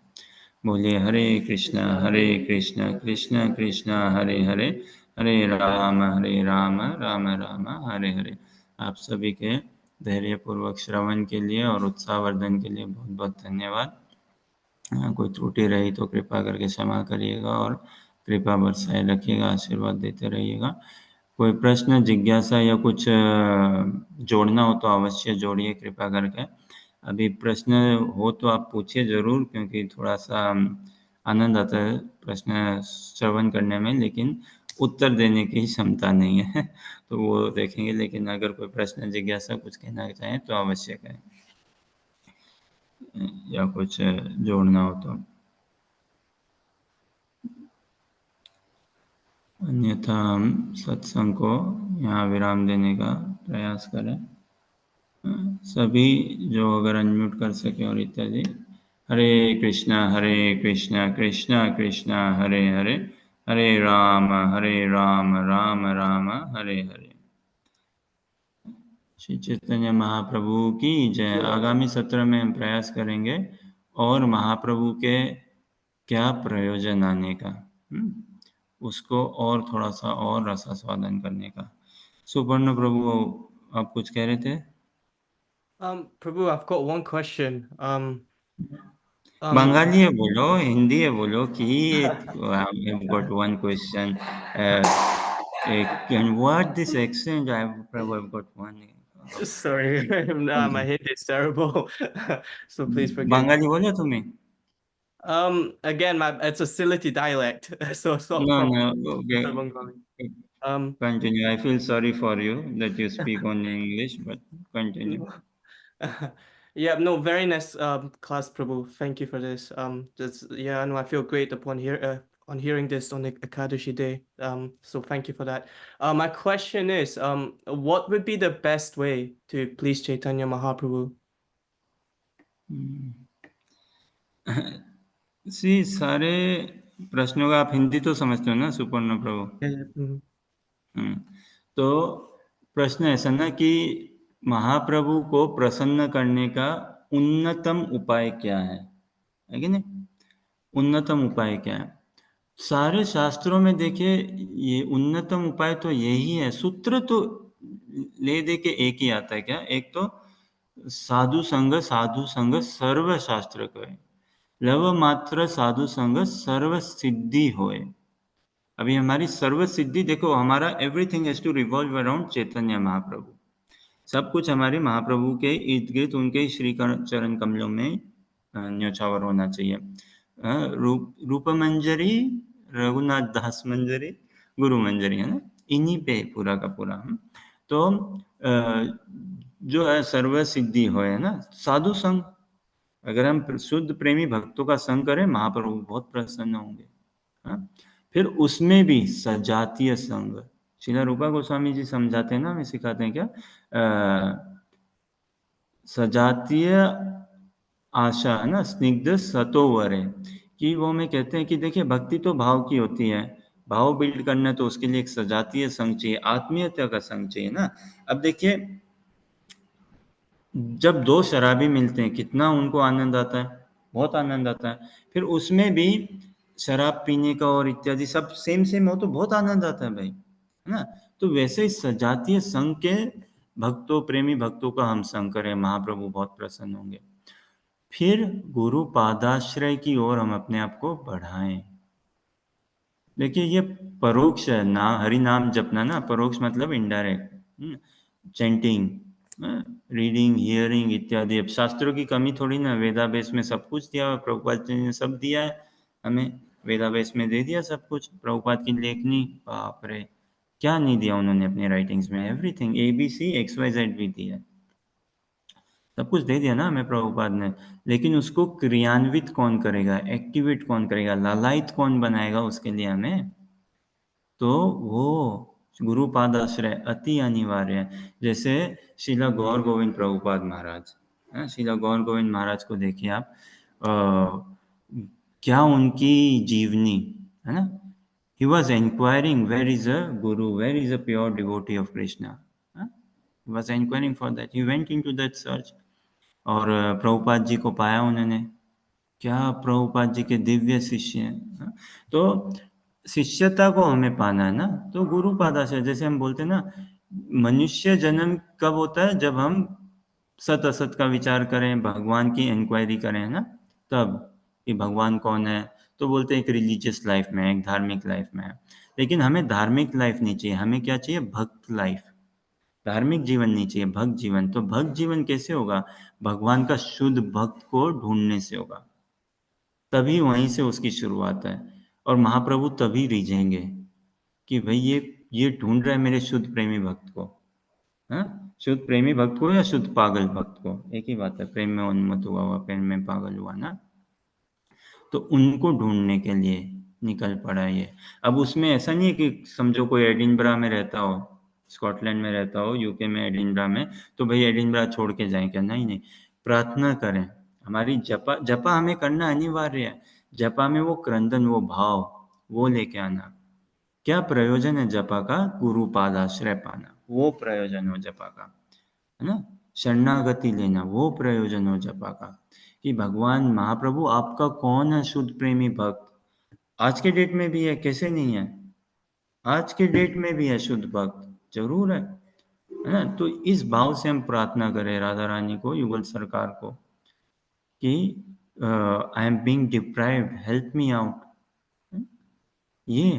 बोलिए हरे कृष्णा कृष्ण कृष्ण हरे हरे, हरे राम राम राम हरे हरे। आप सभी के धैर्यपूर्वक श्रवण के लिए और उत्साहवर्धन के लिए बहुत बहुत धन्यवाद। कोई त्रुटि रही तो कृपा करके क्षमा करिएगा और कृपा बरसाए रखिएगा, आशीर्वाद देते रहिएगा। कोई प्रश्न, जिज्ञासा या कुछ जोड़ना हो तो अवश्य जोड़िए कृपा करके। अभी प्रश्न हो तो आप पूछिए ज़रूर, क्योंकि थोड़ा सा आनंद आता है प्रश्न श्रवण करने में, लेकिन उत्तर देने की क्षमता नहीं है तो वो देखेंगे। लेकिन अगर कोई प्रश्न, जिज्ञासा, कुछ कहना चाहें तो अवश्य कहें, या कुछ जोड़ना हो तो। अन्यथा हम सत्संग को यहाँ विराम देने का प्रयास करें। सभी जो अगर अनम्यूट कर सके और इत्यादि। हरे कृष्णा कृष्णा कृष्णा हरे हरे, हरे राम राम राम हरे हरे। श्री चैतन्य महाप्रभु की जय। आगामी सत्र में हम प्रयास करेंगे और महाप्रभु के क्या प्रयोजन आने का, उसको और थोड़ा सा और रसास्वादन करने का। सुपर्ण प्रभु, आप कुछ कह रहे थे? Prabhu, I've got one question. Bengali है बोलो, हिंदी है बोलो कि I've got one question. Can what this accent? I've got one. Sorry, my head is terrible, so please forgive me. Bengali बोलो तुम्हें? Again, it's a Sylheti dialect, so it's not No, from no. Okay. Bengali. Um, Continue. I feel sorry for you that you speak only English, but continue. yeah, no, very nice class, Prabhu. Thank you for this. Yeah, no, I feel great on hearing this on the Ekadashi day. So thank you for that. My question is, what would be the best way to please Chaitanya Mahaprabhu? सारे प्रश्नों का आप हिंदी तो समझते हो ना सुपर्ण प्रभु? Yeah, mhm. तो प्रश्न ऐसा ना कि महाप्रभु को प्रसन्न करने का उन्नतम उपाय क्या है कि नहीं? उन्नतम उपाय क्या है? सारे शास्त्रों में देखिए, ये उन्नतम उपाय तो यही है। सूत्र तो ले दे के एक ही आता है क्या? एक तो साधु संग सर्व शास्त्र कहे, लव मात्र साधु संग सर्व सिद्धि होए। अभी हमारी सर्व सिद्धि देखो, हमारा everything has to revolve around Chaitanya Mahaprabhu. सब कुछ हमारे महाप्रभु के इर्द गिर्द, उनके श्री चरण कमलों में न्योछावर होना चाहिए। रूप मंजरी, रघुनाथ दास मंजरी, गुरु मंजरी, है ना, इन्हीं पे पूरा का पूरा। तो जो है सर्व सिद्धि हो, है ना, साधु संग। अगर हम शुद्ध प्रेमी भक्तों का संग करें, महाप्रभु बहुत प्रसन्न होंगे। हाँ? फिर उसमें भी सजातीय संग, श्रील रूपा गोस्वामी जी समझाते हैं ना, हमें सिखाते हैं क्या, सजातीय आशा है ना, स्निग्ध सतोवर है, कि वो हमें कहते हैं कि देखिए भक्ति तो भाव की होती है, भाव बिल्ड करना है तो उसके लिए एक सजातीय संग चाहिए, आत्मीयता का संग चाहिए ना। अब देखिए जब दो शराबी मिलते हैं कितना उनको आनंद आता है, बहुत आनंद आता है। फिर उसमें भी शराब पीने का और इत्यादि सब सेम सेम हो तो बहुत आनंद आता है भाई, है ना। तो वैसे ही सजातीय संघ के भक्तों, प्रेमी भक्तों का हम संग करें, महाप्रभु बहुत प्रसन्न होंगे। फिर गुरु पादाश्रय की ओर हम अपने आप को बढ़ाएं। देखिए ये परोक्ष है ना, हरि नाम जपना ना, परोक्ष मतलब इनडायरेक्ट, चैंटिंग, रीडिंग, हियरिंग इत्यादि। अब शास्त्रों की कमी थोड़ी ना, वेदाबेस में सब कुछ दिया हुआ, प्रभुपाद जी ने सब दिया है हमें, वेदाबेस में दे दिया सब कुछ। प्रभुपाद की लेखनी, बाप रे क्या नहीं दिया उन्होंने अपने राइटिंग्स में, एवरीथिंग, ABC XYZ भी दिया है, सब कुछ दे दिया ना हमें प्रभुपाद ने। लेकिन उसको क्रियान्वित कौन करेगा, एक्टिवेट कौन करेगा, लालायित कौन बनाएगा उसके लिए हमें, तो वो गुरुपाद आश्रय अति अनिवार्य है। जैसे श्रीला गौर गोविंद प्रभुपाद महाराज, श्रीला गौर गोविंद महाराज को देखिए आप, क्या उनकी जीवनी है ना। He was enquiring where is a guru, where is a pure devotee of Krishna, he was enquiring for that, he went into that search, और प्रभुपाद जी को पाया उन्होंने, क्या प्रभुपाद जी के दिव्य शिष्य हैं, हाँ? तो शिष्यता को हमें पाना है ना, तो गुरु पादाश्रय, जैसे हम बोलते हैं ना, मनुष्य जन्म कब होता है, जब हम सत असत का विचार करें, भगवान की इंक्वायरी करें, है ना, तब कि भगवान कौन है। तो बोलते हैं एक रिलीजियस लाइफ में, एक धार्मिक लाइफ में है। लेकिन हमें धार्मिक लाइफ नहीं चाहिए, हमें क्या चाहिए, भक्त लाइफ। धार्मिक जीवन नहीं चाहिए, भक्त जीवन। तो भक्त जीवन कैसे होगा, भगवान का शुद्ध भक्त को ढूंढने से होगा, तभी वहीं से उसकी शुरुआत है। और महाप्रभु तभी रिझेंगे कि भाई ये ढूंढ रहा है मेरे शुद्ध प्रेमी भक्त को, हाँ, शुद्ध प्रेमी भक्त को या शुद्ध पागल भक्त को, एक ही बात है, प्रेम में उन्मत्त हुआ प्रेम में पागल हुआ ना। तो उनको ढूंढने के लिए निकल पड़ा ये। अब उसमें ऐसा नहीं है कि समझो कोई एडिनबरा में रहता हो, स्कॉटलैंड में रहता हो, यूके में एडिनबरा में, तो भाई एडिनबरा छोड़ के जाए क्या, नहीं नहीं, प्रार्थना करें। हमारी जपा जपा हमें करना अनिवार्य है। जपा में वो क्रंदन, वो भाव, वो लेके आना। क्या प्रयोजन है जपा का, गुरु पादाश्रय पाना, वो प्रयोजन हो जपा का, है ना। शरणागति लेना, वो प्रयोजन हो जपा का, कि भगवान महाप्रभु आपका कौन है शुद्ध प्रेमी भक्त। आज के डेट में भी है, कैसे नहीं है, आज के डेट में भी है शुद्ध भक्त, जरूर है ना। तो इस भाव से हम प्रार्थना करें राधा रानी को, युगल सरकार को, कि I am being deprived, help me out. ये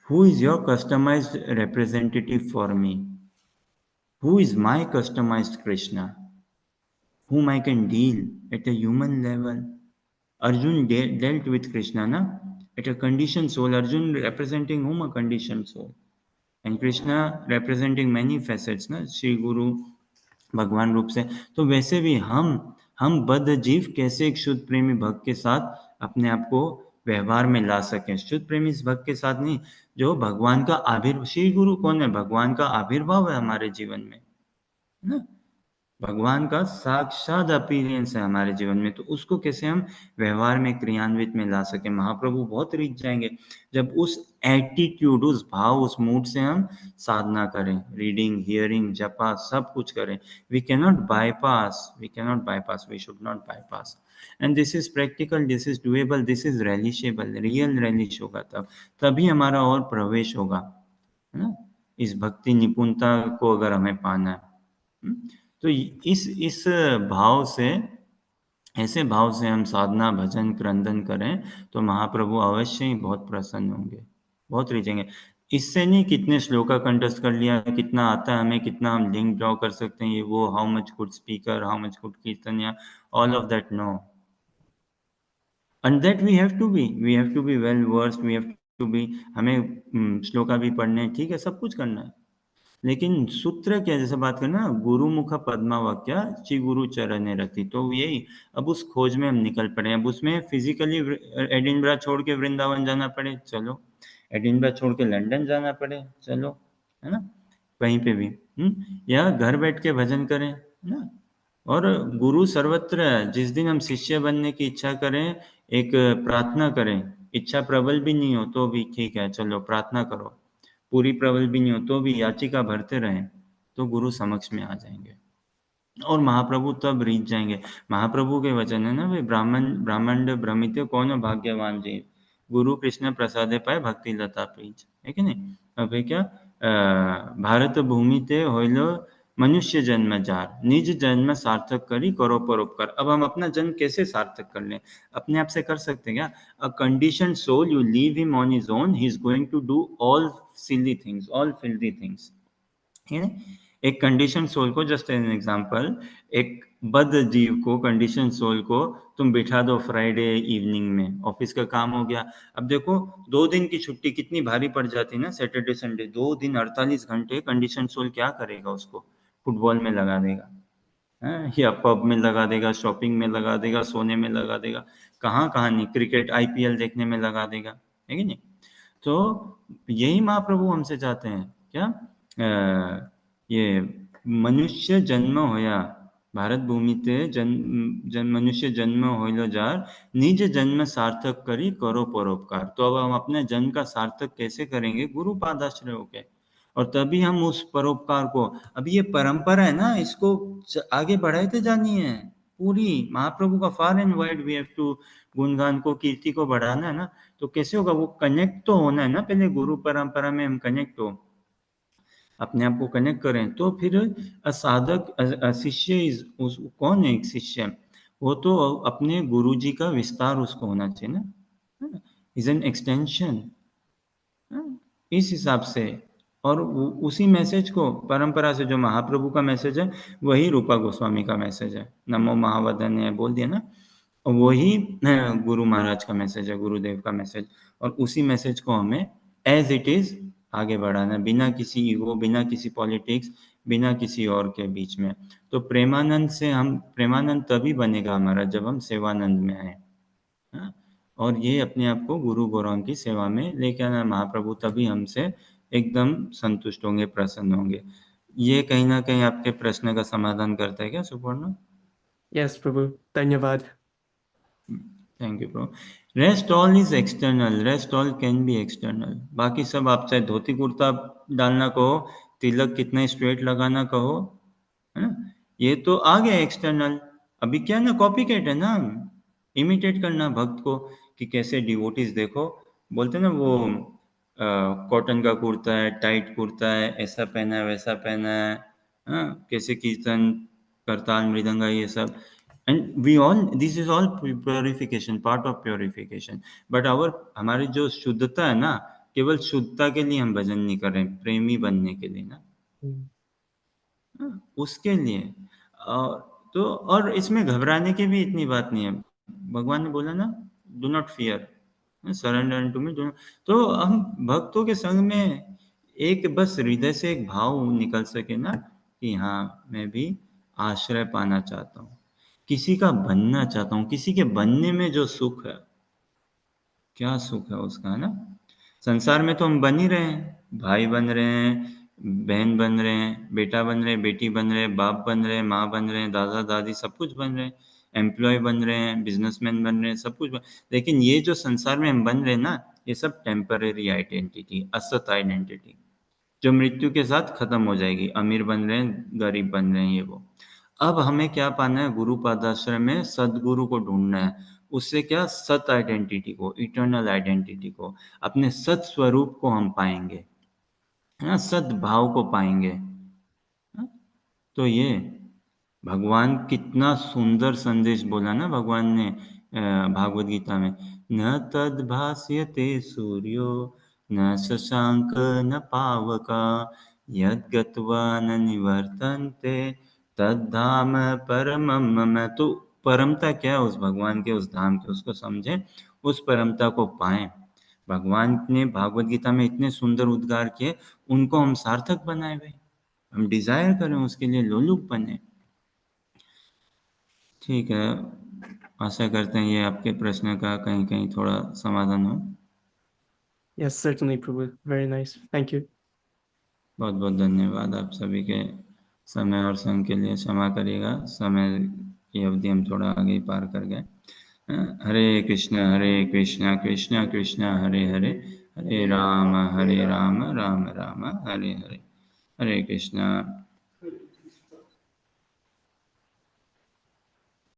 who is your customized representative for me, who is my customized Krishna, whom I can deal at a human level. Arjun dealt with Krishna, na? At a conditioned soul. Arjun representing whom? A conditioned soul. And Krishna representing many facets, ना, श्री गुरु भगवान रूप से। तो वैसे भी हम बद्ध जीव कैसे एक शुद्ध प्रेमी भक्त के साथ अपने आप को व्यवहार में ला सकें, शुद्ध प्रेमी इस भक्त के साथ नहीं, जो भगवान का आविर्भाव, श्री गुरु कौन है, भगवान का आविर्भाव है हमारे जीवन में, है ना। भगवान का साक्षात अपीयरेंस है हमारे जीवन में, तो उसको कैसे हम व्यवहार में, क्रियान्वित में ला सके। महाप्रभु बहुत रिझ जाएंगे जब उस एटीट्यूड, उस भाव, उस मूड से हम साधना करें, रीडिंग, हियरिंग, जपा सब कुछ करें। We cannot bypass, we should not bypass. And this is practical, this is doable, this is realisable, real relish होगा तभी हमारा और प्रवेश होगा, है ना, इस भक्ति निपुणता को अगर हमें पाना है। तो इस भाव से, ऐसे भाव से हम साधना, भजन, क्रंदन करें तो महाप्रभु अवश्य ही बहुत प्रसन्न होंगे, बहुत रिझेंगे। इससे नहीं कितने श्लोका कंठस्थ कर लिया, कितना आता है हमें, कितना हम लिंक ड्रॉ कर सकते हैं, ये वो, how much good speaker, how much good kirtan, या all of that, no. And that we have to be well versed, we have to be, हमें श्लोका भी पढ़ने, ठीक है, सब कुछ करना है, लेकिन सूत्र क्या, जैसे बात करना, गुरु मुख पद्मा वाक्या ची गुरु चरणे रति, तो यही अब उस खोज में हम निकल पड़े। अब उसमें फिजिकली एडिनब्रा छोड़ के वृंदावन जाना पड़े, चलो। एडिनब्रा छोड़ के लंदन जाना पड़े, चलो, है ना, कहीं पे भी। या घर बैठ के भजन करें, है ना। और गुरु सर्वत्र है। जिस दिन हम शिष्य बनने की इच्छा करें, एक प्रार्थना करें, इच्छा प्रबल भी नहीं हो तो भी ठीक है, चलो प्रार्थना करो, पूरी प्रबल भी नहीं हो तो भी याचिका भरते रहें, तो गुरु समक्ष में आ जाएंगे और महाप्रभु तब रीझ जाएंगे। महाप्रभु के वचन है ना, वे ब्राह्मण भ्रमित कौन भाग्यवान जी, गुरु कृष्ण प्रसादे पाए भक्ति लता पीज, है कि नहीं। अब है क्या, भारत भूमि ते होइलो मनुष्य जन्म जार, निज जन्म सार्थक करी करो परोपकार। अब हम अपना जन्म कैसे सार्थक कर लें, अपने आप से कर सकते हैं क्या? A condition soul, you leave him on his own, he is going to do all silly things, all filthy things, है ना? एक कंडीशन सोल को, जस्ट एन एग्जांपल, एक बद्ध जीव को, कंडीशन सोल को तुम बिठा दो फ्राइडे इवनिंग में, ऑफिस का काम हो गया। अब देखो 2 दिन की छुट्टी कितनी भारी पड़ जाती है ना, सैटरडे संडे, 2 दिन 48 घंटे कंडीशन सोल क्या करेगा? उसको फुटबॉल में लगा देगा, हैं? या पब में लगा देगा, शॉपिंग में लगा देगा, सोने में लगा देगा, कहाँ कहाँ नहीं, क्रिकेट आईपीएल देखने में लगा देगा, है कि नहीं। तो यही महाप्रभु हमसे चाहते हैं क्या, ये मनुष्य जन्म होया, भारत भूमि ते मनुष्य जन्म होइलो जार, निज जन्म सार्थक करी करो परोपकार। तो अब हम अपने जन्म का सार्थक कैसे करेंगे? गुरु पादाश्रय होके, और तभी हम उस परोपकार को, अब ये परंपरा है ना, इसको आगे बढ़ाते जानी है पूरी। महाप्रभु का far and wide we have to, गुणगान को, कीर्ति को बढ़ाना है ना। तो कैसे होगा? वो कनेक्ट तो होना है ना, पहले गुरु परंपरा में हम कनेक्ट हो, अपने आप को कनेक्ट करें, तो फिर साधक, शिष्य कौन है? एक शिष्य, वो तो अपने गुरु जी का विस्तार उसको होना चाहिए ना, इज एन एक्सटेंशन, इस हिसाब से। और उसी मैसेज को, परंपरा से जो महाप्रभु का मैसेज है, वही रूपा गोस्वामी का मैसेज है, नमो महावदन ने बोल दिया ना, वही गुरु महाराज का मैसेज है, गुरुदेव का मैसेज। और उसी मैसेज को हमें एज इट इज आगे बढ़ाना है, बिना किसी ईगो, बिना किसी पॉलिटिक्स, बिना किसी और के बीच में। तो प्रेमानंद से हम, प्रेमानंद तभी बनेगा हमारा जब हम सेवानंद में आए, हाँ? और ये अपने आप को गुरु गौरंग की सेवा में लेके आना महाप्रभु, तभी हमसे एकदम संतुष्ट होंगे, प्रसन्न होंगे। ये कहीं ना कहीं आपके प्रश्न का समाधान करता है क्या सुपर्ण? Yes, Prabhu. Dhanyavad. Thank you bro. Rest all is external, rest all can be external. बाकी सब, आप चाहे धोती कुर्ता डालना कहो, तिलक कितना स्ट्रेट लगाना कहो, है ना, ये तो आ गया एक्सटर्नल। अभी क्या ना, कॉपी कैट है ना, इमिटेट करना भक्त को, कि कैसे डिवोटीज देखो, बोलते ना वो, कॉटन का कुर्ता है, टाइट कुर्ता है, ऐसा पहना है, वैसा पहना है, हाँ, कैसे कीर्तन, करताल, मृदंगा, ये सब। And we all, this is all purification, part of purification. But our, हमारी जो शुद्धता है ना, केवल शुद्धता के लिए हम भजन नहीं कर रहे हैं, प्रेमी बनने के लिए ना, Mm. उसके लिए। तो और इसमें घबराने की भी इतनी बात नहीं है। भगवान ने बोला ना, do not fear, surrender to me, do. तो हम भक्तों के संग में एक बस हृदय से एक भाव निकल सके ना, कि हाँ, मैं भी आश्रय पाना चाहता हूँ, किसी का बनना चाहता हूँ, किसी के बनने में जो सुख है, क्या सुख है उसका, है ना। संसार में तो हम बन ही रहे हैं, भाई बन रहे हैं, बहन बन रहे हैं, बेटा बन रहे हैं, बेटी बन रहे हैं, बाप बन रहे हैं, माँ बन रहे हैं, दादा दादी, सब कुछ बन रहे हैं, एम्प्लॉय बन रहे हैं, बिजनेसमैन बन रहे हैं, सब कुछ लेकिन ये जो संसार में हम बन रहे हैं ना, ये सब टेम्पररी आइडेंटिटी, असत आइडेंटिटी, जो मृत्यु के साथ खत्म हो जाएगी। अमीर बन रहे हैं, गरीब बन रहे हैं, ये वो। अब हमें क्या पाना है? गुरु पादाश्रय में सदगुरु को ढूंढना है। उससे क्या, सत आइडेंटिटी को, इटर्नल आइडेंटिटी को, अपने सत स्वरूप को हम पाएंगे, है ना, सद भाव को पाएंगे, हाँ? तो ये भगवान, कितना सुंदर संदेश बोला ना भगवान ने भागवत गीता में, न तद भास्यते सूर्यो न शशांक न पावका, यद गत्वा न निवर्तन्ते तद्धाम परमम मम। तो परमता क्या है उस भगवान के, उस धाम के, उसको समझें, उस परमता को पाएं। भगवान ने भागवत गीता में इतने सुंदर उद्गार किए, उनको हम सार्थक बनाए भाई, हम डिज़ायर करें, उसके लिए लोलुप बने। ठीक है, आशा करते हैं ये आपके प्रश्न का कहीं-कहीं थोड़ा समाधान हो। Yes, certainly, Prabhu. Very nice. Thank you. बहुत-बहुत धन्यवाद आप सभी के समय और संग के लिए। क्षमा करिएगा, समय की अवधि हम थोड़ा आगे ही पार कर गए। हरे कृष्णा कृष्णा कृष्णा हरे हरे, हरे राम राम राम हरे हरे। हरे कृष्णा।